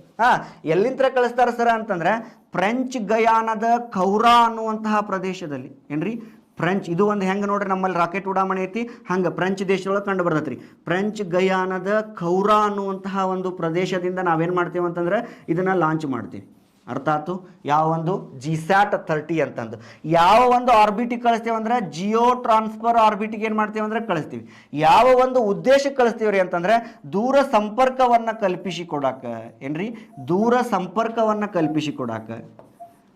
[SPEAKER 1] ಎಲ್ಲಿಂದ ಕಳಿಸ್ತಾರೆ ಸರ್ ಅಂತಂದ್ರೆ ಫ್ರೆಂಚ್ ಗಯಾನದ ಖೌರಾ ಅನ್ನುವಂತಹ ಪ್ರದೇಶದಲ್ಲಿ. ಏನ್ರಿ ಫ್ರೆಂಚ್ ಇದು ಒಂದು ಹೆಂಗೆ ನೋಡ್ರಿ, ನಮ್ಮಲ್ಲಿ ರಾಕೆಟ್ ಉಡಾವಣೆ ಐತಿ, ಹಂಗೆ ಫ್ರೆಂಚ್ ದೇಶದೊಳಗೆ ಕಂಡು ಬರ್ತೈತ್ರಿ. ಫ್ರೆಂಚ್ ಗಯಾನದ ಖೌರಾ ಅನ್ನುವಂತಹ ಒಂದು ಪ್ರದೇಶದಿಂದ ನಾವೇನು ಮಾಡ್ತೀವಿ ಅಂತಂದ್ರೆ ಇದನ್ನ ಲಾಂಚ್ ಮಾಡ್ತೀವಿ. ಅರ್ಥ ಆಯ್ತು? ಯಾವ ಒಂದು GSAT-30 ಅಂತಂದು ಯಾವ ಒಂದು ಆರ್ಬಿಟಿಗೆ ಕಳಿಸ್ತೀವಿ ಅಂದ್ರೆ ಜಿಯೋ ಟ್ರಾನ್ಸ್ಫರ್ ಆರ್ಬಿಟಿಗೆ ಏನು ಮಾಡ್ತೀವಿ ಅಂದ್ರೆ ಕಳಿಸ್ತೀವಿ. ಯಾವ ಒಂದು ಉದ್ದೇಶಕ್ಕೆ ಕಳಿಸ್ತೀವಿ ರೀ ಅಂತಂದ್ರೆ ದೂರ ಸಂಪರ್ಕವನ್ನು ಕಲ್ಪಿಸಿ ಕೊಡಾಕ. ಏನ್ರಿ ದೂರ ಸಂಪರ್ಕವನ್ನು ಕಲ್ಪಿಸಿ ಕೊಡಾಕ.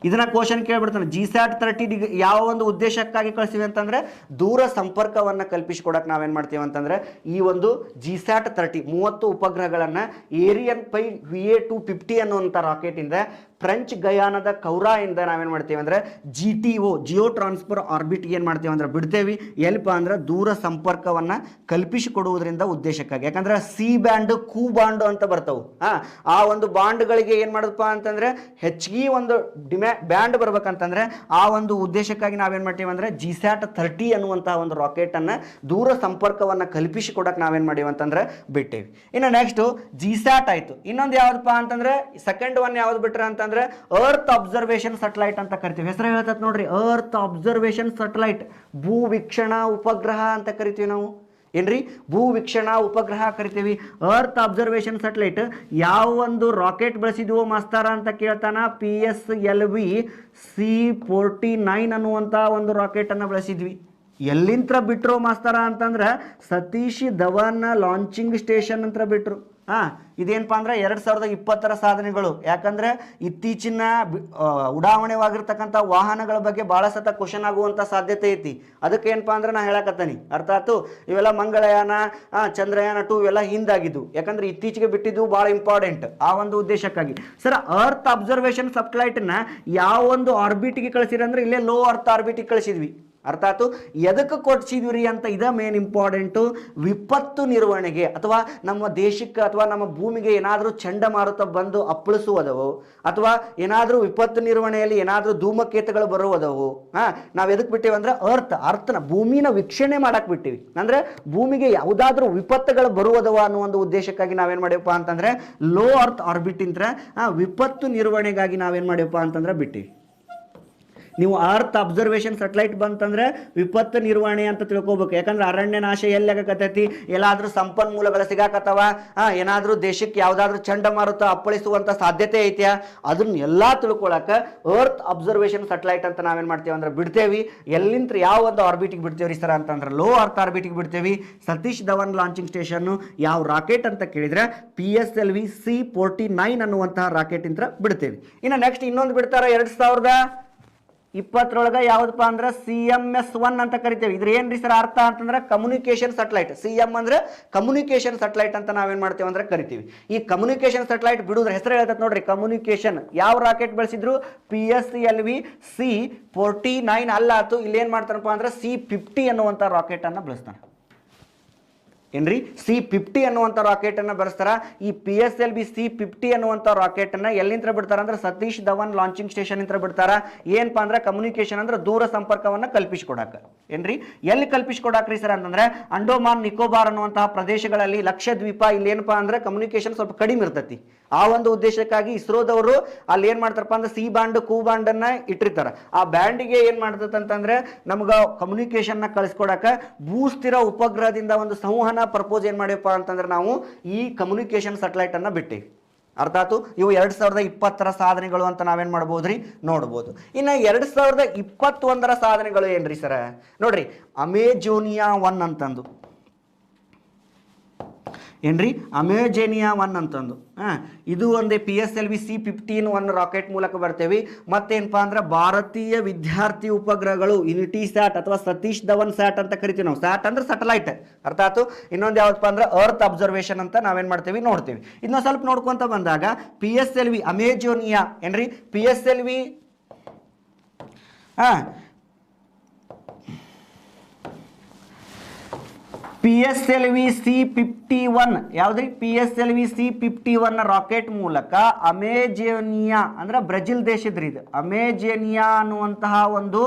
[SPEAKER 1] ಇದನ್ನ ಕ್ವಶನ್ ಕೇಳ್ಬಿಡ್ತಾನೆ. GSAT-30 ಯಾವ ಒಂದು ಉದ್ದೇಶಕ್ಕಾಗಿ ಕಳಿಸ್ತೀವಿ ಅಂತಂದ್ರೆ ದೂರ ಸಂಪರ್ಕವನ್ನು ಕಲ್ಪಿಸಿಕೊಡಕ್ಕೆ ನಾವೇನು ಮಾಡ್ತೀವಿ ಅಂತಂದ್ರೆ ಈ ಒಂದು GSAT-30 30 ಉಪಗ್ರಹಗಳನ್ನು ಏರಿಯನ್ ಪೈ VA 250 ಅನ್ನುವಂಥ ರಾಕೆಟಿಂದ ಫ್ರೆಂಚ್ ಗಯಾನದ ಖೌರಾ ಇಂದ ನಾವೇನು ಮಾಡ್ತೀವಿ ಅಂದ್ರೆ GTO ಜಿಯೋ ಟ್ರಾನ್ಸ್ಫರ್ ಆರ್ಬಿಟ್ ಏನು ಮಾಡ್ತೀವಿ ಅಂದ್ರೆ ಬಿಡ್ತೇವಿ. ಎಲ್ಪ ಅಂದ್ರೆ ದೂರ ಸಂಪರ್ಕವನ್ನು ಕಲ್ಪಿಸಿಕೊಡುವುದರಿಂದ ಉದ್ದೇಶಕ್ಕಾಗಿ. ಯಾಕಂದ್ರೆ ಸಿ ಬ್ಯಾಂಡ್ ಕು ಬಾಂಡ್ ಅಂತ ಬರ್ತಾವೆ. ಆ ಒಂದು ಬಾಂಡ್ಗಳಿಗೆ ಏನು ಮಾಡೋದಪ್ಪ ಅಂತಂದ್ರೆ ಹೆಚ್ಚಿಗೆ ಒಂದು ಬ್ಯಾಂಡ್ ಬರ್ಬೇಕಂತಂದ್ರೆ ಆ ಒಂದು ಉದ್ದೇಶಕ್ಕಾಗಿ ನಾವೇನು ಮಾಡ್ತೀವಿ ಅಂದ್ರೆ GSAT-30 ಅನ್ನುವಂತಹ ಒಂದು ರಾಕೆಟನ್ನು ದೂರ ಸಂಪರ್ಕವನ್ನು ಕಲ್ಪಿಸಿಕೊಡಕ್ಕೆ ನಾವೇನು ಮಾಡೀವಿ ಅಂತಂದ್ರೆ ಬಿಟ್ಟೇವಿ. ಇನ್ನು ನೆಕ್ಸ್ಟ್ GSAT ಆಯ್ತು. ಇನ್ನೊಂದು ಯಾವ್ದಪ್ಪ ಅಂತಂದ್ರೆ ಸೆಕೆಂಡ್ ಒನ್ ಯಾವ್ದು ಬಿಟ್ರೆ ಅಂತಂದ್ರೆ ಅರ್ತ್ ಅಬ್ಸರ್ವೇಷನ್ ಸೆಟಲೈಟ್ ಅಂತ ಕರಿತೀವಿ. ಹೆಸರು ಹೇಳ್ತತ್ ನೋಡ್ರಿ, ಅರ್ತ್ ಅಬ್ಸರ್ವೇಷನ್ ಸೆಟಲೈಟ್, ಭೂ ವೀಕ್ಷಣಾ ಉಪಗ್ರಹ ಅಂತ ಕರಿತೀವಿ ನಾವು. ಏನ್ರಿ ಭೂ ವೀಕ್ಷಣಾ ಉಪಗ್ರಹ ಕರಿತೀವಿ. ಅರ್ತ್ ಅಬ್ಸರ್ವೇಷನ್ ಸೆಟಲೈಟ್ ಯಾವ ಒಂದು ರಾಕೆಟ್ ಬಳಸಿದ್ವೋ ಮಾಸ್ತಾರ ಅಂತ ಕೇಳ್ತಾನ. PSLV C-49 ಅನ್ನುವಂಥ ಒಂದು ರಾಕೆಟನ್ನು ಬಳಸಿದ್ವಿ. ಎಲ್ಲಿಂತ್ರ ಬಿಟ್ರು ಮಾಸ್ತಾರ ಅಂತಂದ್ರೆ ಸತೀಶ್ ಧವನ್ ಲಾಂಚಿಂಗ್ ಸ್ಟೇಷನ್ ಅಂತ ಬಿಟ್ರು. ಇದೇನಪ್ಪ ಅಂದ್ರೆ 2020 ಸಾಧನೆಗಳು. ಯಾಕಂದ್ರೆ ಇತ್ತೀಚಿನ ಉಡಾವಣೆವಾಗಿರ್ತಕ್ಕಂಥ ವಾಹನಗಳ ಬಗ್ಗೆ ಭಾಳ ಸತ ಕ್ವಶನ್ ಆಗುವಂಥ ಸಾಧ್ಯತೆ ಐತಿ. ಅದಕ್ಕೆ ಏನಪ್ಪ ಅಂದ್ರೆ ನಾ ಹೇಳಕತ್ತೀನಿ. ಅರ್ಥ ಆಯ್ತು? ಇವೆಲ್ಲ ಮಂಗಳಯಾನ ಚಂದ್ರಯಾನ 2 ಇವೆಲ್ಲ ಹಿಂದಾಗಿದ್ದು. ಯಾಕಂದ್ರೆ ಇತ್ತೀಚೆಗೆ ಬಿಟ್ಟಿದ್ದು ಭಾಳ ಇಂಪಾರ್ಟೆಂಟ್ ಆ ಒಂದು ಉದ್ದೇಶಕ್ಕಾಗಿ. ಸರ್ ಅರ್ತ್ ಅಬ್ಸರ್ವೇಷನ್ ಸೆಟಲೈಟ್ನ ಯಾವ ಒಂದು ಆರ್ಬಿಟ್ಗೆ ಕಳಿಸಿದ್ರೆ ಅಂದ್ರೆ ಇಲ್ಲೇ ಲೋ ಅರ್ತ್ ಆರ್ಬಿಟಿಗೆ ಕಳಿಸಿದ್ವಿ. ಅರ್ಥ ಆಯ್ತು? ಎದಕ್ಕೆ ಕೊಡ್ಸಿದ್ವಿ ಅಂತ ಇದ ಮೇನ್ ಇಂಪಾರ್ಟೆಂಟು. ವಿಪತ್ತು ನಿರ್ವಹಣೆಗೆ ಅಥವಾ ನಮ್ಮ ದೇಶಕ್ಕೆ ಅಥವಾ ನಮ್ಮ ಭೂಮಿಗೆ ಏನಾದರೂ ಚಂಡಮಾರುತ ಬಂದು ಅಪ್ಪಳಿಸುವುದವು ಅಥವಾ ಏನಾದರೂ ವಿಪತ್ತು ನಿರ್ವಹಣೆಯಲ್ಲಿ ಏನಾದರೂ ಧೂಮಕೇತುಗಳು ಬರುವುದವು. ನಾವು ಎದಕ್ಕೆ ಬಿಟ್ಟೇವೆ ಅಂದ್ರೆ ಅರ್ಥನ ಭೂಮಿನ ವೀಕ್ಷಣೆ ಮಾಡಕ್ಕೆ ಬಿಟ್ಟಿವಿ. ಅಂದ್ರೆ ಭೂಮಿಗೆ ಯಾವುದಾದ್ರೂ ವಿಪತ್ತುಗಳು ಬರುವುದವ ಅನ್ನೋ ಒಂದು ಉದ್ದೇಶಕ್ಕಾಗಿ ನಾವೇನು ಮಾಡಿವಪ್ಪ ಅಂತಂದ್ರೆ ಲೋ ಅರ್ತ್ ಆರ್ಬಿಟ್ ಇಂತ್ರ ವಿಪತ್ತು ನಿರ್ವಹಣೆಗಾಗಿ ನಾವೇನು ಮಾಡಿವಪ್ಪ ಅಂತಂದ್ರೆ ಬಿಟ್ಟಿವಿ. ನೀವು ಅರ್ತ್ ಅಬ್ಸರ್ವೇಷನ್ ಸೆಟಲೈಟ್ ಬಂತಂದ್ರೆ ವಿಪತ್ತು ನಿರ್ವಹಣೆ ಅಂತ ತಿಳ್ಕೊಬೇಕು. ಯಾಕಂದ್ರೆ ಅರಣ್ಯ ನಾಶ ಎಲ್ಲಿ ಆಗಕತ್ತೈತಿ, ಎಲ್ಲಾದ್ರೂ ಸಂಪನ್ಮೂಲಗಳು ಸಿಗಾಕತ್ತವ, ಏನಾದ್ರೂ ದೇಶಕ್ಕೆ ಯಾವ್ದಾದ್ರು ಚಂಡಮಾರುತ ಅಪ್ಪಳಿಸುವಂತ ಸಾಧ್ಯತೆ ಐತ್ಯಾ, ಅದನ್ನ ಎಲ್ಲಾ ತಿಳ್ಕೊಳಕ ಅರ್ತ್ ಅಬ್ಸರ್ವೇಷನ್ ಸೆಟಲೈಟ್ ಅಂತ ನಾವೇನ್ ಮಾಡ್ತೇವೆ ಅಂದ್ರೆ ಬಿಡ್ತೇವಿ. ಎಲ್ಲಿಂದ ಯಾವ ಒಂದು ಆರ್ಬಿಟಿಗೆ ಬಿಡ್ತೇವ್ರಿ ಸರ್ ಅಂತಂದ್ರೆ ಲೋ ಅರ್ತ್ ಆರ್ಬಿಟಿಗೆ ಬಿಡ್ತೇವಿ. ಸತೀಶ್ ಧವನ್ ಲಾಂಚಿಂಗ್ ಸ್ಟೇಷನ್ ಯಾವ ರಾಕೆಟ್ ಅಂತ ಕೇಳಿದ್ರೆ PSLV C-49 ಅನ್ನುವಂತಹ ರಾಕೆಟ್ ಇಂದ ಬಿಡ್ತೇವೆ. ಇನ್ನು ನೆಕ್ಸ್ಟ್ ಇನ್ನೊಂದು ಬಿಡ್ತಾರ 2020 ಯಾವ್ದಪ್ಪ ಅಂದ್ರೆ CMS-1 ಅಂತ ಕರಿತೇವೆ. ಇದ್ರ ಏನ್ರಿ ಸರ್ ಅರ್ಥ ಅಂತಂದ್ರೆ ಕಮ್ಯುನಿಕೇಶನ್ ಸೆಟಲೈಟ್. CM ಅಂದ್ರೆ ಕಮ್ಯುನಿಕೇಶನ್ ಸೆಟಲೈಟ್ ಅಂತ ನಾವೇನ್ ಮಾಡ್ತೇವೆ ಅಂದ್ರೆ ಕರಿತೀವಿ. ಈ ಕಮ್ಯುನಿಕೇಶನ್ ಸೆಟಲೈಟ್ ಬಿಡುದ್ರ ಹೆಸರು ಹೇಳ್ತದೆ ನೋಡ್ರಿ, ಕಮ್ಯುನಿಕೇಶನ್. ಯಾವ ರಾಕೆಟ್ ಬಳಸಿದ್ರು? PSLV C-49 ಅಲ್ಲ ಆತು. ಇಲ್ಲಿ ಏನ್ ಮಾಡ್ತಾರಪ್ಪ ಅಂದ್ರೆ C-50 ಅನ್ನುವಂತ ರಾಕೆಟ್ ಅನ್ನ ಬಳಸ್ತಾನೆ. ಏನ್ರಿ C-50 ಅನ್ನುವಂಥ ರಾಕೆಟ್ ಅನ್ನ ಬಳಸ್ತಾರ. ಈ PSLV C-50 ಅನ್ನುವಂಥ ರಾಕೆಟ್ ಅನ್ನ ಎಲ್ಲಿಂದ ಬಿಡ್ತಾರ ಅಂದ್ರೆ ಸತೀಶ್ ಧವನ್ ಲಾಂಚಿಂಗ್ ಸ್ಟೇಷನ್ ಇಂದ ಬಿಡ್ತಾರ. ಏನಪ್ಪಾ ಅಂದ್ರೆ ಕಮ್ಯುನಿಕೇಶನ್ ಅಂದ್ರೆ ದೂರ ಸಂಪರ್ಕವನ್ನ ಕಲ್ಪಿಸಿಕೊಡಾಕ. ಏನ್ರಿ ಎಲ್ಲಿ ಕಲ್ಪಿಸಿಕೊಡಾಕ್ರಿ ಸರ್ ಅಂತಂದ್ರೆ ಅಂಡೋಮಾನ್ ನಿಕೋಬಾರ್ ಅನ್ನುವಂತಹ ಪ್ರದೇಶಗಳಲ್ಲಿ, ಲಕ್ಷದ್ವೀಪ, ಇಲ್ಲಿ ಏನಪ್ಪಾ ಅಂದ್ರೆ ಕಮ್ಯುನಿಕೇಶನ್ ಸ್ವಲ್ಪ ಕಡಿಮೆ ಇರ್ತೈತಿ. ಆ ಒಂದು ಉದ್ದೇಶಕ್ಕಾಗಿ ಇಸ್ರೋದವರು ಅಲ್ಲಿ ಏನ್ ಮಾಡ್ತಾರಪ್ಪ ಅಂದ್ರೆ C ಬ್ಯಾಂಡ್ ಕು ಬ್ಯಾಂಡ್ ಅನ್ನ ಇಟ್ಟಿರ್ತಾರ. ಆ ಬ್ಯಾಂಡ್ಗೆ ಏನ್ ಮಾಡ್ತೈತೆ ಅಂತಂದ್ರೆ ನಮ್ಗ ಕಮ್ಯುನಿಕೇಶನ್ ನ ಕಳಿಸ್ಕೊಡಾಕ ಭೂಸ್ಥಿರ ಉಪಗ್ರಹದಿಂದ ಒಂದು ಸಂವಹನ ಪರ್ಪೋಸ್ ಏನ್ ಮಾಡಿಯಪ್ಪ ಅಂತಂದ್ರೆ ನಾವು ಈ ಕಮ್ಯುನಿಕೇಶನ್ ಸೆಟಲೈಟ್ ಅನ್ನ ಬಿಟ್ಟಿವಿ. ಅರ್ಥ ಆಯ್ತು. ಇವು 2020 ಸಾಧನೆಗಳು ಅಂತ ನಾವೇನ್ ಮಾಡ್ಬೋದ್ರಿ ನೋಡ್ಬೋದು. ಇನ್ನು 2021 ಸಾಧನೆಗಳು ಏನ್ರಿ ಸರ ನೋಡ್ರಿ, ಅಮೆಜೋನಿಯಾ 1 ಅಂತಂದು ಏನ್ರಿ ಅಮೆಜೋನಿಯಾ 1 ಅಂತಂದು ಇದು ಒಂದೇ PSLV C-51 ರಾಕೆಟ್ ಮೂಲಕ ಬರ್ತೇವೆ. ಮತ್ತೇನಪ್ಪಾ ಅಂದ್ರೆ ಭಾರತೀಯ ವಿದ್ಯಾರ್ಥಿ ಉಪಗ್ರಹಗಳು ಯುನಿಟಿ ಸ್ಯಾಟ್ ಅಥವಾ ಸತೀಶ್ ಧವನ್ ಸ್ಯಾಟ್ ಅಂತ ಕರಿತೀವಿ ನಾವು. ಸ್ಯಾಟ್ ಅಂದ್ರೆ ಸೆಟಲೈಟ್, ಅರ್ಥ ಆಯ್ತು. ಇನ್ನೊಂದು ಯಾವತ್ತಪ್ಪ ಅಂದ್ರೆ ಅರ್ತ್ ಅಬ್ಸರ್ವೇಷನ್ ಅಂತ ನಾವೇನ್ ಮಾಡ್ತೇವೆ ನೋಡ್ತೇವೆ. ಇದನ್ನ ಸ್ವಲ್ಪ ನೋಡ್ಕೊಂತ ಬಂದಾಗ PSLV ಅಮೆಜೋನಿಯಾ ಏನ್ರಿ PSLV PSLV C-51 ಯಾವ್ದ್ರಿ PSLV C-51 rocket ಮೂಲಕ ಅಮೆಜೋನಿಯಾ ಅಂದ್ರೆ ಬ್ರೆಜಿಲ್ ದೇಶದ್ರಿ ಇದು. ಅಮೆಜೋನಿಯಾ ಅನ್ನುವಂತಹ ಒಂದು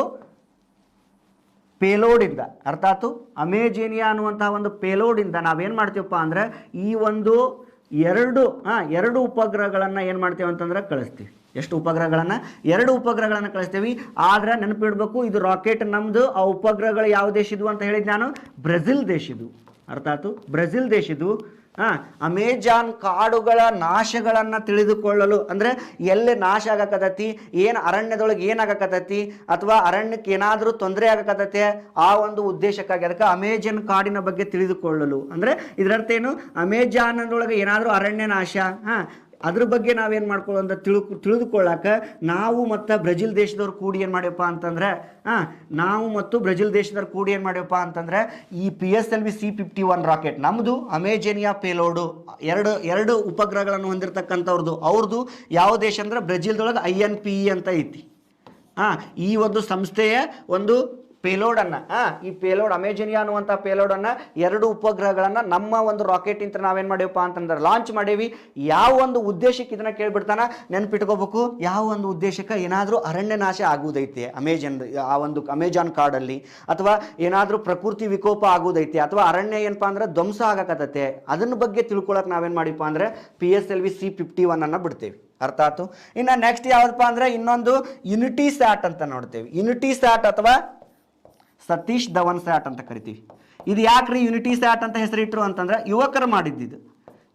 [SPEAKER 1] ಪೇಲೋಡ್ ಇಂದ, ಅರ್ಥ ಆಯ್ತು, ಅಮೆಜೋನಿಯಾ ಅನ್ನುವಂತಹ ಒಂದು ಪೇಲೋಡ್ ಇಂದ ನಾವೇನ್ ಮಾಡ್ತೀವಪ್ಪ ಅಂದ್ರೆ ಈ ಒಂದು ಎರಡು ಉಪಗ್ರಹಗಳನ್ನ ಏನ್ ಮಾಡ್ತೇವೆ ಅಂತಂದ್ರೆ ಕಳಿಸ್ತೀವಿ. ಎಷ್ಟು ಉಪಗ್ರಹಗಳನ್ನ? 2 ಉಪಗ್ರಹಗಳನ್ನ ಕಳಿಸ್ತೀವಿ. ಆದ್ರೆ ನೆನಪಿಡ್ಬೇಕು, ಇದು ರಾಕೆಟ್ ನಮ್ದು. ಆ ಉಪಗ್ರಹಗಳು ಯಾವ ದೇಶದ್ದು ಅಂತ ಹೇಳಿದ್ ನಾನು? ಬ್ರೆಜಿಲ್ ದೇಶದ್ದು. ಅರ್ಥ ಆಯ್ತು, ಬ್ರೆಜಿಲ್ ದೇಶದ್ದು. ಅಮೆಜಾನ್ ಕಾಡುಗಳ ನಾಶಗಳನ್ನ ತಿಳಿದುಕೊಳ್ಳಲು, ಅಂದ್ರೆ ಎಲ್ಲಿ ನಾಶ ಆಗಕತ್ತೈತಿ, ಏನು ಅರಣ್ಯದೊಳಗೆ ಏನಾಗಕತ್ತೈತಿ, ಅಥವಾ ಅರಣ್ಯಕ್ಕೆ ಏನಾದರೂ ತೊಂದರೆ ಆಗಕತ್ತೈತೆ, ಆ ಒಂದು ಉದ್ದೇಶಕ್ಕಾಗಿ ಅದಕ್ಕೆ ಅಮೆಜಾನ್ ಕಾಡಿನ ಬಗ್ಗೆ ತಿಳಿದುಕೊಳ್ಳಲು. ಅಂದ್ರೆ ಇದರರ್ಥ ಏನು? ಅಮೆಜಾನದೊಳಗೆ ಏನಾದರೂ ಅರಣ್ಯ ನಾಶ ಅದ್ರ ಬಗ್ಗೆ ನಾವೇನ್ ಮಾಡ್ಕೊಳ್ಳೋ ತಿಳಿದುಕೊಳ್ಳಾಕ ನಾವು ಮತ್ತು ಬ್ರೆಜಿಲ್ ದೇಶದವ್ರು ಕೂಡಿ ಏನ್ ಮಾಡ್ಯಪ್ಪ ಅಂತಂದ್ರೆ ಈ PSLV C-51 ರಾಕೆಟ್ ನಮ್ದು ಅಮೆಜೋನಿಯಾ ಪೇಲೋಡು ಎರಡು ಉಪಗ್ರಹಗಳನ್ನು ಹೊಂದಿರತಕ್ಕಂಥವ್ರದ್ದು. ಅವ್ರದ್ದು ಯಾವ ದೇಶ ಅಂದ್ರೆ ಬ್ರೆಜಿಲ್ದೊಳಗೆ INPE ಅಂತ ಐತಿ. ಈ ಒಂದು ಸಂಸ್ಥೆಯ ಒಂದು ಪೇಲೋಡ್ ಅನ್ನ ಈ ಪೇಲೋಡ್ ಅಮೆಜೋನಿಯಾ ಅನ್ನುವಂಥ ಪೇಲೋಡ್ ಅನ್ನ 2 ಉಪಗ್ರಹಗಳನ್ನ ನಮ್ಮ ಒಂದು ರಾಕೆಟ್ ಇಂತ ನಾವೇನ್ ಮಾಡೇವಪ್ಪ ಅಂತಂದ್ರೆ ಲಾಂಚ್ ಮಾಡೇವಿ. ಯಾವ ಒಂದು ಉದ್ದೇಶಕ್ಕೆ ಇದನ್ನ ಕೇಳ್ಬಿಡ್ತಾನ ನೆನ್ಪಿಟ್ಕೋಬೇಕು. ಯಾವ ಒಂದು ಉದ್ದೇಶಕ್ಕೆ ಏನಾದ್ರೂ ಅರಣ್ಯ ನಾಶ ಆಗುವುದೈತೆ ಆ ಒಂದು ಅಮೆಜಾನ್ ಕಾಡಲ್ಲಿ, ಅಥವಾ ಏನಾದ್ರೂ ಪ್ರಕೃತಿ ವಿಕೋಪ ಆಗುವುದೈತೆ, ಅಥವಾ ಅರಣ್ಯ ಏನಪ್ಪಾ ಅಂದ್ರೆ ಧ್ವಂಸ ಆಗಕತ್ತತೆ, ಅದನ್ನ ಬಗ್ಗೆ ತಿಳ್ಕೊಳಕ್ ನಾವೇನ್ ಮಾಡಿಪ್ಪ ಅಂದ್ರೆ PSLV C-51 ಅನ್ನ ಬಿಡ್ತೇವೆ. ಅರ್ಥ ಆಯ್ತು. ಇನ್ನು ನೆಕ್ಸ್ಟ್ ಯಾವ್ದಪ್ಪ ಅಂದ್ರೆ ಇನ್ನೊಂದು ಯುನಿಟಿ ಸ್ಯಾಟ್ ಅಂತ ನೋಡ್ತೇವೆ. ಯುನಿಟಿ ಸ್ಯಾಟ್ ಅಥವಾ ಸತೀಶ್ ಧವನ್ ಸ್ಯಾಟ್ ಅಂತ ಕರಿತೀವಿ. ಇದು ಯಾಕ್ರಿ ಯುನಿಟಿ ಸ್ಯಾಟ್ ಅಂತ ಹೆಸರಿಟ್ರು ಅಂತಂದ್ರೆ ಯುವಕರು ಮಾಡಿದ್ದಿದ್ದು.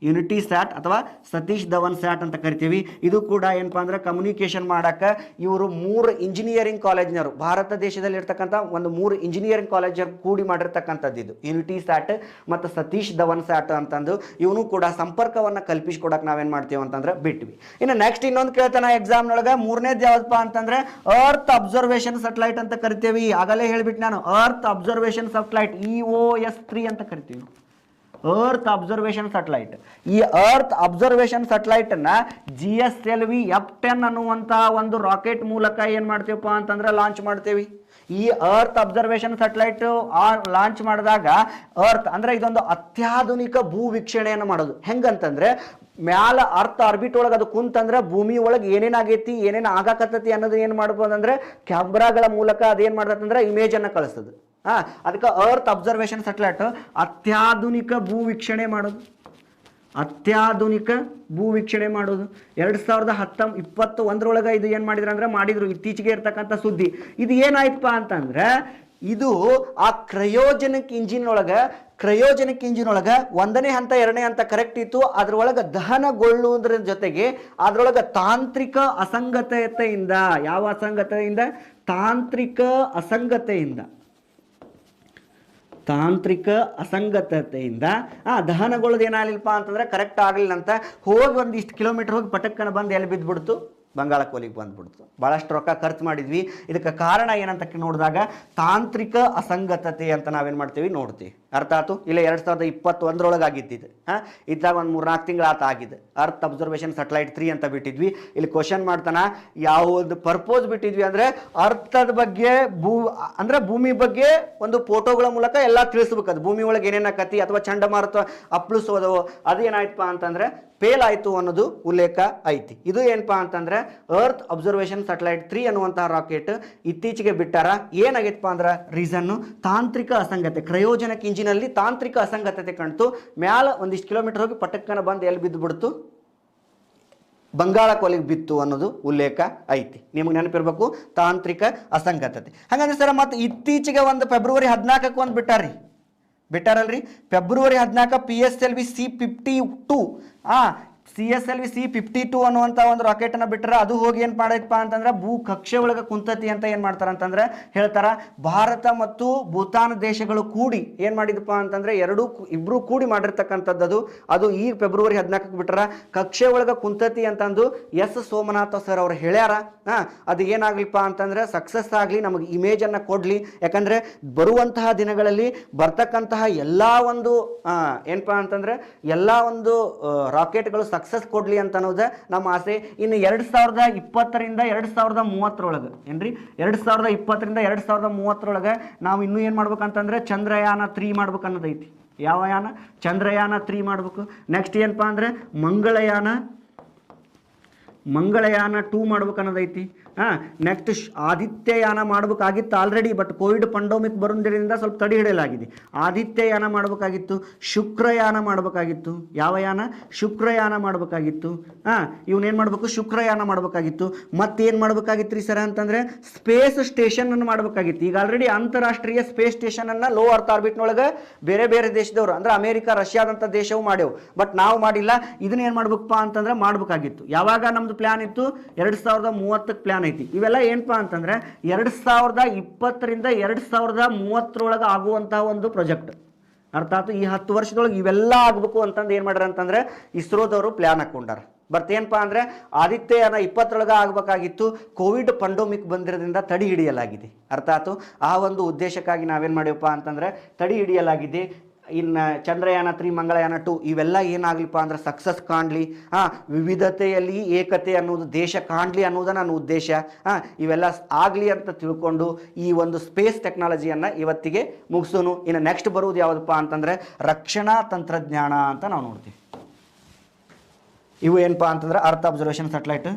[SPEAKER 1] ಯುನಿಟಿ ಸ್ಯಾಟ್ ಅಥವಾ ಸತೀಶ್ ಧವನ್ ಸ್ಯಾಟ್ ಅಂತ ಕರಿತೀವಿ. ಇದು ಕೂಡ ಏನಪ್ಪಾ ಅಂದ್ರೆ ಕಮ್ಯುನಿಕೇಶನ್ ಮಾಡಕ್ಕೆ ಇವರು 3 ಇಂಜಿನಿಯರಿಂಗ್ ಕಾಲೇಜಿನವರು, ಭಾರತ ದೇಶದಲ್ಲಿ ಇರ್ತಕ್ಕಂಥ ಒಂದು 3 ಇಂಜಿನಿಯರಿಂಗ್ ಕಾಲೇಜರ್ ಕೂಡಿ ಮಾಡಿರ್ತಕ್ಕಂಥದ್ದು ಇದು ಯುನಿಟಿ ಸ್ಯಾಟ್ ಮತ್ತು ಸತೀಶ್ ಧವನ್ ಸ್ಯಾಟ್ ಅಂತಂದು. ಇವನು ಕೂಡ ಸಂಪರ್ಕವನ್ನು ಕಲ್ಪಿಸ್ಕೊಡಕ್ಕೆ ನಾವೇನು ಮಾಡ್ತೀವಿ ಅಂತಂದ್ರೆ ಬಿಟ್ವಿ. ಇನ್ನು ನೆಕ್ಸ್ಟ್ ಇನ್ನೊಂದು ಕೇಳ್ತಾನೆ ಎಕ್ಸಾಮ್ನೊಳಗೆ, 3ನೇದು ಯಾವ್ದಪ್ಪ ಅಂತಂದ್ರೆ ಅರ್ತ್ ಅಬ್ಸರ್ವೇಷನ್ ಸೆಟಲೈಟ್ ಅಂತ ಕರಿತೀವಿ. ಆಗಲೇ ಹೇಳ್ಬಿಟ್ಟು ನಾನು, ಅರ್ತ್ ಅಬ್ಸರ್ವೇಷನ್ ಸೆಟಲೈಟ್ EOS-3 ಅಂತ ಕರಿತೀವಿ. Earth observation satellite. ಈ ಅರ್ತ್ ಅಬ್ಸರ್ವೇಷನ್ ಸೆಟಲೈಟ್ ಅನ್ನ GSLV F-10 ಅನ್ನುವಂತಹ ಒಂದು ರಾಕೆಟ್ ಮೂಲಕ ಏನ್ ಮಾಡ್ತೀವಪ್ಪ ಅಂತಂದ್ರೆ ಲಾಂಚ್ ಮಾಡ್ತೇವಿ. ಈ ಅರ್ತ್ ಅಬ್ಸರ್ವೇಷನ್ ಸೆಟಲೈಟ್ ಲಾಂಚ್ ಮಾಡಿದಾಗ ಅರ್ತ್ ಅಂದ್ರೆ ಇದೊಂದು ಅತ್ಯಾಧುನಿಕ ಭೂ ವೀಕ್ಷಣೆಯನ್ನು ಮಾಡೋದು. ಹೆಂಗಂತಂದ್ರೆ ಮ್ಯಾಲ ಅರ್ತ್ ಆರ್ಬಿಟ್ ಒಳಗೆ ಅದು ಕುಂತಂದ್ರೆ ಭೂಮಿ ಒಳಗೆ ಏನೇನಾಗೈತಿ, ಏನೇನು ಆಗಾಕತ್ತೈತಿ ಅನ್ನೋದು ಏನು ಮಾಡ್ಬೋದು ಅಂದ್ರೆ ಕ್ಯಾಮ್ರಾಗಳ ಮೂಲಕ ಅದೇನ್ ಮಾಡ್ತಂದ್ರೆ ಇಮೇಜ್ ಅನ್ನ ಕಳಿಸ್ತದೆ. ಅದಕ್ಕೆ ಅರ್ತ್ ಅಬ್ಸರ್ವೇಷನ್ ಸೆಟಲೈಟ್ ಅತ್ಯಾಧುನಿಕ ಭೂ ವೀಕ್ಷಣೆ ಮಾಡೋದು. ಅತ್ಯಾಧುನಿಕ ಭೂ ವೀಕ್ಷಣೆ ಮಾಡೋದು. 2021 ಇದು ಏನು ಮಾಡಿದ್ರು ಅಂದ್ರೆ ಮಾಡಿದ್ರು. ಇತ್ತೀಚೆಗೆ ಇರ್ತಕ್ಕಂಥ ಸುದ್ದಿ. ಇದು ಏನಾಯ್ತಪ್ಪ ಅಂತಂದ್ರೆ ಇದು ಆ ಕ್ರಯೋಜನಿಕ್ ಇಂಜಿನ್ ಒಳಗೆ 1ನೇ ಹಂತ 2ನೇ ಹಂತ ಕರೆಕ್ಟ್ ಇತ್ತು. ಅದ್ರೊಳಗೆ ದಹನಗೊಳ್ಳುವುದರ ಜೊತೆಗೆ ಅದ್ರೊಳಗೆ ತಾಂತ್ರಿಕ ಅಸಂಗತತೆಯಿಂದ, ಯಾವ ಅಸಂಗತೆಯಿಂದ? ತಾಂತ್ರಿಕ ಅಸಂಗತತೆಯಿಂದ ದಹನಗೊಳ್ಳೋದು ಏನಾಗಲಿಲ್ಲಪ್ಪ ಅಂತಂದ್ರೆ ಕರೆಕ್ಟ್ ಆಗಲಿಲ್ಲ ಅಂತ ಹೋಗಿ ಒಂದಿಷ್ಟು ಕಿಲೋಮೀಟರ್ ಹೋಗಿ ಪಟಕ್ಕನ ಬಂದು ಎಲ್ಲಿ ಬಿದ್ದುಬಿಡ್ತು? ಬಂಗಾಳ ಕೊಲ್ಲಿಗೆ ಬಂದ್ಬಿಡ್ತು. ಭಾಳಷ್ಟು ರೊಕ್ಕ ಖರ್ಚು ಮಾಡಿದ್ವಿ. ಇದಕ್ಕೆ ಕಾರಣ ಏನಂತ ನೋಡಿದಾಗ ತಾಂತ್ರಿಕ ಅಸಂಗತತೆ ಅಂತ ನಾವೇನು ಮಾಡ್ತೀವಿ ನೋಡ್ತೀವಿ. ಅರ್ಥ ಆಯ್ತು? ಇಲ್ಲ 2021 ಆಗಿದ್ದಿದ್ದು. ಇದ್ದಾಗ ಒಂದು 3-4 ತಿಂಗಳು ಆಗಿದೆ. ಅರ್ತ್ ಅಬ್ಸರ್ವೇಷನ್ ಸ್ಯಾಟಲೈಟ್ 3 ಅಂತ ಬಿಟ್ಟಿದ್ವಿ. ಇಲ್ಲಿ ಕ್ವಶನ್ ಮಾಡ್ತಾನ, ಯಾವುದು ಪರ್ಪೋಸ್ ಬಿಟ್ಟಿದ್ವಿ ಅಂದರೆ ಅರ್ಥದ ಬಗ್ಗೆ, ಭೂಮಿ ಬಗ್ಗೆ ಒಂದು ಫೋಟೋಗಳ ಮೂಲಕ ಎಲ್ಲ ತಿಳಿಸ್ಬೇಕು. ಅದು ಭೂಮಿ ಒಳಗೆ ಏನೇನಾಕತಿ ಅಥವಾ ಚಂಡಮಾರುತ ಅಪ್ಳಿಸೋದು ಅದೇನಾಯ್ತಪ್ಪ ಅಂತಂದ್ರೆ ಫೇಲ್ ಆಯಿತು ಅನ್ನೋದು ಉಲ್ಲೇಖ ಐತಿ. ಇದು ಏನಪ್ಪಾ ಅಂತಂದ್ರೆ ಅರ್ತ್ ಅಬ್ಸರ್ವೇಷನ್ ಸ್ಯಾಟಲೈಟ್ 3 ಅನ್ನುವಂತಹ ರಾಕೆಟ್ ಇತ್ತೀಚೆಗೆ ಬಿಟ್ಟಾರ. ಏನಾಗೈತಪ್ಪ ಅಂದ್ರೆ ರೀಸನ್ನು ತಾಂತ್ರಿಕ ಅಸಂಗತೆ. ಕ್ರಯೋಜನಿಕ್ ಇಂಜಿನಲ್ಲಿ ತಾಂತ್ರಿಕ ಅಸಂಗತತೆ ಕಾಣ್ತು. ಮ್ಯಾಲ ಒಂದಿಷ್ಟು ಕಿಲೋಮೀಟರ್ ಹೋಗಿ ಪಟಕ್ಕನ ಬಂದು ಎಲ್ಲಿ ಬಿದ್ದು ಬಿಡ್ತು? ಬಂಗಾಳ ಕೊಲ್ಲಿಗೆ ಬಿತ್ತು ಅನ್ನೋದು ಉಲ್ಲೇಖ ಐತಿ. ನಿಮ್ಗೆ ನೆನಪಿರ್ಬೇಕು ತಾಂತ್ರಿಕ ಅಸಂಗತತೆ. ಹಾಗಂದ್ರೆ ಸರ್ ಮತ್ತೆ ಇತ್ತೀಚೆಗೆ ಒಂದು ಫೆಬ್ರವರಿ 14 ಒಂದು ಬಿಟ್ಟಾರಲ್ರಿ. February 14 PSLV C-52 CSLV C-52 ಅನ್ನುವಂಥ ಒಂದು ರಾಕೆಟನ್ನು ಬಿಟ್ಟರೆ ಅದು ಹೋಗಿ ಏನು ಮಾಡೈತಪ್ಪ ಅಂತಂದ್ರೆ ಭೂ ಕಕ್ಷೆ ಒಳಗೆ ಕುಂತತಿ ಅಂತ ಏನು ಮಾಡ್ತಾರೆ ಅಂತಂದ್ರೆ ಹೇಳ್ತಾರ. ಭಾರತ ಮತ್ತು ಭೂತಾನ್ ದೇಶಗಳು ಕೂಡಿ ಏನು ಮಾಡಿದಪ್ಪ ಅಂತಂದ್ರೆ ಇಬ್ರು ಕೂಡಿ ಮಾಡಿರ್ತಕ್ಕಂಥದ್ದು ಅದು ಈ ಫೆಬ್ರವರಿ 14 ಬಿಟ್ಟರ ಕಕ್ಷೆ ಒಳಗೆ ಕುಂತತಿ ಅಂತಂದು ಎಸ್ ಸೋಮನಾಥ ಸರ್ ಅವ್ರು ಹೇಳ್ಯಾರ. ಅದು ಏನಾಗ್ಲಿಪ್ಪ ಅಂತಂದ್ರೆ ಸಕ್ಸಸ್ ಆಗಲಿ, ನಮಗೆ ಇಮೇಜನ್ನು ಕೊಡಲಿ. ಯಾಕಂದ್ರೆ ಬರುವಂತಹ ದಿನಗಳಲ್ಲಿ ಬರ್ತಕ್ಕಂತಹ ಎಲ್ಲ ಒಂದು ಏನಪ್ಪಾ ಅಂತಂದ್ರೆ ಎಲ್ಲ ಒಂದು ರಾಕೆಟ್ಗಳು ಸಕ್ಸಸ್ ಕೊಡ್ಲಿ ಅಂತ ಅನ್ನೋದು ನಮ್ಮ ಆಸೆ. ಇನ್ನು 2020ರಿಂದ 2030 ಏನ್ರಿ 2020ರಿಂದ 2030 ನಾವು ಇನ್ನೂ ಏನು ಮಾಡ್ಬೇಕಂತಂದ್ರೆ ಚಂದ್ರಯಾನ 3 ಮಾಡ್ಬೇಕು ಅನ್ನೋದೈತಿ. ಯಾವ ಯಾನ? ಚಂದ್ರಯಾನ 3 ಮಾಡ್ಬೇಕು. ನೆಕ್ಸ್ಟ್ ಏನಪ್ಪಾ ಅಂದ್ರೆ ಮಂಗಳಯಾನ 2 ಮಾಡ್ಬೇಕು ಅನ್ನೋದೈತಿ. ನೆಕ್ಸ್ಟ್ ಆದಿತ್ಯಯಾನ ಮಾಡ್ಬೇಕಾಗಿತ್ತು ಆಲ್ರೆಡಿ, ಬಟ್ ಕೋವಿಡ್ ಪಂಡಮಿಕ್ ಬರೋದ್ರಿಂದ ಸ್ವಲ್ಪ ತಡೆ ಹಿಡಿಯಲಾಗಿದೆ. ಆದಿತ್ಯಯಾನ ಮಾಡಬೇಕಾಗಿತ್ತು, ಶುಕ್ರಯಾನ ಮಾಡಬೇಕಾಗಿತ್ತು. ಯಾವ ಯಾನ? ಶುಕ್ರಯಾನ ಮಾಡಬೇಕಾಗಿತ್ತು. ಇವನೇನು ಮಾಡಬೇಕು? ಶುಕ್ರಯಾನ ಮಾಡಬೇಕಾಗಿತ್ತು. ಮತ್ತೇನು ಮಾಡಬೇಕಾಗಿತ್ತು ರೀ ಸರ್ ಅಂತಂದರೆ ಸ್ಪೇಸ್ ಸ್ಟೇಷನನ್ನು ಮಾಡಬೇಕಾಗಿತ್ತು. ಈಗ ಆಲ್ರೆಡಿ ಅಂತಾರಾಷ್ಟ್ರೀಯ ಸ್ಪೇಸ್ ಸ್ಟೇಷನನ್ನು ಲೋ ಅರ್ತ್ ಆರ್ಬಿಟ್ನೊಳಗೆ ಬೇರೆ ಬೇರೆ ದೇಶದವರು ಅಂದರೆ ಅಮೇರಿಕ, ರಷ್ಯಾದಂಥ ದೇಶವು ಮಾಡ್ಯವು. ಬಟ್ ನಾವು ಮಾಡಿಲ್ಲ. ಇದನ್ನ ಏನು ಮಾಡ್ಬೇಕಪ್ಪ ಅಂತಂದ್ರೆ ಮಾಡಬೇಕಾಗಿತ್ತು. ಯಾವಾಗ ನಮ್ದು ಪ್ಲ್ಯಾನ್ ಇತ್ತು? 2030 ಪ್ಲ್ಯಾನ್ ಐತಿ. ಇವೆಲ್ಲ ಏನಪ್ಪಾ ಅಂತಂದ್ರೆ 2020ರಿಂದ 2030 ಆಗುವಂತಹ ಒಂದು ಪ್ರಾಜೆಕ್ಟ್. ಅರ್ಥಾತ್ ಈ 10 ವರ್ಷದೊಳಗೆ ಇವೆಲ್ಲ ಆಗಬೇಕು ಅಂತಂದು ಏನು ಮಾಡ್ಯಾರ ಅಂತಂದ್ರೆ ಇಸ್ರೋದವರು ಪ್ಲ್ಯಾನ್ ಹಾಕೊಂಡಾರ. ಬಟ್ ಏನಪ್ಪಾ ಅಂದ್ರೆ ಆದಿತ್ಯಯಾನ 20 ಆಗಬೇಕಾಗಿತ್ತು. ಕೋವಿಡ್ ಪಂಡಮಿಕ್ ಬಂದಿರೋದ್ರಿಂದ ತಡೆ ಹಿಡಿಯಲಾಗಿದೆ. ಅರ್ಥಾತ್ ಆ ಒಂದು ಉದ್ದೇಶಕ್ಕಾಗಿ ನಾವೇನು ಮಾಡಿವಪ್ಪ ಅಂತಂದ್ರೆ ತಡೆ ಹಿಡಿಯಲಾಗಿದೆ. ಇನ್ನು ಚಂದ್ರಯಾನ 3, ಮಂಗಳಯಾನ 2 ಇವೆಲ್ಲ ಏನಾಗ್ಲಿಪ್ಪ ಅಂದ್ರೆ ಸಕ್ಸಸ್ ಕಾಣಲಿ, ವಿವಿಧತೆಯಲ್ಲಿ ಏಕತೆ ಅನ್ನೋದು ದೇಶ ಕಾಣಲಿ ಅನ್ನೋದು ನನ್ನ ಉದ್ದೇಶ. ಇವೆಲ್ಲ ಆಗಲಿ ಅಂತ ತಿಳ್ಕೊಂಡು ಈ ಒಂದು ಸ್ಪೇಸ್ ಟೆಕ್ನಾಲಜಿಯನ್ನು ಇವತ್ತಿಗೆ ಮುಗಿಸೋನು. ಇನ್ನು ನೆಕ್ಸ್ಟ್ ಬರುವುದು ಯಾವುದಪ್ಪ ಅಂತಂದರೆ ರಕ್ಷಣಾ ತಂತ್ರಜ್ಞಾನ ಅಂತ ನಾವು ನೋಡ್ತೀವಿ. ಇವು ಏನಪ್ಪಾ ಅಂತಂದ್ರೆ ಅರ್ತ್ ಅಬ್ಸರ್ವೇಷನ್ ಸ್ಯಾಟಲೈಟ್.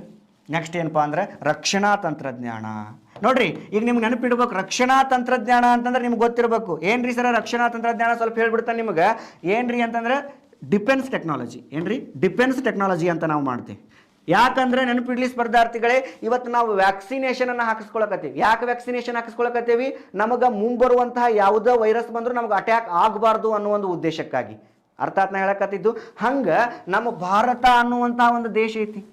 [SPEAKER 1] ನೆಕ್ಸ್ಟ್ ಏನಪ್ಪಾ ಅಂದ್ರೆ ರಕ್ಷಣಾ ತಂತ್ರಜ್ಞಾನ. ನೋಡ್ರಿ, ಈಗ ನಿಮ್ಗೆ ನೆನಪಿಡ್ಬೇಕು ರಕ್ಷಣಾ ತಂತ್ರಜ್ಞಾನ ಅಂತಂದ್ರೆ ನಿಮ್ಗೆ ಗೊತ್ತಿರಬೇಕು. ಏನ್ರಿ ಸರ ರಕ್ಷಣಾ ತಂತ್ರಜ್ಞಾನ? ಸ್ವಲ್ಪ ಹೇಳ್ಬಿಡ್ತಾನೆ ನಿಮ್ಗೆ. ಏನ್ರಿ ಅಂತಂದ್ರೆ ಡಿಫೆನ್ಸ್ ಟೆಕ್ನಾಲಜಿ. ಏನ್ರಿ? ಡಿಫೆನ್ಸ್ ಟೆಕ್ನಾಲಜಿ ಅಂತ ನಾವು ಮಾಡ್ತೀವಿ. ಯಾಕಂದ್ರೆ ನೆನಪಿಡ್ಲಿ ಸ್ಪರ್ಧಾರ್ಥಿಗಳೇ, ಇವತ್ತು ನಾವು ವ್ಯಾಕ್ಸಿನೇಷನ್ ಅನ್ನು ಹಾಕಿಸ್ಕೊಳಕತ್ತೀವಿ. ಯಾಕೆ ವ್ಯಾಕ್ಸಿನೇಷನ್ ಹಾಕಿಸ್ಕೊಳಕತ್ತೀವಿ? ನಮಗೆ ಮುಂಬರುವಂತಹ ಯಾವುದೋ ವೈರಸ್ ಬಂದರೂ ನಮಗೆ ಅಟ್ಯಾಕ್ ಆಗಬಾರ್ದು ಅನ್ನೋ ಒಂದು ಉದ್ದೇಶಕ್ಕಾಗಿ. ಅರ್ಥಾತ್ನ ಹೇಳಕತ್ತಿದ್ದು. ಹಂಗೆ ನಮ್ಮ ಭಾರತ ಅನ್ನುವಂತಹ ಒಂದು ದೇಶ ಐತಿ.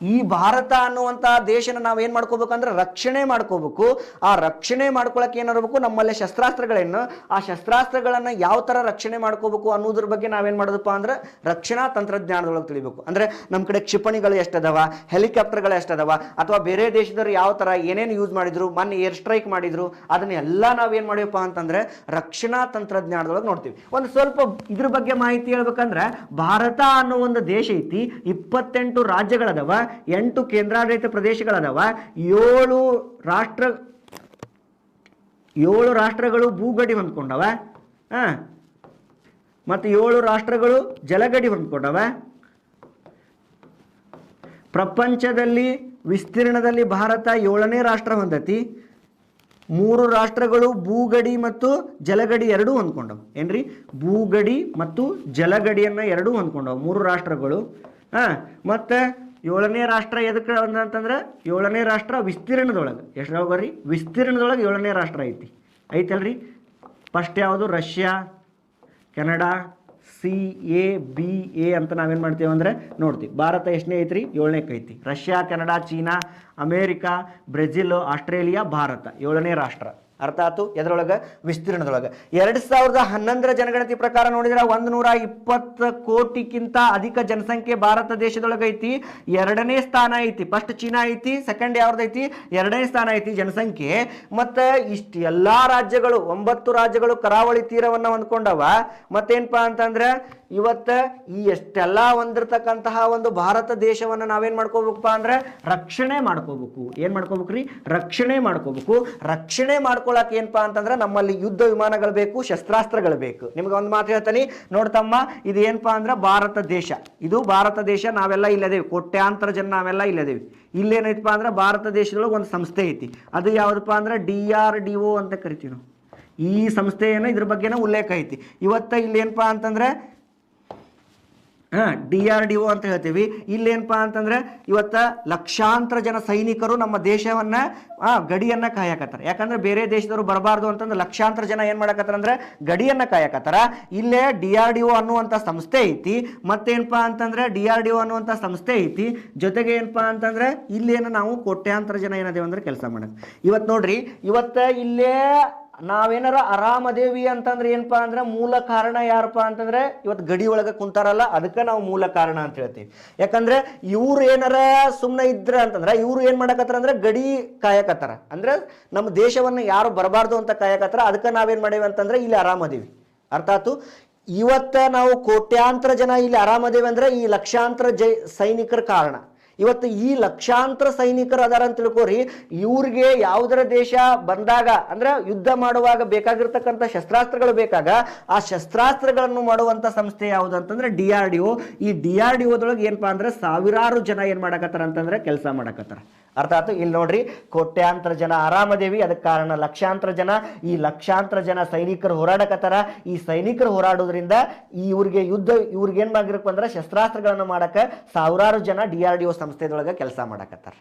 [SPEAKER 1] ಈ ಭಾರತ ಅನ್ನುವಂಥ ದೇಶನ ನಾವೇನು ಮಾಡ್ಕೋಬೇಕಂದ್ರೆ ರಕ್ಷಣೆ ಮಾಡ್ಕೋಬೇಕು. ಆ ರಕ್ಷಣೆ ಮಾಡ್ಕೊಳಕ್ಕೆ ಏನಿರಬೇಕು? ನಮ್ಮಲ್ಲಿ ಶಸ್ತ್ರಾಸ್ತ್ರಗಳೇನು, ಆ ಶಸ್ತ್ರಾಸ್ತ್ರಗಳನ್ನು ಯಾವ ಥರ ರಕ್ಷಣೆ ಮಾಡ್ಕೋಬೇಕು ಅನ್ನೋದ್ರ ಬಗ್ಗೆ ನಾವೇನು ಮಾಡೋದಪ್ಪ ಅಂದ್ರೆ ರಕ್ಷಣಾ ತಂತ್ರಜ್ಞಾನದೊಳಗೆ ತಿಳಿಬೇಕು. ಅಂದರೆ ನಮ್ಮ ಕಡೆ ಕ್ಷಿಪಣಿಗಳು ಎಷ್ಟದವ, ಹೆಲಿಕಾಪ್ಟರ್ಗಳು ಎಷ್ಟದವ, ಅಥವಾ ಬೇರೆ ದೇಶದವ್ರು ಯಾವ ಥರ ಏನೇನು ಯೂಸ್ ಮಾಡಿದ್ರು, ಮೊನ್ನೆ ಏರ್ ಸ್ಟ್ರೈಕ್ ಮಾಡಿದ್ರು, ಅದನ್ನೆಲ್ಲ ನಾವೇನು ಮಾಡಿವಪ್ಪ ಅಂತಂದರೆ ರಕ್ಷಣಾ ತಂತ್ರಜ್ಞಾನದೊಳಗೆ ನೋಡ್ತೀವಿ. ಒಂದು ಸ್ವಲ್ಪ ಇದ್ರ ಬಗ್ಗೆ ಮಾಹಿತಿ ಹೇಳ್ಬೇಕಂದ್ರೆ ಭಾರತ ಅನ್ನೋ ಒಂದು ದೇಶ ಐತಿ. 28 ರಾಜ್ಯಗಳದವ, 8 ಕೇಂದ್ರಾಡಳಿತ ಪ್ರದೇಶಗಳದಾವ, 7 ರಾಷ್ಟ್ರಗಳು ಭೂಗಡಿ ಹೊಂದ್ಕೊಂಡವ, ಮತ್ತು 7 ರಾಷ್ಟ್ರಗಳು ಜಲಗಡಿ ಹೊಂದ್ಕೊಂಡವ. ಪ್ರಪಂಚದಲ್ಲಿ ವಿಸ್ತೀರ್ಣದಲ್ಲಿ ಭಾರತ 7ನೇ ರಾಷ್ಟ್ರ ಹೊಂದತಿ. ಮೂರು ರಾಷ್ಟ್ರಗಳು ಭೂಗಡಿ ಮತ್ತು ಜಲಗಡಿ ಎರಡೂ ಹೊಂದ್ಕೊಂಡವು. ಏನ್ರಿ, ಭೂಗಡಿ ಮತ್ತು ಜಲಗಡಿಯನ್ನು ಎರಡೂ ಹೊಂದ್ಕೊಂಡವು ಮೂರು ರಾಷ್ಟ್ರಗಳು. ಮತ್ತು 7ನೇ ರಾಷ್ಟ್ರ ಎದಕ್ಕೆ ಅಂತಂದ್ರೆ 7ನೇ ರಾಷ್ಟ್ರ ವಿಸ್ತೀರ್ಣದೊಳಗೆ ಎಷ್ಟು ಬರ್ರಿ, ವಿಸ್ತೀರ್ಣದೊಳಗೆ 7ನೇ ರಾಷ್ಟ್ರ ಐತಲ್ರಿ. ಫಸ್ಟ್ ಯಾವುದು, ರಷ್ಯಾ, ಕೆನಡಾ, CABA ಅಂತ ನಾವೇನು ಮಾಡ್ತೀವಿ ಅಂದರೆ ನೋಡ್ತೀವಿ. ಭಾರತ ಎಷ್ಟನೇ ಐತ್ರಿ, 7ನೇಕ್ಕೆ ಐತಿ. Russia, Canada, China, America, Brazil, Australia, Bharat 7ನೇ ರಾಷ್ಟ್ರ. ಅರ್ಥ ಆಯ್ತು. ಎದ್ರೊಳಗೆ, ವಿಸ್ತೀರ್ಣದೊಳಗೆ. 2011 ಜನಗಣತಿ ಪ್ರಕಾರ ನೋಡಿದ್ರೆ 120 ಕೋಟಿಗಿಂತ ಅಧಿಕ ಜನಸಂಖ್ಯೆ ಭಾರತ ದೇಶದೊಳಗೆ ಐತಿ. 2ನೇ ಸ್ಥಾನ ಐತಿ. ಫಸ್ಟ್ ಚೀನಾ ಐತಿ, ಸೆಕೆಂಡ್ ಯಾವ್ದೈತಿ, 2ನೇ ಸ್ಥಾನ ಐತಿ ಜನಸಂಖ್ಯೆ. ಮತ್ತು ಇಷ್ಟು ಎಲ್ಲ ರಾಜ್ಯಗಳು, 9 ರಾಜ್ಯಗಳು ಕರಾವಳಿ ತೀರವನ್ನು ಹೊಂದ್ಕೊಂಡವ. ಮತ್ತೇನಪ್ಪ ಅಂತಂದ್ರೆ ಇವತ್ತು ಈ ಎಷ್ಟೆಲ್ಲ ಹೊಂದಿರತಕ್ಕಂತಹ ಒಂದು ಭಾರತ ದೇಶವನ್ನು ನಾವೇನು ಮಾಡ್ಕೋಬೇಕಪ್ಪ ಅಂದ್ರೆ ರಕ್ಷಣೆ ಮಾಡ್ಕೋಬೇಕು. ಏನು ಮಾಡ್ಕೋಬೇಕ್ರಿ, ರಕ್ಷಣೆ ಮಾಡ್ಕೋಬೇಕು. ರಕ್ಷಣೆ ಮಾಡ್ಕೊಳಕ್ಕೆ ಏನಪ್ಪಾ ಅಂತಂದ್ರೆ ನಮ್ಮಲ್ಲಿ ಯುದ್ಧ ವಿಮಾನಗಳು ಬೇಕು, ಶಸ್ತ್ರಾಸ್ತ್ರಗಳು ಬೇಕು. ನಿಮ್ಗೆ ಒಂದು ಮಾತು ಹೇಳ್ತೀನಿ ನೋಡ್ತಮ್ಮ, ಇದು ಏನಪ್ಪಾ ಅಂದ್ರೆ ಭಾರತ ದೇಶ. ಇದು ಭಾರತ ದೇಶ. ನಾವೆಲ್ಲ ಇಲ್ಲದೇವಿ, ಕೋಟ್ಯಾಂತರ ಜನ ನಾವೆಲ್ಲ ಇಲ್ಲದೇವಿ. ಇಲ್ಲೇನೈತಪ್ಪ ಅಂದ್ರೆ ಭಾರತ ದೇಶದೊಳಗೆ ಒಂದು ಸಂಸ್ಥೆ ಐತಿ. ಅದು ಯಾವುದಪ್ಪ ಅಂದ್ರೆ DRDO ಅಂತ ಕರಿತೀವಿ ನಾವು. ಈ ಸಂಸ್ಥೆಯನ್ನು ಇದ್ರ ಬಗ್ಗೆನ ಉಲ್ಲೇಖ ಐತಿ. ಇವತ್ತು ಇಲ್ಲಿ ಏನಪ್ಪಾ ಅಂತಂದ್ರೆ DRDO ಅಂತ ಹೇಳ್ತೀವಿ. ಇಲ್ಲೇನಪ್ಪ ಅಂತಂದ್ರೆ ಇವತ್ತ ಲಕ್ಷಾಂತರ ಜನ ಸೈನಿಕರು ನಮ್ಮ ದೇಶವನ್ನ ಗಡಿಯನ್ನ ಕಾಯಕತ್ತಾರ. ಯಾಕಂದ್ರೆ ಬೇರೆ ದೇಶದವರು ಬರಬಾರ್ದು ಅಂತಂದ್ರೆ ಲಕ್ಷಾಂತರ ಜನ ಏನ್ ಮಾಡಕತ್ತಾರ ಅಂದ್ರೆ ಗಡಿಯನ್ನ ಕಾಯಕತ್ತಾರ. ಇಲ್ಲೇ DRDO ಅನ್ನುವಂಥ ಸಂಸ್ಥೆ ಐತಿ. ಮತ್ತೇನಪ್ಪಾ ಅಂತಂದ್ರೆ DRDO ಅನ್ನುವಂಥ ಸಂಸ್ಥೆ ಐತಿ. ಜೊತೆಗೆ ಏನಪ್ಪಾ ಅಂತಂದ್ರೆ ಇಲ್ಲೇನು ನಾವು ಕೋಟ್ಯಾಂತರ ಜನ ಏನದೇವ ಅಂದ್ರೆ ಕೆಲಸ ಮಾಡೋದು. ಇವತ್ತು ನೋಡ್ರಿ, ಇವತ್ತ ಇಲ್ಲೇ ನಾವೇನಾರ ಆರಾಮದೇವಿ ಅಂತಂದ್ರೆ ಏನಪ್ಪಾ ಅಂದ್ರೆ ಮೂಲ ಕಾರಣ ಯಾರಪ್ಪ ಅಂತಂದ್ರೆ ಇವತ್ತು ಗಡಿ ಒಳಗೆ ಕುಂತಾರಲ್ಲ, ಅದಕ್ಕೆ ನಾವು ಮೂಲ ಕಾರಣ ಅಂತ ಹೇಳ್ತೀವಿ. ಯಾಕಂದ್ರೆ ಇವ್ರು ಏನಾರ ಸುಮ್ಮನೆ ಇದ್ರ ಅಂತಂದ್ರೆ ಇವ್ರು ಏನ್ ಮಾಡಕತ್ತಾರ ಅಂದ್ರೆ ಗಡಿ ಕಾಯಕತ್ತಾರ. ಅಂದ್ರೆ ನಮ್ಮ ದೇಶವನ್ನ ಯಾರು ಬರಬಾರ್ದು ಅಂತ ಕಾಯಕತ್ತಾರ. ಅದಕ್ಕೆ ನಾವೇನ್ ಮಾಡೇವಿ ಅಂತಂದ್ರೆ ಇಲ್ಲಿ ಆರಾಮದೇವಿ. ಅರ್ಥ ಆಯ್ತು. ಇವತ್ತ ನಾವು ಕೋಟ್ಯಾಂತರ ಜನ ಇಲ್ಲಿ ಆರಾಮದೇವಿ ಅಂದ್ರೆ ಈ ಲಕ್ಷಾಂತರ ಸೈನಿಕರ ಕಾರಣ. ಇವತ್ತು ಈ ಲಕ್ಷಾಂತರ ಸೈನಿಕರು ಅದಾರ ಅಂತ ತಿಳ್ಕೋರಿ. ಇವ್ರಿಗೆ ಯಾವುದರ ದೇಶ ಬಂದಾಗ ಅಂದ್ರೆ ಯುದ್ಧ ಮಾಡುವಾಗ ಬೇಕಾಗಿರ್ತಕ್ಕಂಥ ಶಸ್ತ್ರಾಸ್ತ್ರಗಳು ಬೇಕಾಗ ಆ ಶಸ್ತ್ರಾಸ್ತ್ರಗಳನ್ನು ಮಾಡುವಂತ ಸಂಸ್ಥೆ ಯಾವುದು ಅಂತಂದ್ರೆ DRDO. ಈ DRDOದೊಳಗೆ ಏನಪ್ಪಾ ಅಂದ್ರೆ ಸಾವಿರಾರು ಜನ ಏನ್ ಮಾಡಕತ್ತಾರ ಅಂತಂದ್ರೆ ಕೆಲಸ ಮಾಡಕತ್ತಾರ. ಅರ್ಥ ಆಯ್ತು. ಇಲ್ಲಿ ನೋಡ್ರಿ, ಕೋಟ್ಯಾಂತರ ಜನ ಆರಾಮದೇವಿ. ಅದಕ್ಕೆ ಕಾರಣ ಲಕ್ಷಾಂತರ ಜನ. ಈ ಲಕ್ಷಾಂತರ ಜನ ಸೈನಿಕರು ಹೋರಾಡಕತ್ತಾರ. ಈ ಸೈನಿಕರು ಹೋರಾಡೋದ್ರಿಂದ ಇವ್ರಿಗೆ ಯುದ್ಧ ಇವ್ರಿಗೆ ಏನ್ ಮಾಡಿರಪ್ಪ ಅಂದ್ರೆ ಶಸ್ತ್ರಾಸ್ತ್ರಗಳನ್ನು ಮಾಡಕ ಸಾವಿರಾರು ಜನ DRDO ಸಂಸ್ಥೆದೊಳಗೆ ಕೆಲಸ ಮಾಡಕತ್ತಾರ.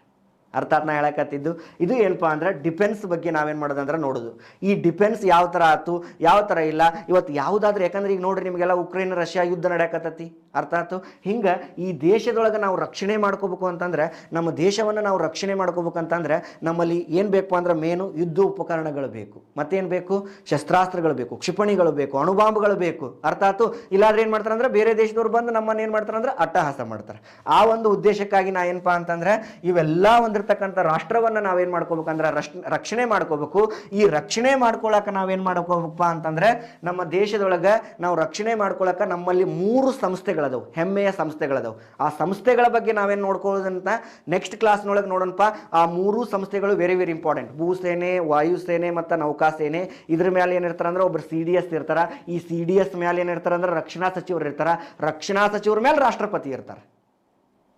[SPEAKER 1] ಅರ್ಥಾತ್ ನಾ ಹೇಳಕತ್ತಿದ್ದು ಇದು ಏನಪ್ಪಾ ಅಂದ್ರೆ ಡಿಫೆನ್ಸ್ ಬಗ್ಗೆ ನಾವೇನು ಮಾಡೋದಂದ್ರೆ ನೋಡೋದು. ಈ ಡಿಫೆನ್ಸ್ ಯಾವ ಥರ ಆಯ್ತು, ಯಾವ ಥರ ಇಲ್ಲ. ಇವತ್ತು ಯಾವುದಾದ್ರೂ, ಯಾಕಂದ್ರೆ ಈಗ ನೋಡ್ರಿ ನಿಮಗೆಲ್ಲ ಉಕ್ರೇನ್ ರಷ್ಯಾ ಯುದ್ಧ ನಡೆಯಕತ್ತತಿ. ಅರ್ಥ ಆಯ್ತು. ಹಿಂಗೆ ಈ ದೇಶದೊಳಗೆ ನಾವು ರಕ್ಷಣೆ ಮಾಡ್ಕೋಬೇಕು ಅಂತಂದ್ರೆ, ನಮ್ಮ ದೇಶವನ್ನು ನಾವು ರಕ್ಷಣೆ ಮಾಡ್ಕೋಬೇಕಂತಂದ್ರೆ ನಮ್ಮಲ್ಲಿ ಏನು ಬೇಕು ಅಂದ್ರೆ ಮೇನು ಯುದ್ಧ ಉಪಕರಣಗಳು ಬೇಕು. ಮತ್ತೇನು ಬೇಕು, ಶಸ್ತ್ರಾಸ್ತ್ರಗಳು ಬೇಕು, ಕ್ಷಿಪಣಿಗಳು ಬೇಕು, ಅಣುಬಾಂಬ್ಗಳು ಬೇಕು. ಅರ್ಥ ಆಯ್ತು. ಇಲ್ಲಾದ್ರೆ ಏನು ಮಾಡ್ತಾರೆ ಅಂದ್ರೆ ಬೇರೆ ದೇಶದವ್ರು ಬಂದು ನಮ್ಮನ್ನು ಏನು ಮಾಡ್ತಾರೆ ಅಂದ್ರೆ ಅಟ್ಟಹಾಸ ಮಾಡ್ತಾರೆ. ಆ ಒಂದು ಉದ್ದೇಶಕ್ಕಾಗಿ ನಾ ಏನಪ್ಪಾ ಅಂತಂದ್ರೆ ಇವೆಲ್ಲ ಒಂದಿರ್ತಕ್ಕಂಥ ರಾಷ್ಟ್ರವನ್ನು ನಾವೇನು ಮಾಡ್ಕೋಬೇಕಂದ್ರೆ ರಕ್ಷಣೆ ಮಾಡ್ಕೋಬೇಕು. ಈ ರಕ್ಷಣೆ ಮಾಡ್ಕೊಳಕ ನಾವೇನು ಮಾಡ್ಕೋಬೇಕಪ್ಪ ಅಂತಂದ್ರೆ ನಮ್ಮ ದೇಶದೊಳಗೆ ನಾವು ರಕ್ಷಣೆ ಮಾಡ್ಕೊಳಕ ನಮ್ಮಲ್ಲಿ 3 ಸಂಸ್ಥೆಗಳದವು, ಹೆಮ್ಮೆಯ ಸಂಸ್ಥೆಗಳದವು. ಆ ಸಂಸ್ಥೆಗಳ ಬಗ್ಗೆ ನಾವೇನು ನೋಡ್ಕೊಳ್ಳೋದಂತ ನೆಕ್ಸ್ಟ್ ಕ್ಲಾಸ್ನೊಳಗೆ ನೋಡೋಣಪ್ಪ. ಆ 3 ಸಂಸ್ಥೆಗಳು ವೆರಿ ವೆರಿ ಇಂಪಾರ್ಟೆಂಟ್. ಭೂಸೇನೆ, ವಾಯುಸೇನೆ ಮತ್ತು ನೌಕಾಸೇನೆ. ಇದ್ರ ಮೇಲೆ ಏನಿರ್ತಾರೆ ಅಂದ್ರೆ ಒಬ್ರು CDS ಇರ್ತಾರ. ಈ CDS ಮೇಲೆ ಏನಿರ್ತಾರೆ ಅಂದ್ರೆ ರಕ್ಷಣಾ ಸಚಿವರು ಇರ್ತಾರ. ರಕ್ಷಣಾ ಸಚಿವರ ಮೇಲೆ ರಾಷ್ಟ್ರಪತಿ ಇರ್ತಾರೆ.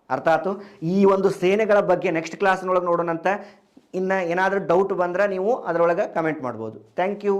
[SPEAKER 1] ಅರ್ಥ ಆಯ್ತು. ಈ ಒಂದು ಸೇನೆಗಳ ಬಗ್ಗೆ ನೆಕ್ಸ್ಟ್ ಕ್ಲಾಸ್ನೊಳಗೆ ನೋಡೋಣಂತ. ಇನ್ನು ಏನಾದರೂ ಡೌಟ್ ಬಂದ್ರೆ ನೀವು ಅದರೊಳಗೆ ಕಮೆಂಟ್ ಮಾಡ್ಬೋದು. Thank you.